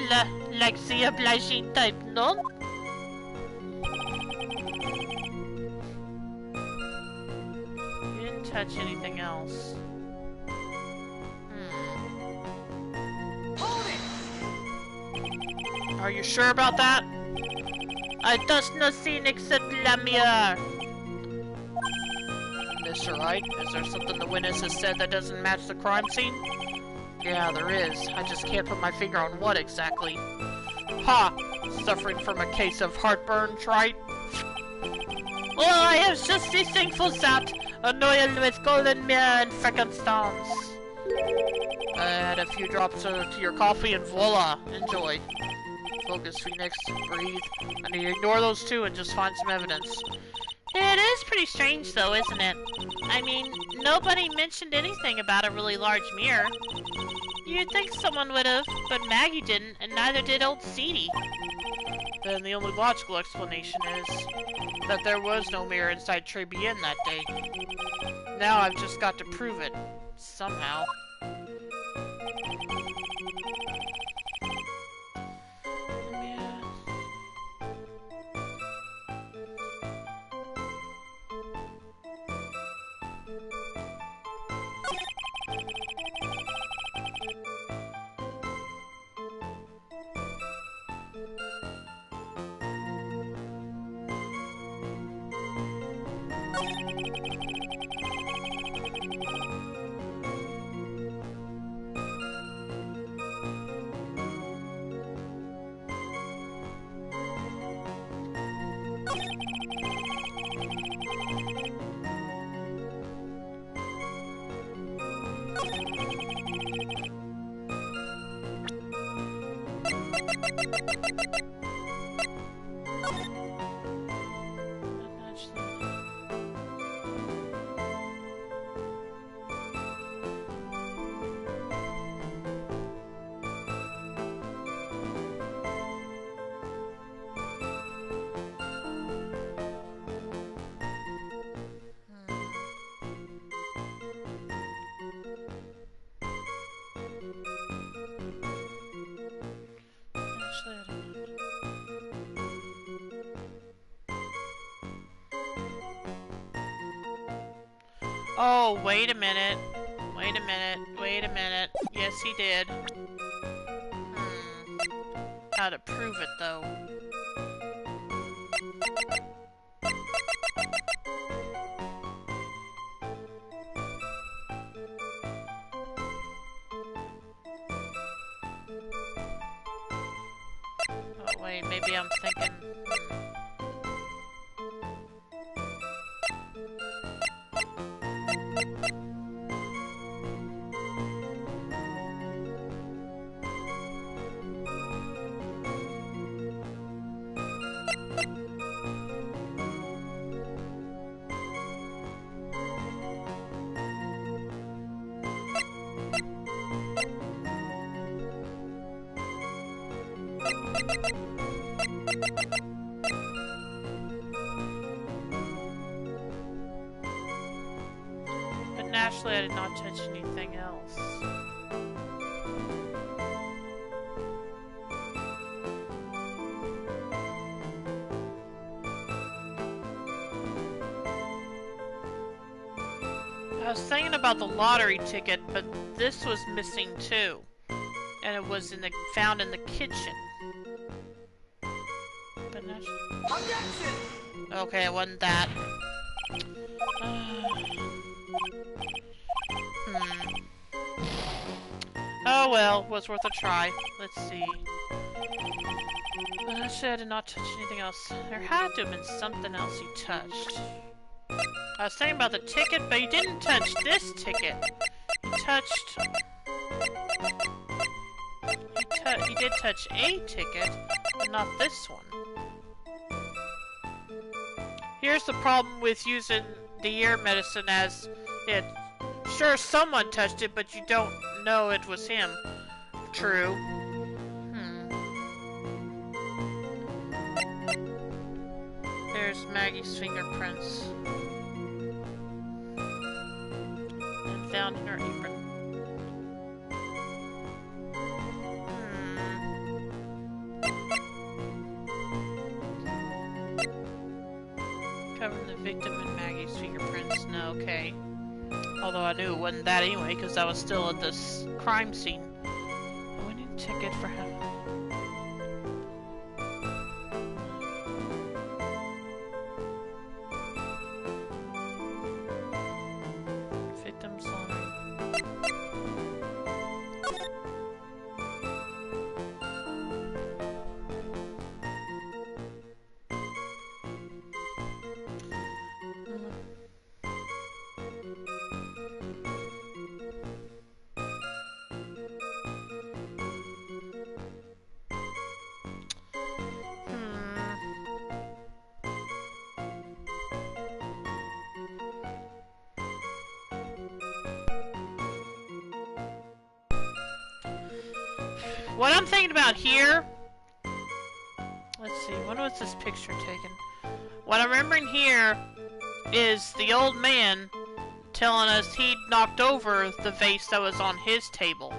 like the obliging type, no? You didn't touch anything else. Are you sure about that? I touched nothing except la mirror. Mr. Wright, is there something the witness has said that doesn't match the crime scene? Yeah, there is. I just can't put my finger on what exactly. Ha! Suffering from a case of heartburn, Trite? Oh, I have just this thing for that. An oil with golden mirror and frankincense. Add a few drops to your coffee and voila! Enjoy. Focus, Phoenix. Breathe. I need to ignore those two and just find some evidence. It is pretty strange though, isn't it? I mean, nobody mentioned anything about a really large mirror. You'd think someone would have, but Maggie didn't, and neither did old Seedy. Then the only logical explanation is that there was no mirror inside Tribulations that day. Now I've just got to prove it. Somehow. Oh, wait a minute. Wait a minute. Wait a minute. Yes, he did. How to prove it, though. Oh, wait, maybe I'm thinking... But naturally, I did not touch anything else. I was thinking about the lottery ticket, but this was missing too. And it was found in the kitchen. But Objection! okay, it wasn't that. Oh well, was worth a try. Let's see. But actually, I did not touch anything else. There had to have been something else he touched. I was thinking about the ticket, but he didn't touch this ticket. He touched... He did touch a ticket, but not this one. Here's the problem with using the ear medicine as it. Sure, someone touched it, but you don't know it was him. True. There's Maggie's fingerprints. And found in her apron. Covering the victim and Maggie's fingerprints. No, okay. Although I knew it wasn't that anyway, because I was still at this crime scene. A winning ticket for him. Victim's line. What I'm thinking about here... Let's see, when was this picture taken? What I'm remembering here is the old man telling us he'd knocked over the vase that was on his table.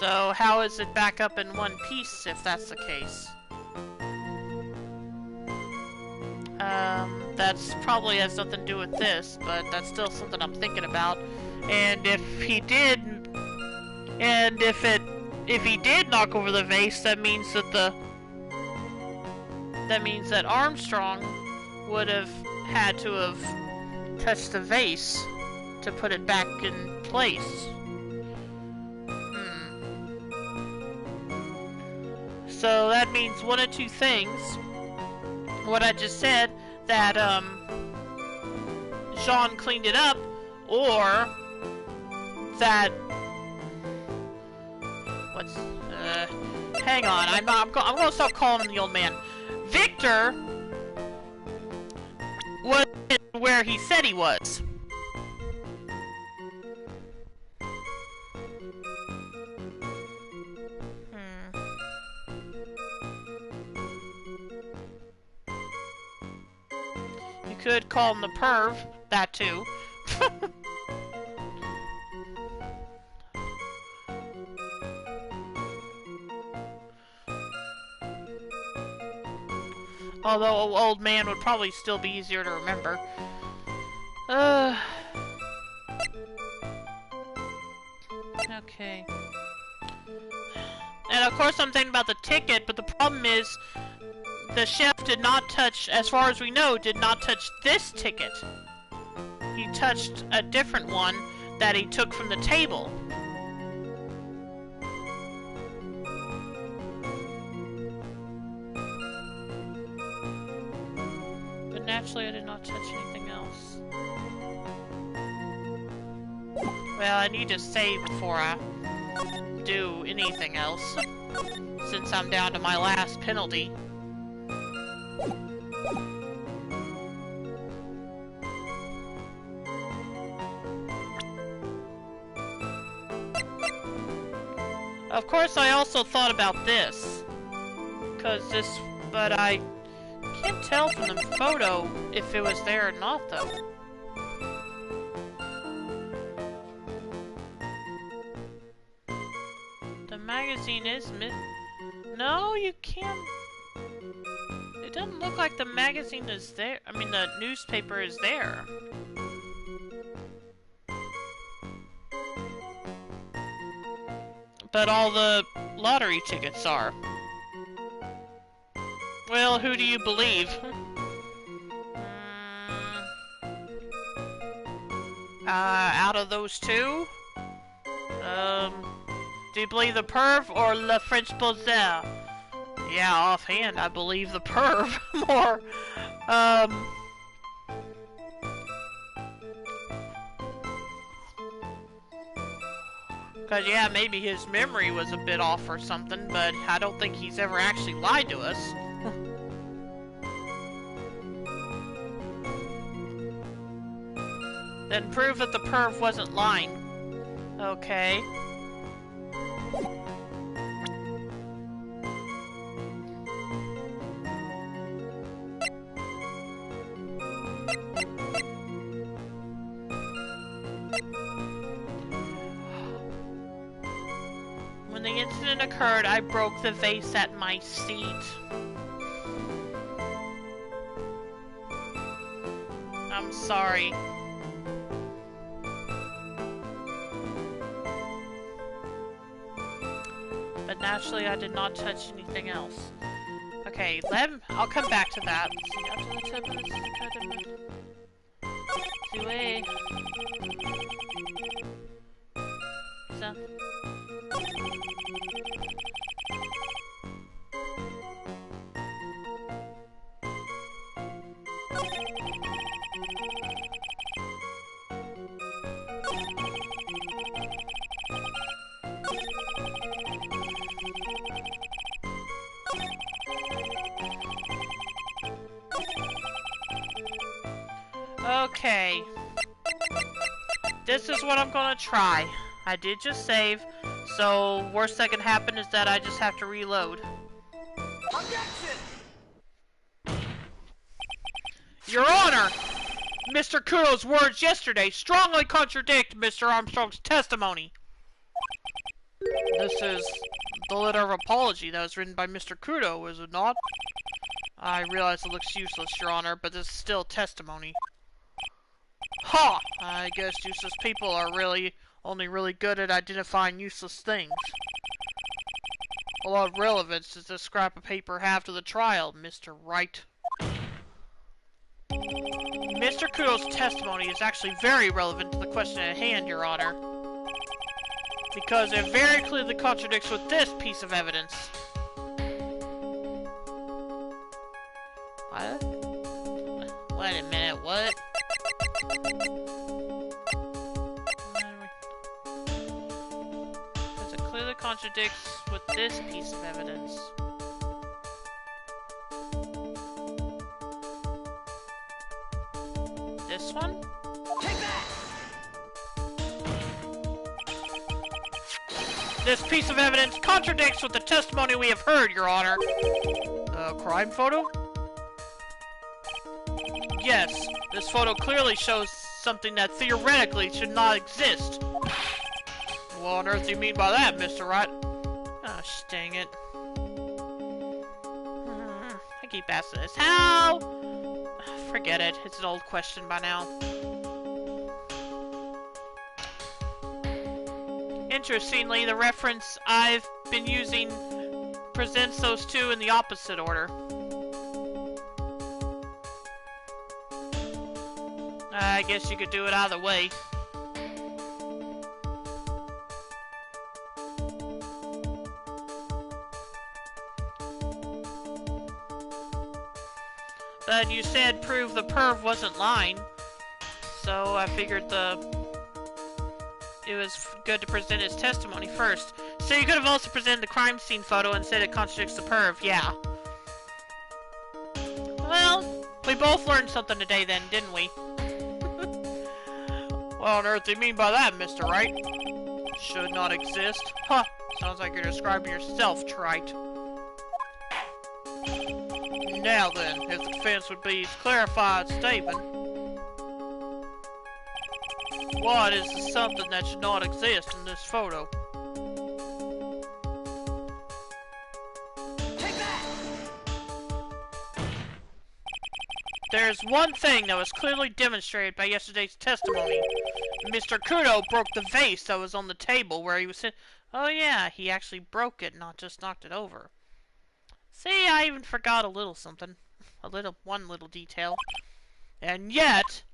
So how is it back up in one piece if that's the case? That's probably has nothing to do with this, but that's still something I'm thinking about. And if he did... And if he did knock over the vase, that means that Armstrong would have had to have touched the vase to put it back in place. So that means one of two things. What I just said, that Jean cleaned it up, or that hang on, I'm gonna stop calling him the old man. Victor was where he said he was. You could call him the perv, that too. Although old man would probably still be easier to remember. Okay. And of course I'm thinking about the ticket, but the problem is the chef did not touch, as far as we know, did not touch this ticket. He touched a different one that he took from the table. But naturally I did not touch anything else. Well, I need to save before I do anything else, since I'm down to my last penalty. Of course, I also thought about this, but I can't tell from the photo if it was there or not, though. The magazine is no, you can't. It doesn't look like the magazine is there. I mean, the newspaper is there. But all the lottery tickets are. Well, who do you believe? Out of those two? Do you believe the perv or Le French Poseur? Yeah, offhand, I believe the perv more. Because, yeah, maybe his memory was a bit off or something, but I don't think he's ever actually lied to us. Then prove that the perv wasn't lying. Okay. When the incident occurred, I broke the vase at my seat. I'm sorry. But naturally, I did not touch anything else. Okay, I'll come back to that. Okay. This is what I'm gonna try. I did just save, so worst that can happen is that I just have to reload. Objection! Your Honor! Mr. Kudo's words yesterday strongly contradict Mr. Armstrong's testimony. This is the letter of apology that was written by Mr. Kudo, is it not? I realize it looks useless, Your Honor, but this is still testimony. Ha! I guess useless people are only really good at identifying useless things. A lot of relevance does this scrap of paper have to the trial, Mr. Wright? Mr. Kudo's testimony is actually very relevant to the question at hand, Your Honor. Because it very clearly contradicts with this piece of evidence. What? Wait a minute, what? Because it clearly contradicts with this piece of evidence. This one? Take that! This piece of evidence contradicts with the testimony we have heard, Your Honor. Crime photo? Yes, this photo clearly shows something that theoretically should not exist. What on earth do you mean by that, Mr. Wright? Oh, dang it. I keep asking this. How? Forget it. It's an old question by now. Interestingly, the reference I've been using presents those two in the opposite order. I guess you could do it either way. But you said prove the perv wasn't lying, so I figured it was good to present his testimony first. So you could have also presented the crime scene photo and said it contradicts the perv, yeah. Well, we both learned something today then, didn't we? What on earth do you mean by that, Mr. Wright? Should not exist? Huh, sounds like you're describing yourself, Trite. Now then, if the defense would please clarify its statement. What is something that should not exist in this photo? Take that! There's one thing that was clearly demonstrated by yesterday's testimony. Mr. Kudo broke the vase that was on the table where he was sitting. Oh yeah, he actually broke it, not just knocked it over. See, I even forgot a little something. One little detail. And yet,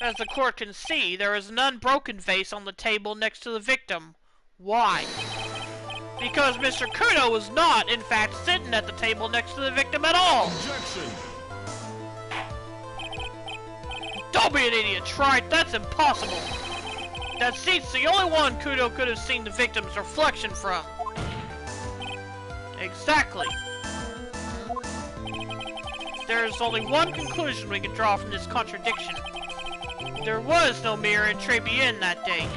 as the court can see, there is an unbroken vase on the table next to the victim. Why? Because Mr. Kudo was not, in fact, sitting at the table next to the victim at all. Objection! Don't be an idiot, Trite. That's impossible. That seat's the only one Kudo could have seen the victim's reflection from. Exactly. There's only one conclusion we can draw from this contradiction. There was no mirror in Tribulations that day.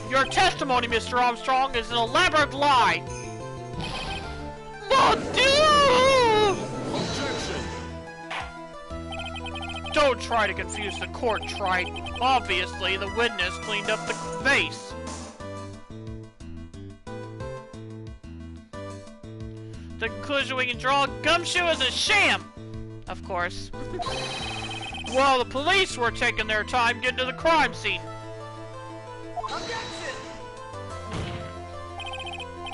Your testimony, Mr. Armstrong, is an elaborate lie. Mon Dieu! Objection! Don't try to confuse the court, Trite. Obviously, the witness cleaned up the vase. The conclusion we can draw, Gumshoe is a sham! Of course. While the police were taking their time getting to the crime scene. Objection!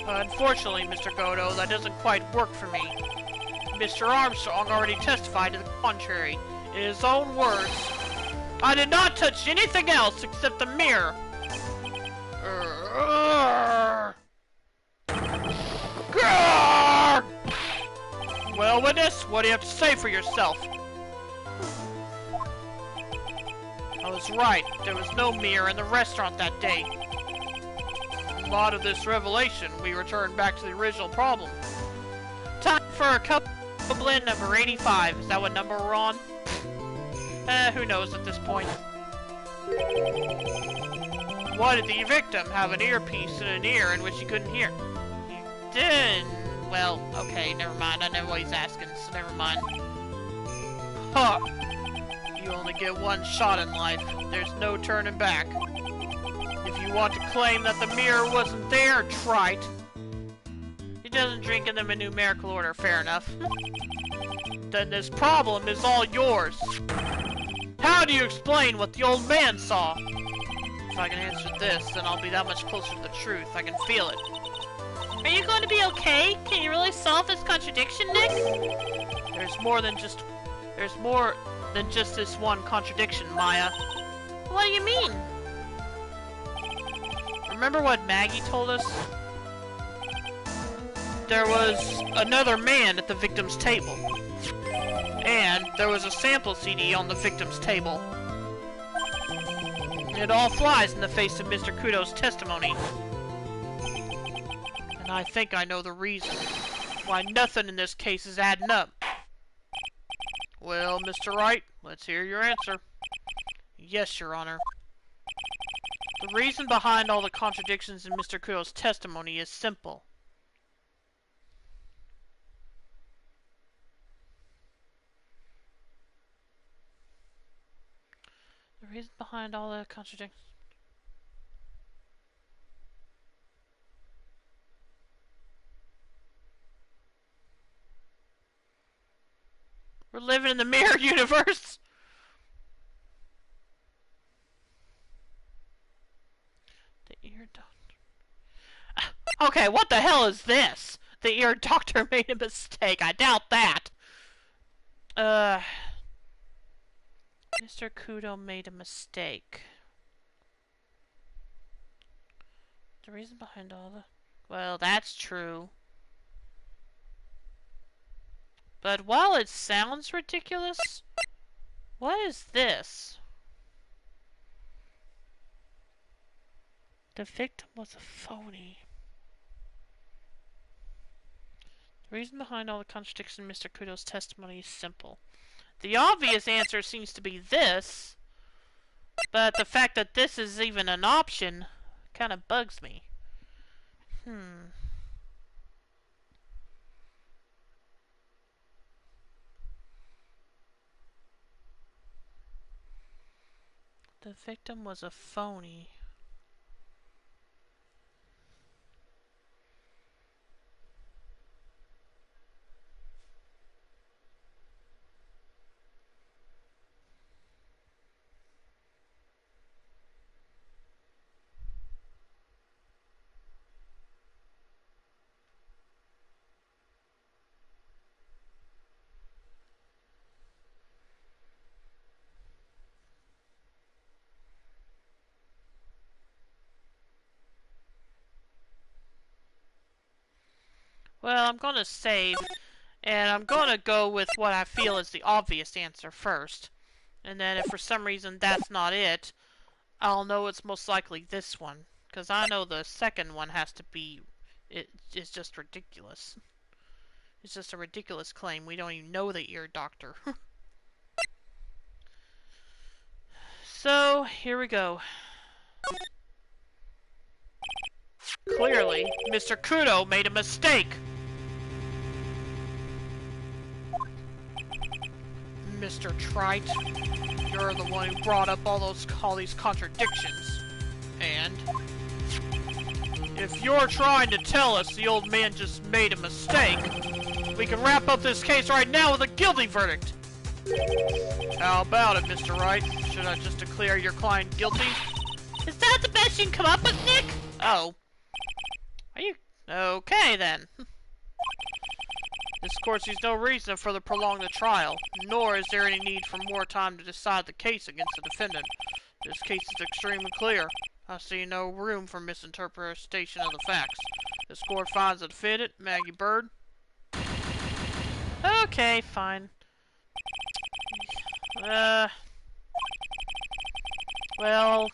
Unfortunately, Mr. Godo, that doesn't quite work for me. Mr. Armstrong already testified to the contrary. In his own words, I did not touch anything else except the mirror. Grrr! Well, witness, what do you have to say for yourself? I was right. There was no mirror in the restaurant that day. In light of this revelation, we return back to the original problem. Time for a couple blend number 85. Is that what number we're on? Who knows at this point. Why did the victim have an earpiece in an ear in which he couldn't hear? He didn't. Well, okay, never mind. I know what he's asking, so never mind. Huh. You only get one shot in life. There's no turning back. If you want to claim that the mirror wasn't there, Trite. He doesn't drink in them in numerical order, fair enough. Then this problem is all yours. How do you explain what the old man saw? If I can answer this, then I'll be that much closer to the truth. I can feel it. Are you going to be okay? Can you really solve this contradiction, Nick? There's more than just There's more than just this one contradiction, Maya. What do you mean? Remember what Maggie told us? There was another man at the victim's table. And there was a sample CD on the victim's table. It all flies in the face of Mr. Kudo's testimony. And I think I know the reason why nothing in this case is adding up. Well, Mr. Wright, let's hear your answer. Yes, Your Honor. The reason behind all the contradictions in Mr. Kudo's testimony is simple. The reason behind all the contradictions... We're living in the mirror universe! The ear doctor... Okay, what the hell is this? The ear doctor made a mistake. I doubt that. Mr. Kudo made a mistake. The reason behind all the... Well, that's true. But while it sounds ridiculous, what is this? The victim was a phony. The reason behind all the contradictions in Mr. Kudo's testimony is simple. The obvious answer seems to be this, but the fact that this is even an option kind of bugs me. The victim was a phony. Well, I'm gonna save, and I'm gonna go with what I feel is the obvious answer first. And then if for some reason that's not it, I'll know it's most likely this one. Because I know the second one has to be... It's just ridiculous. It's just a ridiculous claim. We don't even know the ear doctor. So, here we go. Clearly, Mr. Kudo made a mistake! Mr. Trite, you're the one who brought up all these contradictions. And if you're trying to tell us the old man just made a mistake, we can wrap up this case right now with a guilty verdict. How about it, Mr. Wright? Should I just declare your client guilty? Is that the best you can come up with, Nick? Oh. Are you... Okay, then. This court sees no reason to further prolong the trial, nor is there any need for more time to decide the case against the defendant. This case is extremely clear. I see no room for misinterpretation of the facts. This court finds the defendant, Maggie Bird. Okay, fine. Well...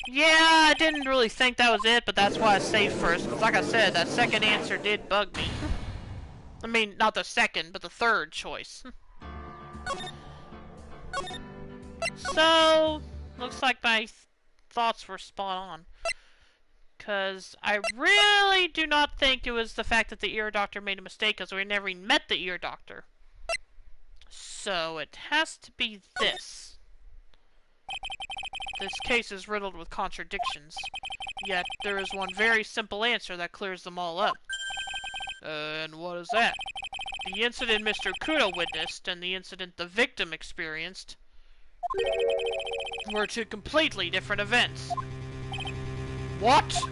Yeah, I didn't really think that was it, but that's why I saved first. Because like I said, that second answer did bug me. I mean, not the second, but the third choice. So, looks like my thoughts were spot on. Because I really do not think it was the fact that the ear doctor made a mistake, because we never even met the ear doctor. So, it has to be this. This case is riddled with contradictions, yet there is one very simple answer that clears them all up. And what is that? The incident Mr. Kudo witnessed and the incident the victim experienced were two completely different events. What?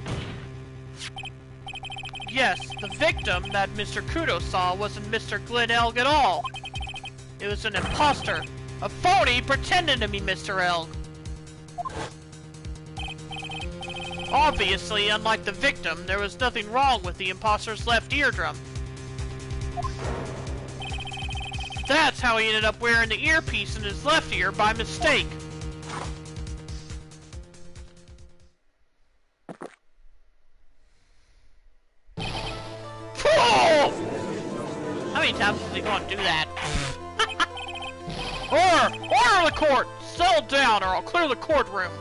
Yes, the victim that Mr. Kudo saw wasn't Mr. Glenn Elg at all. It was an imposter. A phony pretending to be Mr. L. Obviously, unlike the victim, there was nothing wrong with the imposter's left eardrum. That's how he ended up wearing the earpiece in his left ear by mistake. How many times is he going to do that? Order the court! Settle down or I'll clear the courtroom.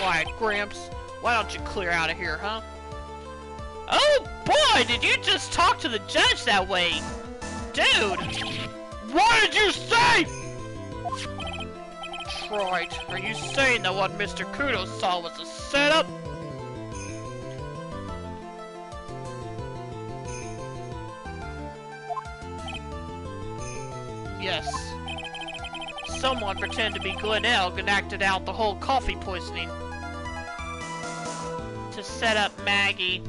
Quiet, Gramps. Why don't you clear out of here, huh? Oh boy, did you just talk to the judge that way? Dude! What did you say? Wright, are you saying that what Mr. Kudo saw was a setup? Yes. Someone pretended to be Glenn Elg and acted out the whole coffee poisoning to set up Maggie.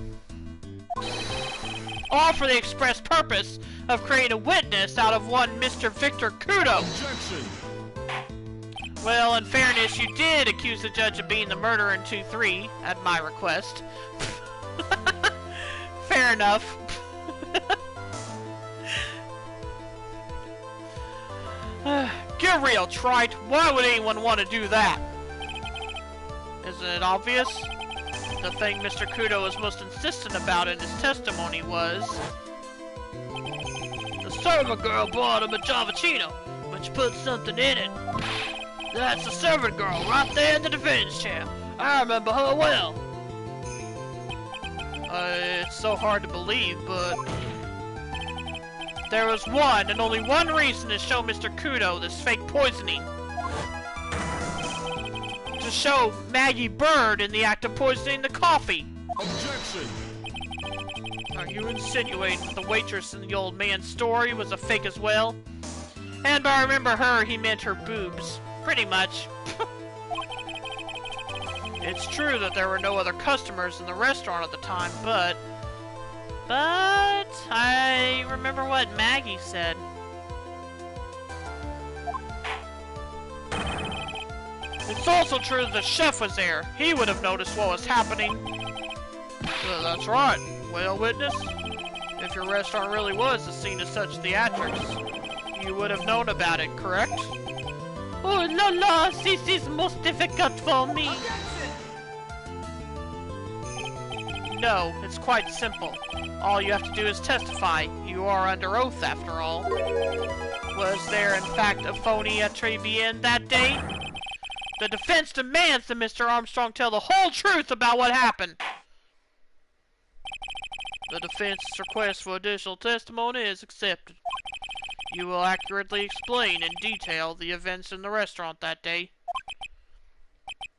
All for the express purpose of creating a witness out of one Mr. Victor Kudo. Objection! Well, in fairness, you did accuse the judge of being the murderer in 2-3, at my request. Fair enough. Get real, Trite. Why would anyone want to do that? Isn't it obvious? The thing Mr. Kudo was most insistent about in his testimony was... The servant girl bought him a Javachino, but you put something in it. That's the servant girl right there in the defense chair. I remember her well. It's so hard to believe, but... There was one, and only one reason to show Mr. Kudo this fake poisoning. To show Maggie Bird in the act of poisoning the coffee. Objection! Are you insinuating that the waitress in the old man's story was a fake as well? And by remember her, he meant her boobs. Pretty much. It's true that there were no other customers in the restaurant at the time, but I remember what Maggie said. It's also true that the chef was there. He would have noticed what was happening. Well, that's right. Well, witness, if your restaurant really was the scene of such theatrics, you would have known about it, correct? Oh la la, this is most difficult for me. No, it's quite simple. All you have to do is testify. You are under oath, after all. Was there, in fact, a phony at Tribulations that day? The defense demands that Mr. Armstrong tell the whole truth about what happened. The defense's request for additional testimony is accepted. You will accurately explain in detail the events in the restaurant that day.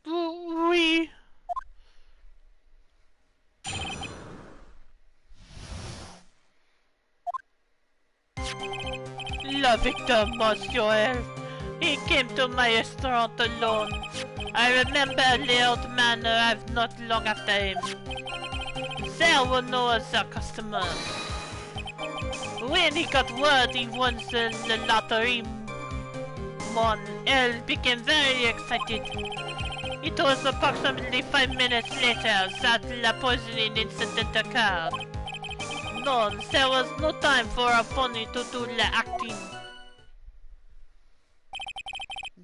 Oui. La victim, monsieur. He came to my restaurant alone. I remember the old man arrived not long after him. There were no other customers. When he got word he won the lottery, Mon El became very excited. It was approximately 5 minutes later that the poisoning incident occurred. No, there was no time for a phony to do the acting.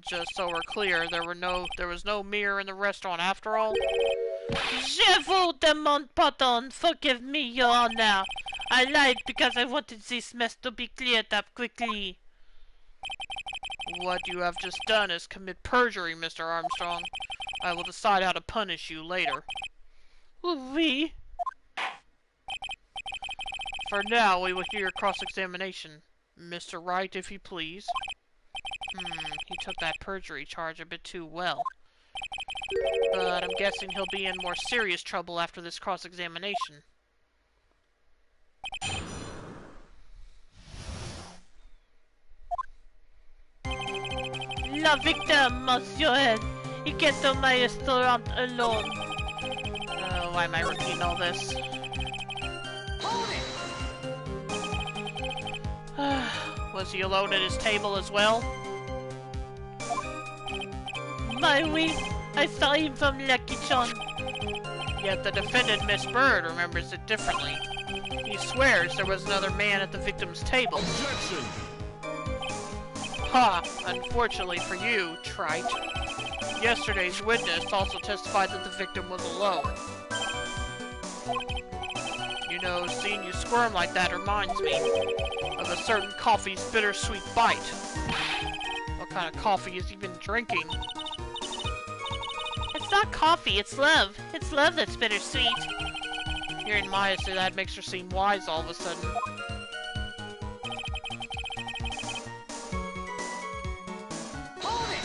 Just so we're clear, there was no mirror in the restaurant after all? Je vous demande pardon, forgive me, your honor. I lied because I wanted this mess to be cleared up quickly. What you have just done is commit perjury, Mr. Armstrong. I will decide how to punish you later. Oui. For now, we will hear your cross-examination. Mr. Wright, if you please. He took that perjury charge a bit too well. But I'm guessing he'll be in more serious trouble after this cross-examination. La victim, monsieur. He came to my restaurant alone. Why am I repeating all this? Was he alone at his table as well? My way, I saw him from Lucky John. Yet the defendant, Miss Bird, remembers it differently. He swears there was another man at the victim's table. Objection! Ha! Unfortunately for you, Trite. Yesterday's witness also testified that the victim was alone. You know, seeing you squirm like that reminds me of a certain coffee's bittersweet bite. What kind of coffee is he been drinking? It's not coffee, it's love. It's love that's bittersweet. Hearing Maya say that makes her seem wise all of a sudden. Hold it!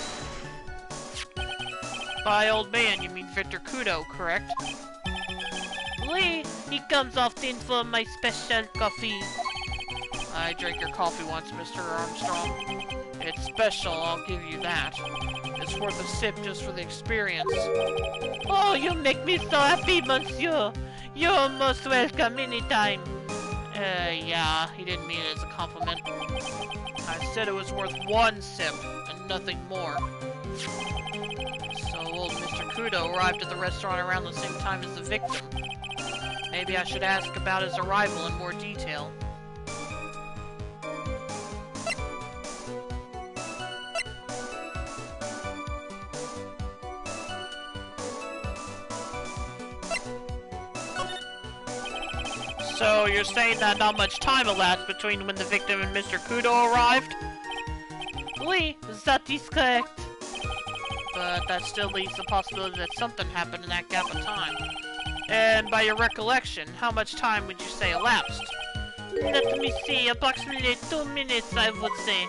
By old man, you mean Victor Kudo, correct? Oui, he comes often for my special coffee. I drank your coffee once, Mr. Armstrong. It's special, I'll give you that. It's worth a sip just for the experience. Oh, you make me so happy, monsieur. You're most welcome anytime. Yeah, he didn't mean it as a compliment. I said it was worth one sip, and nothing more. So old Mr. Kudo arrived at the restaurant around the same time as the victim. Maybe I should ask about his arrival in more detail. So, you're saying that not much time elapsed between when the victim and Mr. Kudo arrived? Oui, that is correct. But that still leaves the possibility that something happened in that gap of time. And by your recollection, how much time would you say elapsed? Let me see, approximately 2 minutes, I would say.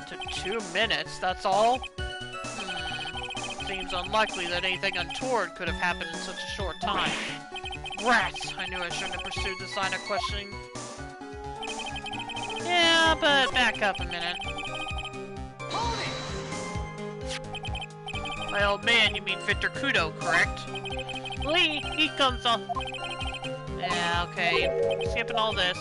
To 2 minutes, that's all? Seems unlikely that anything untoward could have happened in such a short time. Rats! I knew I shouldn't have pursued this line of questioning. Yeah, but back up a minute. Hold it! My old man, you mean Victor Kudo, correct? Oui, he comes off. Yeah, okay. Skipping all this.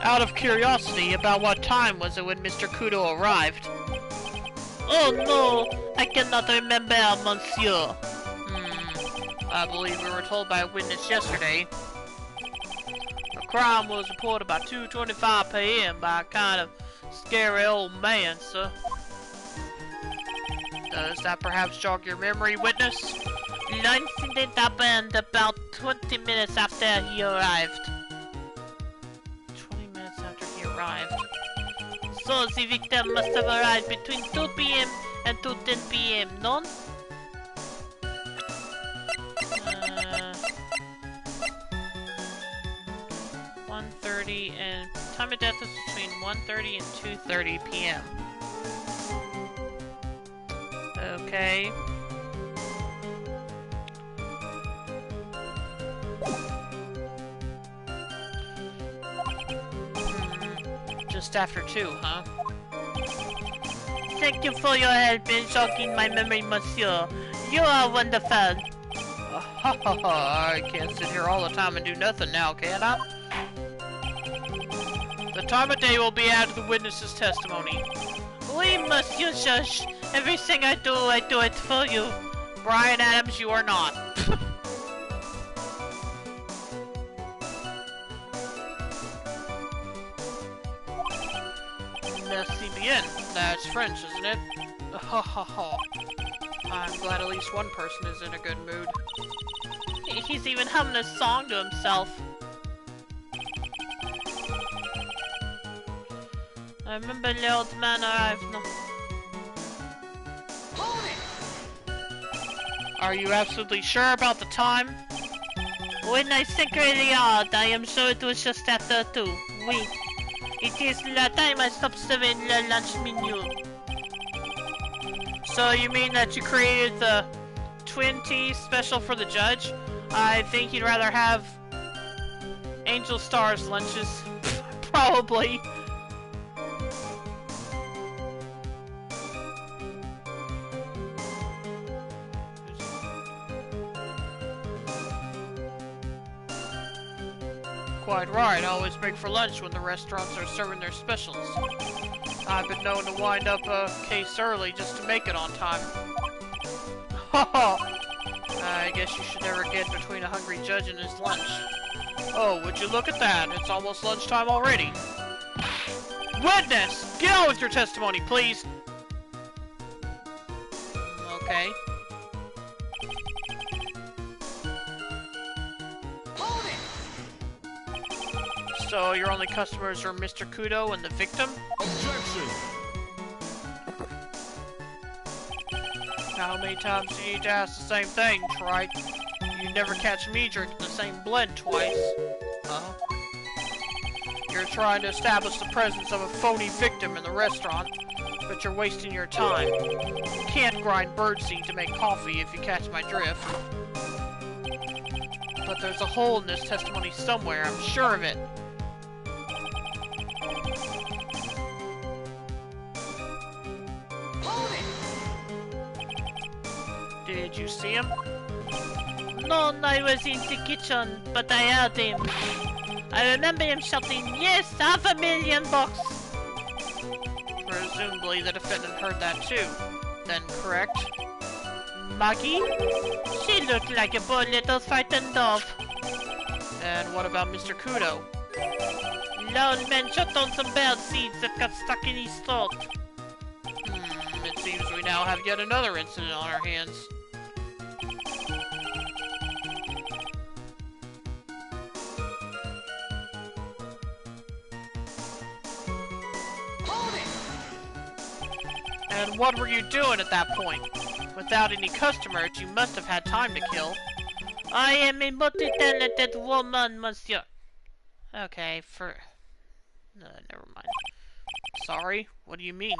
Out of curiosity, about what time was it when Mr. Kudo arrived? Oh no, I cannot remember, monsieur. I believe we were told by a witness yesterday. The crime was reported about 2:25 p.m. by a kind of scary old man, sir. Does that perhaps jog your memory, witness? The incident happened about 20 minutes after he arrived. 20 minutes after he arrived. So the victim must have arrived between 2 p.m. and 2:10 p.m., no? 1:30 and time of death is between 1:30 and 2:30 p.m. Okay. Just after 2, huh? Thank you for your help in jogging my memory, monsieur. You are wonderful. I can't sit here all the time and do nothing now, can I? The time of day will be added to the witness's testimony. Oui, monsieur Judge. Everything I do it for you. Brian Adams, you are not. Merci bien. That's French, isn't it? Ha ha ha. I'm glad at least one person is in a good mood. He's even humming a song to himself. I remember the old man arrived. No. Hold it! Are you absolutely sure about the time? When I think really hard, I am sure it was just after 2. Oui. It is the time I stopped serving the lunch menu. So you mean that you created the 20 special for the judge? I think you'd rather have Angel Stars lunches. Probably. Quite right, I always break for lunch when the restaurants are serving their specials. I've been known to wind up a case early just to make it on time. Haha! I guess you should never get between a hungry judge and his lunch. Oh, would you look at that? It's almost lunchtime already. Witness! Get on with your testimony, please! Okay. Hold it! So your only customers are Mr. Kudo and the victim? Objection! How many times do you need to ask the same thing, Wright? You never catch me drinking the same blend twice. Uh-huh. You're trying to establish the presence of a phony victim in the restaurant, but you're wasting your time. You can't grind birdseed to make coffee if you catch my drift. But there's a hole in this testimony somewhere, I'm sure of it. Hold it! Did you see him? No, I was in the kitchen, but I heard him. I remember him shouting, "Yes, $500,000! Presumably the defendant heard that too. Then correct? Maggie? She looked like a poor little frightened dove. And what about Mr. Kudo? The old man shot on some bird seeds that got stuck in his throat. It seems we now have yet another incident on our hands. Hold it! And what were you doing at that point? Without any customers, you must have had time to kill. I am a multi-talented woman, monsieur. Okay, never mind. Sorry, what do you mean?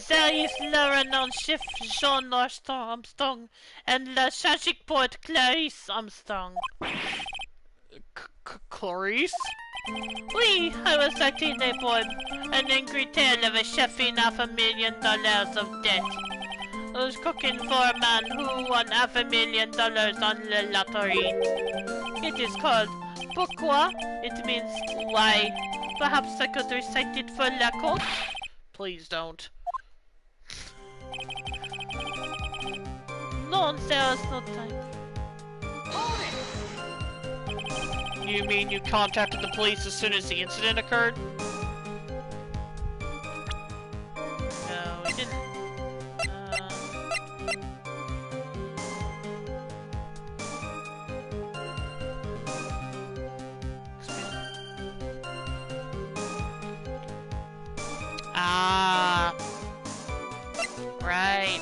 There is le chef Jean Armstrong and la tragic poet Clarice Armstrong. Clarice? Oui, I was writing a poem, an angry tale of a chef in $500,000 of debt. I was cooking for a man who won $500,000 on the lottery. It is called Pourquoi? It means why. Perhaps I could recite it for la court? Please don't. No, there is no time. Hold it! You mean you contacted the police as soon as the incident occurred? No, we didn't. Ah, right.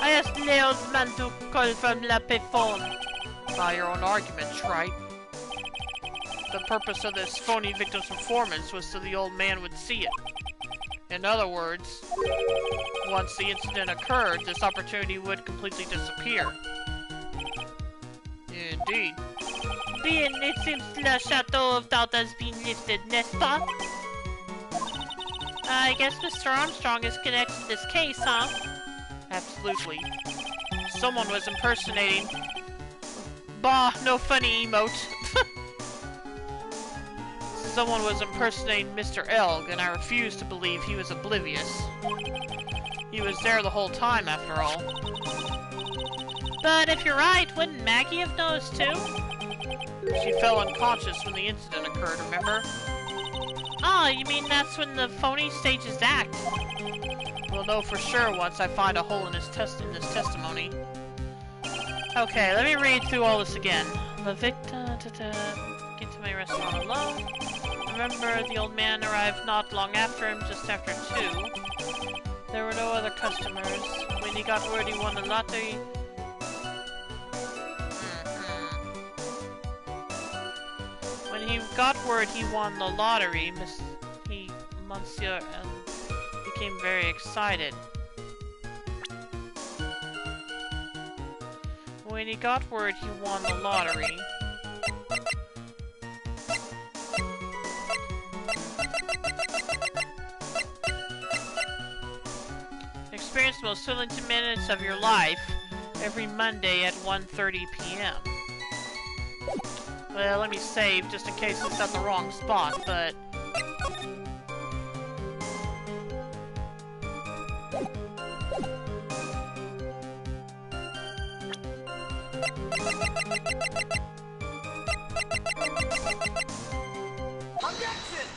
I asked Leo's man to call from la payphone. By your own arguments, right? The purpose of this phony victim's performance was so the old man would see it. In other words, once the incident occurred, this opportunity would completely disappear. Indeed. Bien, it seems the Chateau of Doubt has been lifted, n'est-ce pas? I guess Mr. Armstrong is connected to this case, huh? Absolutely. Someone was impersonating... Bah, no funny emote. Someone was impersonating Mr. Elg, and I refuse to believe he was oblivious. He was there the whole time, after all. But if you're right, wouldn't Maggie have noticed too? She fell unconscious when the incident occurred, remember? Oh, you mean that's when the phony stages act? We'll know for sure once I find a hole in this testimony. Okay, let me read through all this again. The victim... Get to my restaurant alone. Remember, the old man arrived not long after him, just after 2. There were no other customers. When he got word he won the lottery... When he got word he won the lottery, Monsieur became very excited. When he got word he won the lottery... Experience the most thrilling 2 minutes of your life every Monday at 1:30 p.m. Well, let me save just in case it's at the wrong spot, but... Objection!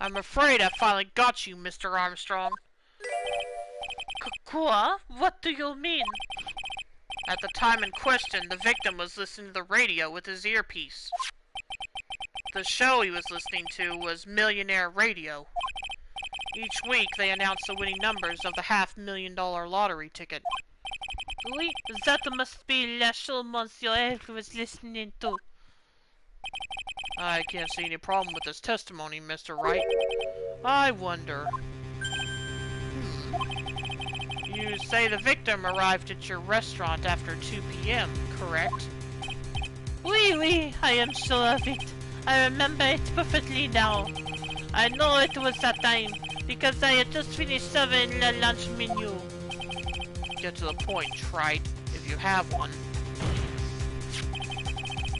I'm afraid I finally got you, Mr. Armstrong. Quoi? What do you mean? At the time in question, the victim was listening to the radio with his earpiece. The show he was listening to was Millionaire Radio. Each week, they announced the winning numbers of the $500,000 lottery ticket. Oui, that must be la show Monsieur F was listening to. I can't see any problem with this testimony, Mr. Wright. I wonder... You say the victim arrived at your restaurant after 2 p.m., correct? Oui, I am sure of it. I remember it perfectly now. I know it was that time, because I had just finished serving the lunch menu. Get to the point, Trite, if you have one.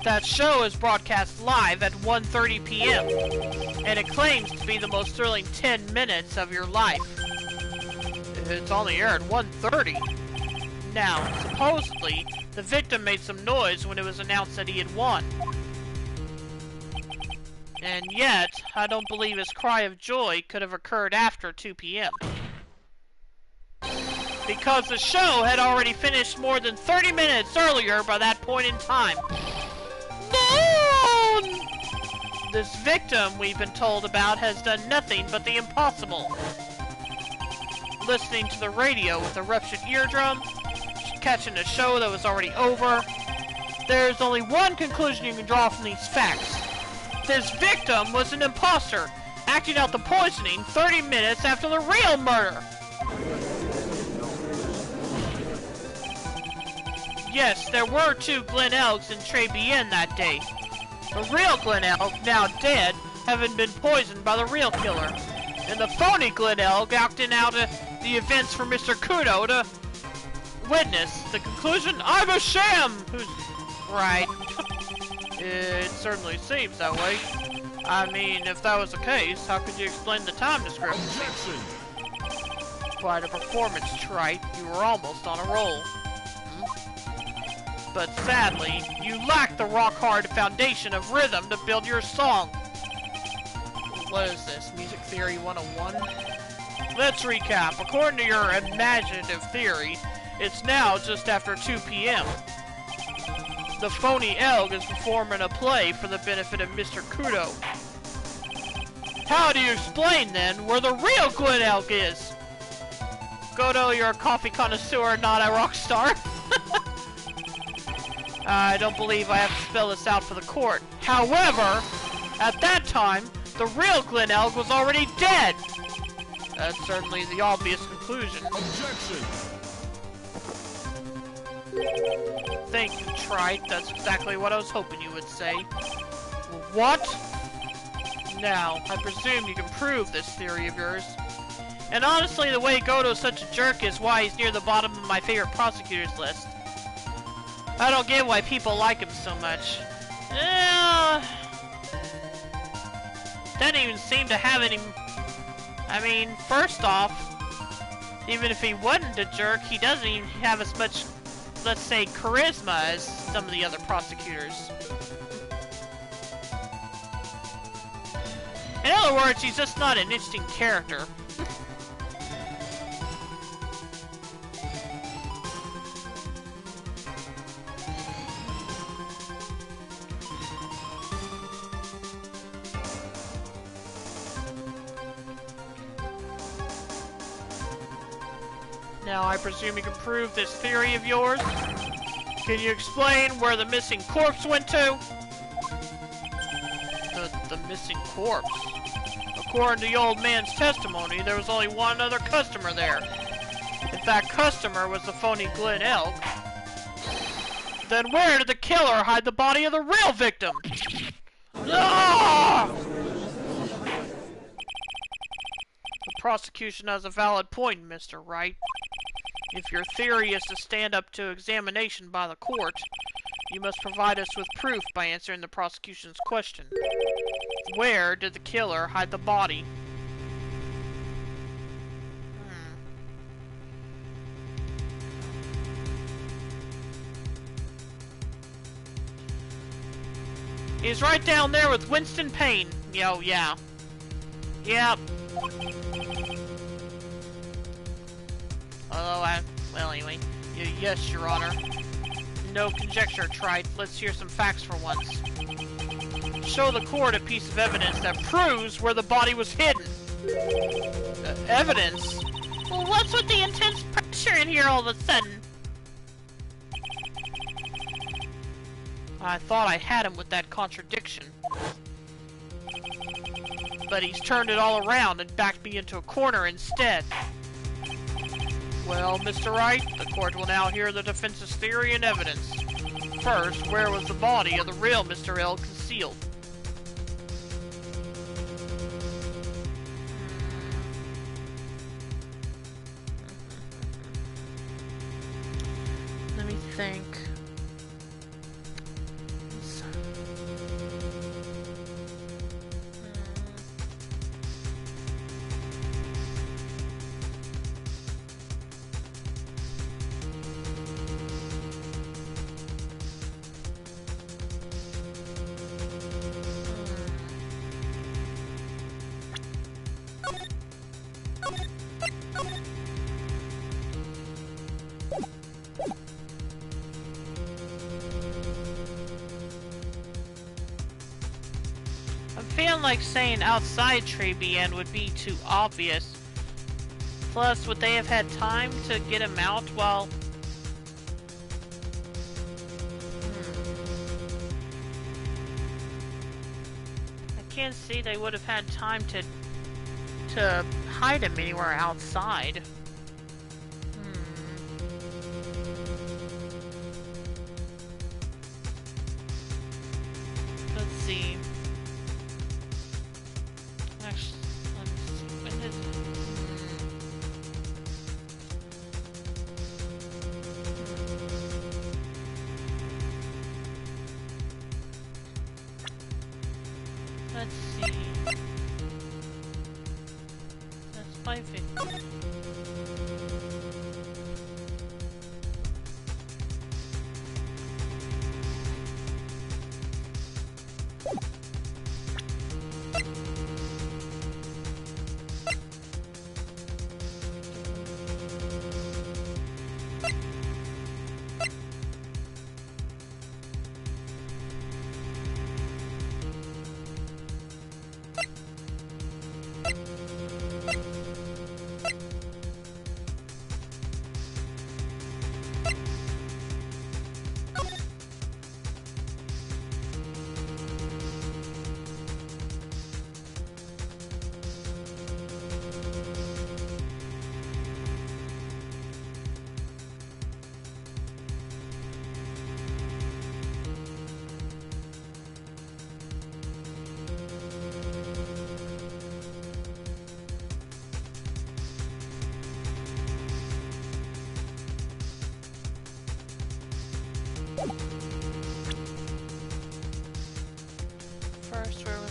That show is broadcast live at 1:30 p.m., and it claims to be the most thrilling 10 minutes of your life. It's on the air at 1:30. Now, supposedly, the victim made some noise when it was announced that he had won. And yet, I don't believe his cry of joy could have occurred after 2 p.m. Because the show had already finished more than 30 minutes earlier by that point in time. No! This victim we've been told about has done nothing but the impossible. Listening to the radio with a ruptured eardrum, catching a show that was already over. There's only one conclusion you can draw from these facts. This victim was an imposter, acting out the poisoning 30 minutes after the real murder. Yes, there were 2 Glen Elks in Tribulations that day. The real Glen Elk, now dead, having been poisoned by the real killer. And the phony Glen Elk acting out the events for Mr. Kudo to witness. The conclusion, I'm a sham! Who's right? It certainly seems that way. I mean, if that was the case, how could you explain the time description? Objection! Quite a performance, Trite. You were almost on a roll. But sadly, you lack the rock-hard foundation of rhythm to build your song. What is this, Music Theory 101? Let's recap. According to your imaginative theory, it's now just after 2 p.m. The phony Elg is performing a play for the benefit of Mr. Kudo. How do you explain, then, where the real Glen Elk is? Godo, you're a coffee connoisseur, not a rock star. I don't believe I have to spell this out for the court. However, at that time, the real Glen Elk was already dead. That's certainly the obvious conclusion. Objection! Thank you, Trite. That's exactly what I was hoping you would say. What? Now, I presume you can prove this theory of yours. And honestly, the way Godo's such a jerk is why he's near the bottom of my favorite prosecutors list. I don't get why people like him so much. Doesn't even seem to have any... I mean, first off, even if he wasn't a jerk, he doesn't even have as much, let's say, charisma as some of the other prosecutors. In other words, he's just not an interesting character. Now, I presume you can prove this theory of yours? Can you explain where the missing corpse went to? The missing corpse? According to the old man's testimony, there was only one other customer there. If that customer was the phony Glen Elk, then where did the killer hide the body of the real victim? Ah! The prosecution has a valid point, Mr. Wright. If your theory is to stand up to examination by the court, you must provide us with proof by answering the prosecution's question. Where did the killer hide the body? He's right down there with Winston Payne. Yo, yeah. Yep. Well, anyway. Yes, Your Honor. No conjecture, Trite. Let's hear some facts for once. Show the court a piece of evidence that proves where the body was hidden. Evidence? Well, what's with the intense pressure in here all of a sudden? I thought I had him with that contradiction. But he's turned it all around and backed me into a corner instead. Well, Mr. Wright, the court will now hear the defense's theory and evidence. First, where was the body of the real Mr. L concealed? Let me think. I'm feeling like saying outside Tribulations would be too obvious. Plus, would they have had time to get him out while... I can't see they would have had time to hide him anywhere outside. Let's see. Actually, let me see. When did... Let's see. That's 550. First, where was...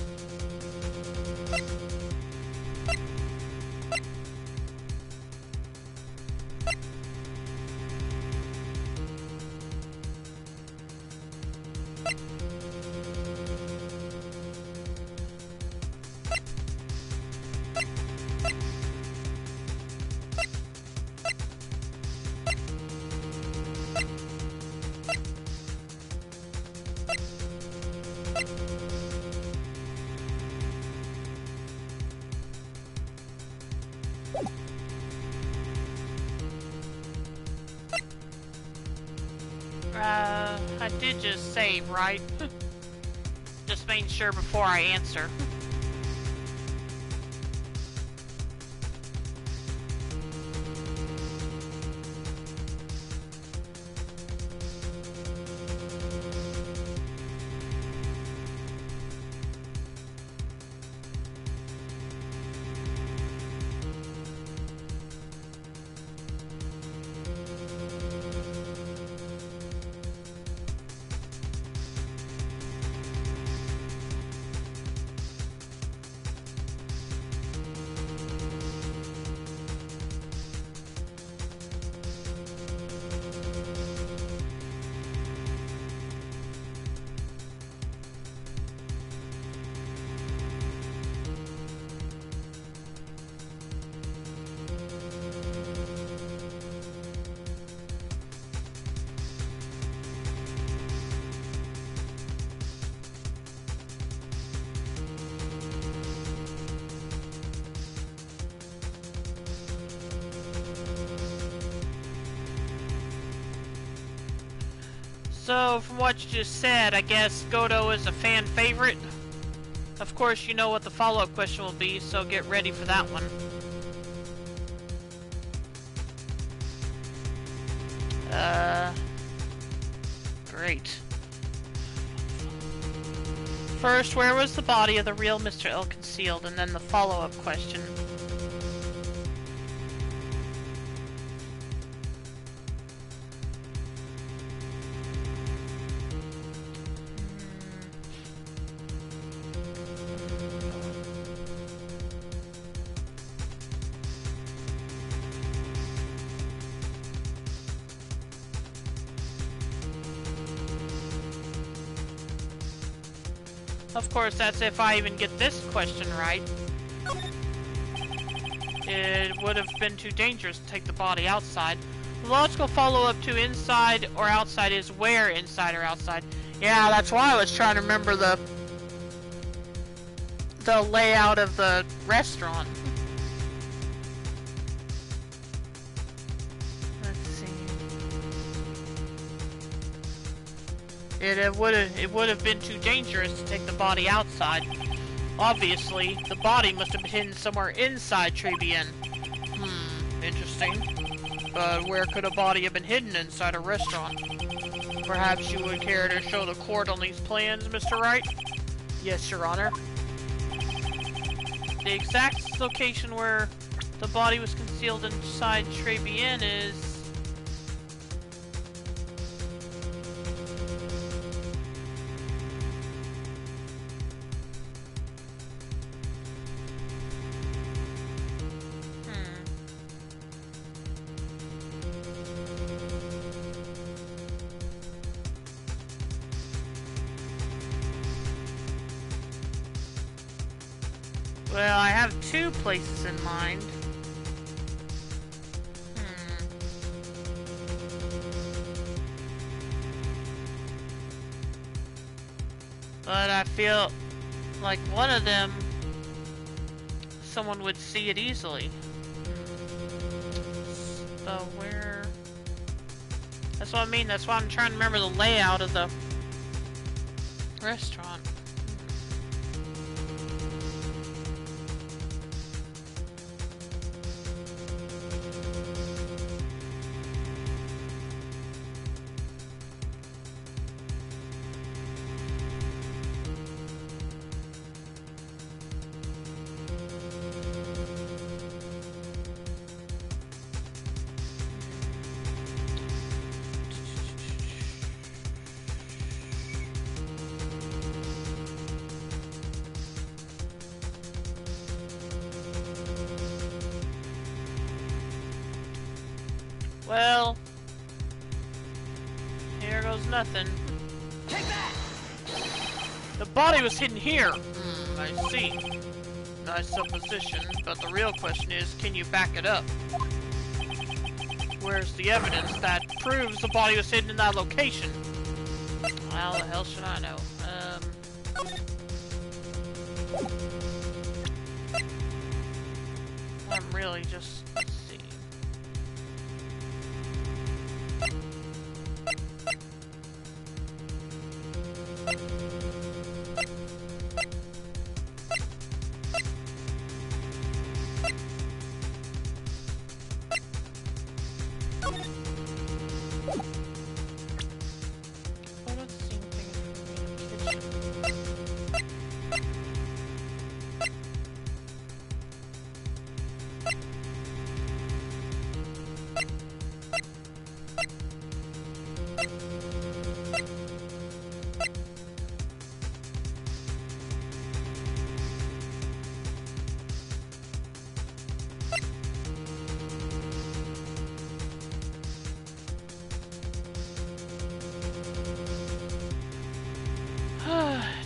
I did just save, right? Just making sure before I answer. So, from what you just said, I guess Godo is a fan favorite. Of course, you know what the follow-up question will be, so get ready for that one. Great. First, where was the body of the real Mr. L concealed? And then the follow-up question. Of course, that's if I even get this question right. It would have been too dangerous to take the body outside. The logical follow-up to inside or outside is where inside or outside. Yeah, that's why I was trying to remember the layout of the restaurant. Let's see. It would have been too dangerous to take the body outside. Obviously, the body must have been hidden somewhere inside Tribulation. Interesting. But where could a body have been hidden inside a restaurant? Perhaps you would care to show the court on these plans, Mr. Wright? Yes, Your Honor. The exact location where the body was concealed inside Tribulation is... Well, I have two places in mind. But I feel like one of them, someone would see it easily. So where... That's what I mean, that's why I'm trying to remember the layout of the restaurant. Well, here goes nothing. Take that! The body was hidden here. I see. Nice supposition, but the real question is, can you back it up? Where's the evidence that proves the body was hidden in that location? How the hell should I know? I'm really just... Let's see.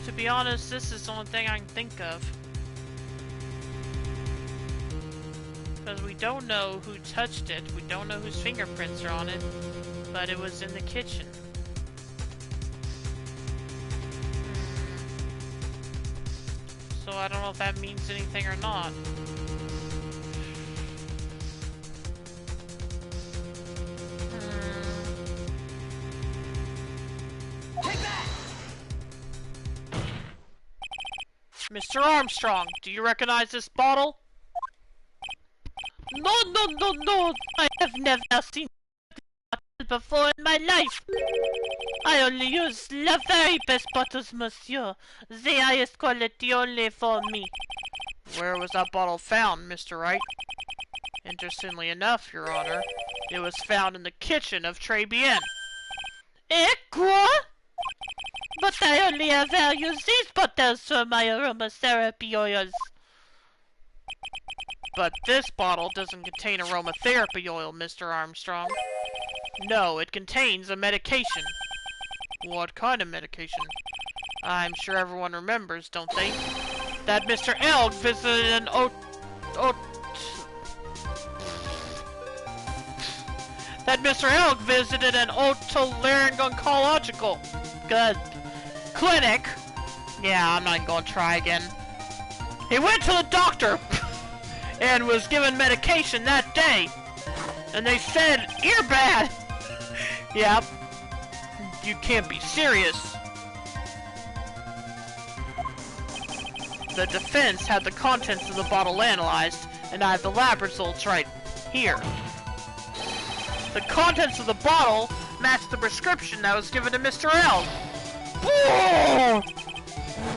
To be honest, this is the only thing I can think of. Because we don't know who touched it, we don't know whose fingerprints are on it, but it was in the kitchen. So I don't know if that means anything or not. Mr. Armstrong, do you recognize this bottle? No, no, no, no. I have never seen it before in my life. I only use the very best bottles, monsieur. The highest quality only for me. Where was that bottle found, Mr. Wright? Interestingly enough, Your Honor, it was found in the kitchen of Tribulations. Eh, quoi? But I only ever use these bottles for my aromatherapy oils. But this bottle doesn't contain aromatherapy oil, Mr. Armstrong. No, it contains a medication. What kind of medication? I'm sure everyone remembers, don't they? That Mr. Elg visited an otolaryngological clinic. Yeah, I'm not even gonna try again. He went to the doctor and was given medication that day. And they said, "You're bad." Yep. You can't be serious. The defense had the contents of the bottle analyzed, and I have the lab results right here. The contents of the bottle matched the prescription that was given to Mr. Elg.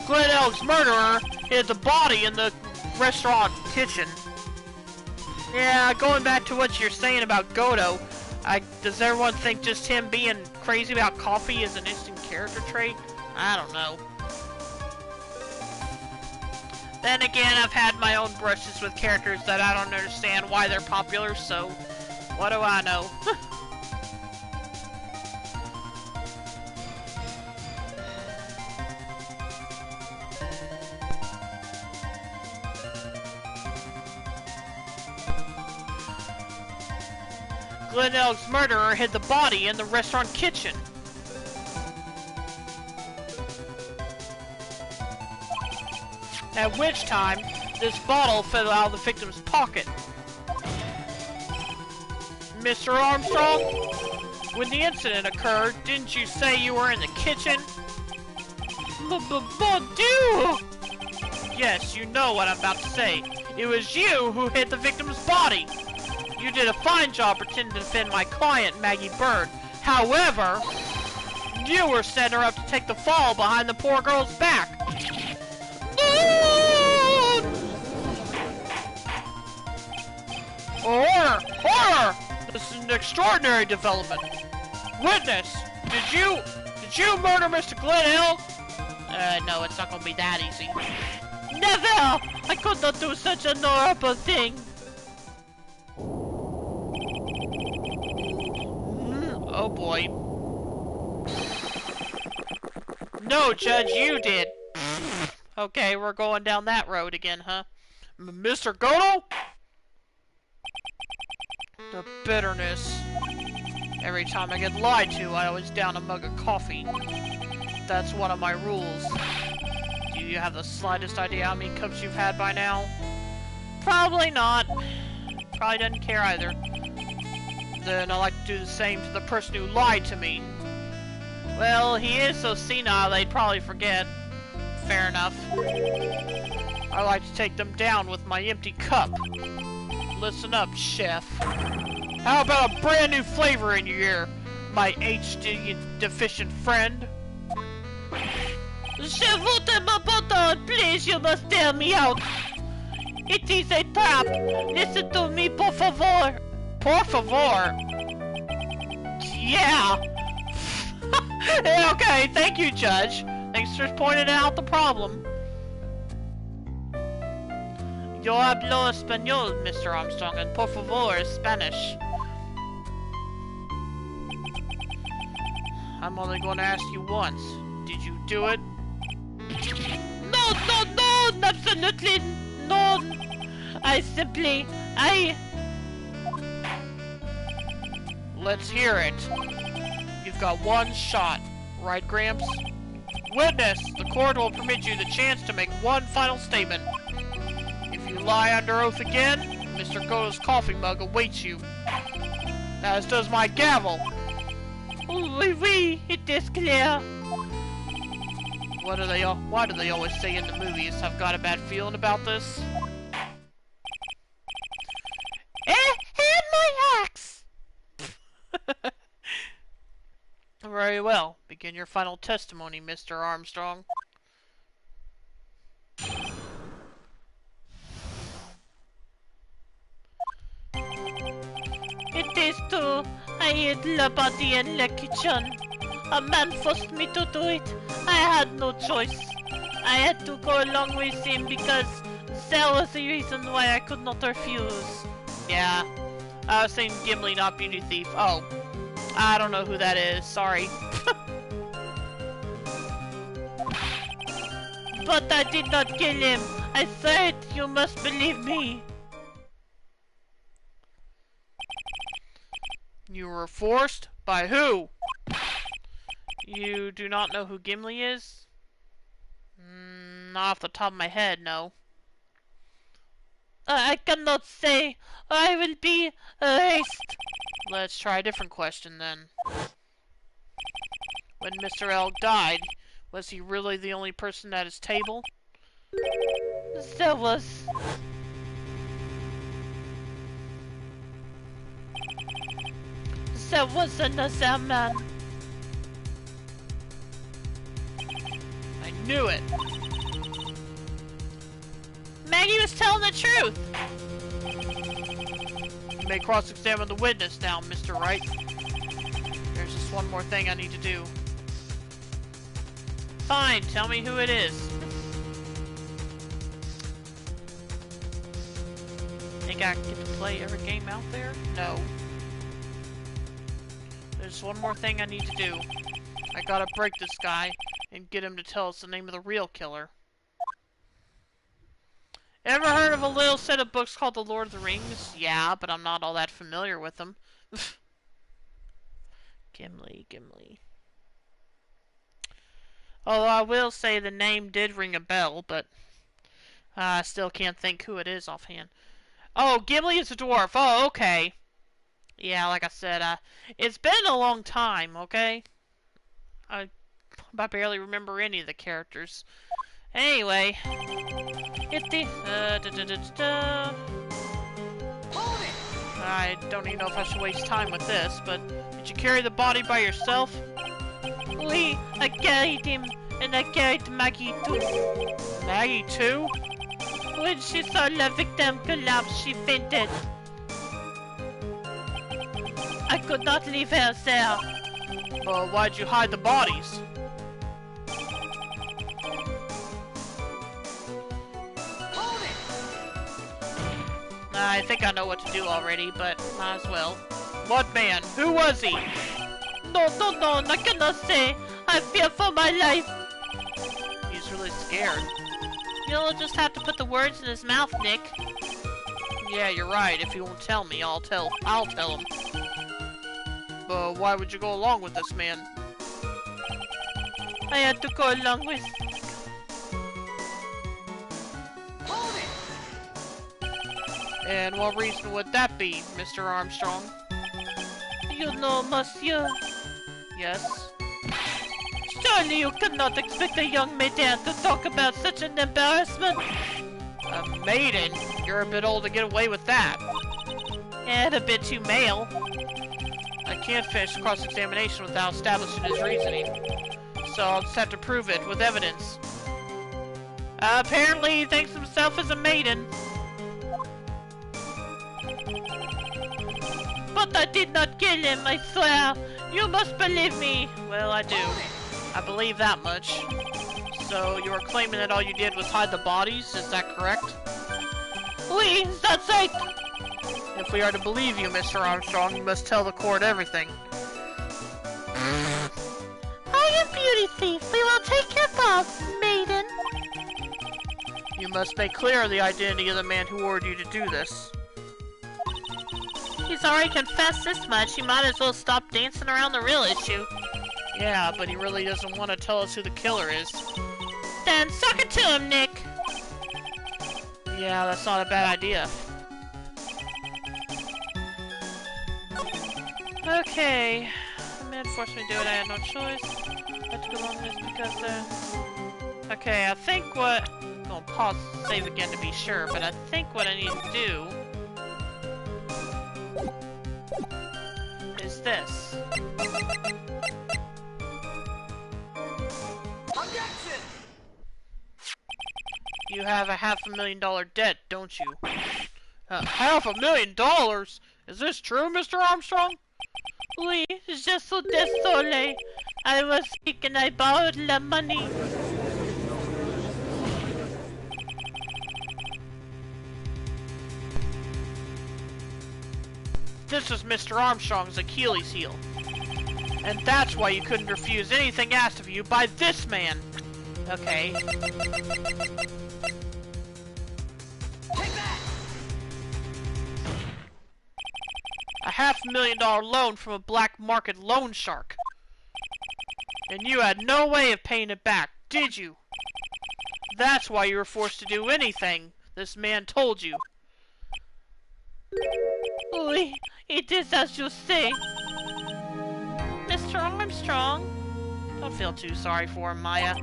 Glenn Elg's murderer hid the body in the restaurant kitchen. Yeah, going back to what you're saying about Godo, does everyone think just him being crazy about coffee is an instant character trait? I don't know. Then again, I've had my own brushes with characters that I don't understand why they're popular, so what do I know? Glenn Elg's murderer hid the body in the restaurant kitchen. At which time, this bottle fell out of the victim's pocket. Mr. Armstrong, when the incident occurred, didn't you say you were in the kitchen? Mon Dieu! Yes, you know what I'm about to say. It was you who hid the victim's body. You did a fine job pretending to defend my client, Maggie Bird. However, you were setting her up to take the fall behind the poor girl's back. Order! Order! This is an extraordinary development. Witness, did you murder Mr. Glenn Elg? No, it's not gonna be that easy. Never! I could not do such a horrible thing. Oh boy. No, Judge, you did. Okay, we're going down that road again, huh? Mr. Godo? The bitterness. Every time I get lied to, I always down a mug of coffee. That's one of my rules. Do you have the slightest idea how many cups you've had by now? Probably not. Probably doesn't care either. Then I like to do the same to the person who lied to me. Well, he is so senile they'd probably forget. Fair enough. I like to take them down with my empty cup. Listen up, chef. How about a brand new flavor in your ear, my HD deficient friend? Je voudrais ma bottle, please, you must tell me out. It is a trap. Listen to me, por favor. Por favor? Yeah. Yeah, okay, thank you, Judge. Thanks for pointing out the problem. Yo hablo español, Mr. Armstrong, and por favor is Spanish. I'm only going to ask you once. Did you do it? No, no, no, absolutely no. Let's hear it. You've got one shot, right, Gramps? Witness, the court will permit you the chance to make one final statement. If you lie under oath again, Mr. Godo's coffee mug awaits you. As does my gavel. Oui, oui, it is clear. Why do they always say in the movies, I've got a bad feeling about this? And my axe! Very well. Begin your final testimony, Mr. Armstrong. It is true. I hid the body in the kitchen. A man forced me to do it. I had no choice. I had to go along with him because there was a reason why I could not refuse. Yeah. I was saying Gimli, not Beauty Thief. Oh. I don't know who that is. Sorry. But I did not kill him. I swear it. You must believe me. You were forced? By who? You do not know who Gimli is? Not off the top of my head, no. I cannot say. I will be erased. Let's try a different question then. When Mr. L died, was he really the only person at his table? There was. There was another man. I knew it! Maggie was telling the truth. You may cross-examine the witness now, Mr. Wright. There's just one more thing I need to do. Fine, tell me who it is. Think I get to play every game out there? No. There's one more thing I need to do. I gotta break this guy and get him to tell us the name of the real killer. Ever heard of a little set of books called The Lord of the Rings? Yeah, but I'm not all that familiar with them. Gimli. Although I will say the name did ring a bell, but I still can't think who it is offhand. Oh, Gimli is a dwarf. Oh, okay. Yeah, like I said, it's been a long time, okay? I barely remember any of the characters. Anyway. I don't even know if I should waste time with this, but did you carry the body by yourself? Oui, I carried him, and I carried Maggie too. Maggie too? When she saw the victim collapse, she fainted. I could not leave her there. Well, why'd you hide the bodies? I think I know what to do already, but might as well. What man? Who was he? No, I cannot say. I fear for my life. He's really scared. You'll just have to put the words in his mouth, Nick. Yeah, you're right. If he won't tell me, I'll tell him. But why would you go along with this man? I had to go along with. And what reason would that be, Mr. Armstrong? You know, monsieur. Yes? Surely you cannot expect a young maiden to talk about such an embarrassment. A maiden? You're a bit old to get away with that. And a bit too male. I can't finish the cross-examination without establishing his reasoning. So I'll just have to prove it with evidence. Apparently he thinks himself as a maiden. But I did not kill him, I swear. You must believe me. Well, I do. I believe that much. So you are claiming that all you did was hide the bodies, is that correct? Oui, that's right. If we are to believe you, Mr. Armstrong, you must tell the court everything. I am Beauty Thief. We will take your boss, maiden. You must make clear the identity of the man who ordered you to do this. He's already confessed this much. He might as well stop dancing around the real issue. Yeah, but he really doesn't want to tell us who the killer is. Then suck it to him, Nick. Yeah, that's not a bad idea. Okay. The man forced me to do it. I had no choice. I had to go on this because Okay, I think what... I'm gonna pause save again to be sure, but I think what I need to do... is this. Objection! You have a $500,000 debt, don't you? $500,000? Is this true, Mr. Armstrong? Oui, je suis désolé. I was sick and I borrowed the money. This is Mr. Armstrong's Achilles heel. And that's why you couldn't refuse anything asked of you by this man. Okay. Take that! A $500,000 loan from a black market loan shark. And you had no way of paying it back, did you? That's why you were forced to do anything this man told you. Oui, it is as you say. Mr. Armstrong? Don't feel too sorry for him, Maya.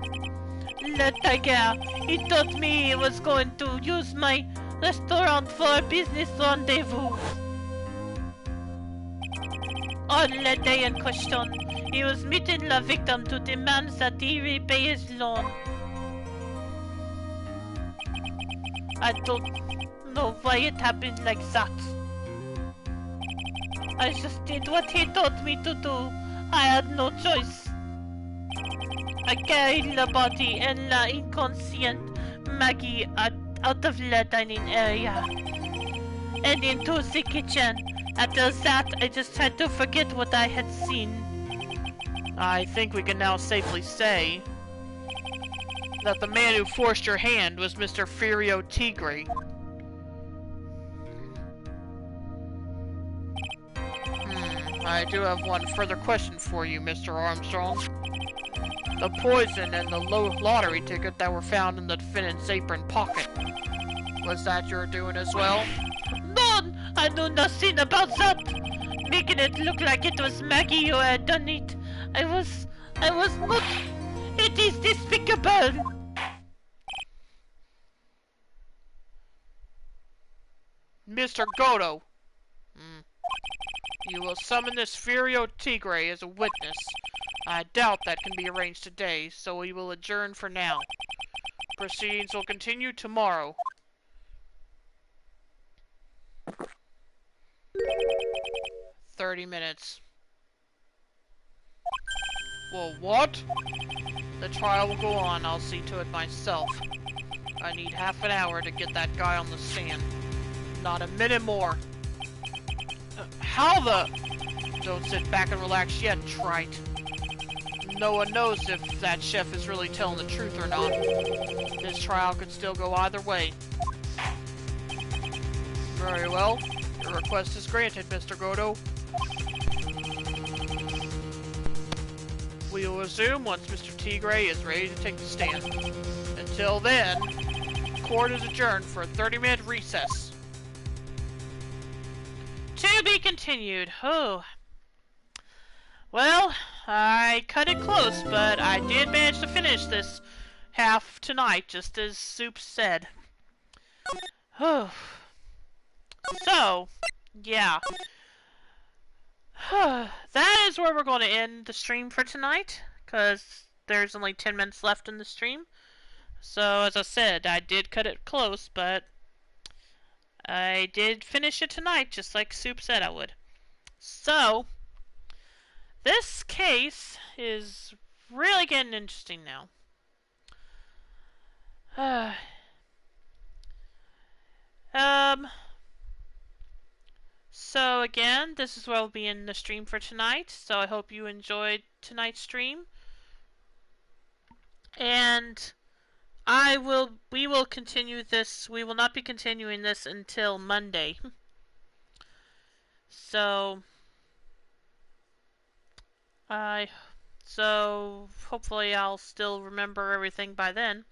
Le tiger, he told me he was going to use my restaurant for a business rendezvous. On the day in question, he was meeting the victim to demand that he repay his loan. I don't know why it happened like that. I just did what he told me to do. I had no choice. I carried the body and the inconscient Maggie out of the dining area and into the kitchen. After that, I just had to forget what I had seen. I think we can now safely say that the man who forced your hand was Mr. Furio Tigre. I do have one further question for you, Mr. Armstrong. The poison and the lottery ticket that were found in the defendant's apron pocket. Was that your doing as well? No, I knew nothing about that. Making it look like it was Maggie who had done it. I was not. It is despicable. Mr. Godo. You will summon this Furio Tigre as a witness. I doubt that can be arranged today, so we will adjourn for now. Proceedings will continue tomorrow. "30 minutes. Well, what? The trial will go on. I'll see to it myself. I need half an hour to get that guy on the stand. Not a minute more. How the... Don't sit back and relax yet, trite. No one knows if that chef is really telling the truth or not. This trial could still go either way. Very well. Your request is granted, Mr. Godo. We will resume once Mr. Tigre is ready to take the stand. Until then, court is adjourned for a 30-minute recess. To be continued. Oh. Well, I cut it close, but I did manage to finish this half tonight, just as Soup said. Oh. So, yeah. That is where we're going to end the stream for tonight, because there's only 10 minutes left in the stream. So, as I said, I did cut it close, but I did finish it tonight, just like Soup said I would. So, this case is really getting interesting now. So again, this is where we'll be in the stream for tonight. So I hope you enjoyed tonight's stream. And we will continue this. We will not be continuing this until Monday. So hopefully I'll still remember everything by then.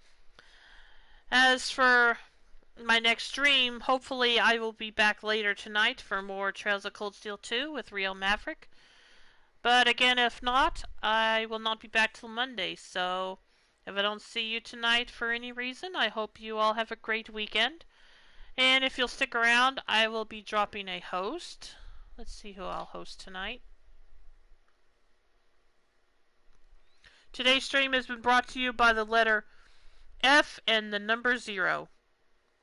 As for my next stream, hopefully I will be back later tonight for more Trails of Cold Steel 2 with Real Maverick. But again, if not, I will not be back till Monday, so If I don't see you tonight for any reason, I hope you all have a great weekend. And if you'll stick around, I will be dropping a host. Let's see who I'll host tonight. Today's stream has been brought to you by the letter F and the number 0.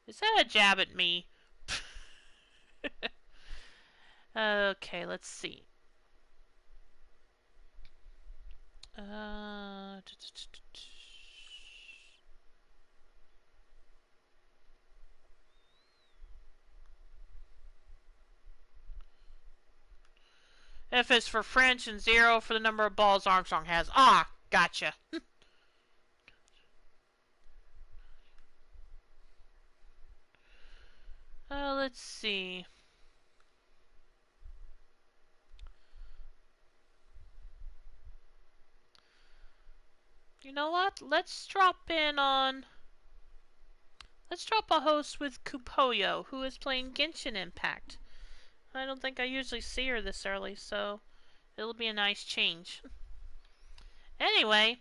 Is that a jab at me? Okay, let's see. F is for French and 0 for the number of balls Armstrong has. Ah, gotcha. Let's see. You know what? Let's drop a host with Kupoyo, who is playing Genshin Impact. I don't think I usually see her this early, so it'll be a nice change. Anyway,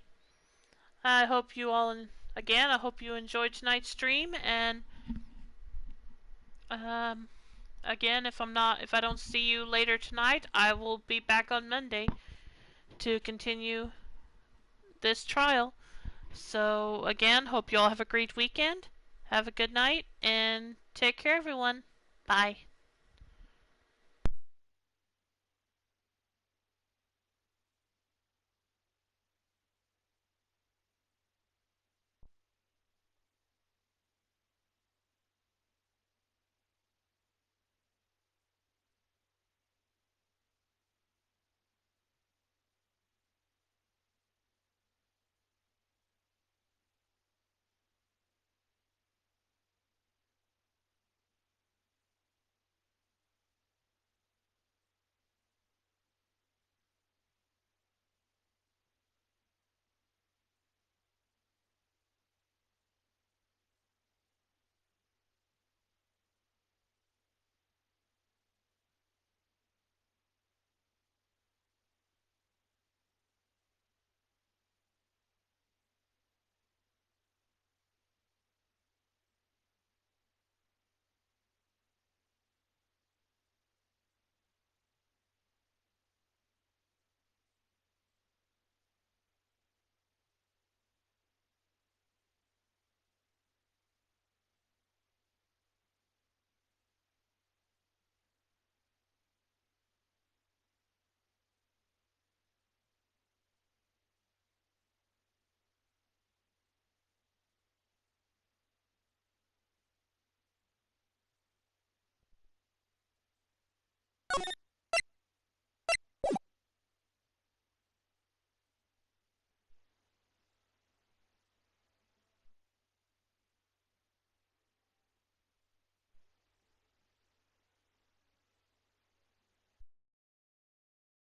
I hope you all, again, I hope you enjoyed tonight's stream, and again, if I don't see you later tonight, I will be back on Monday to continue this trial. So again, hope you all have a great weekend. Have a good night, and take care, everyone. Bye.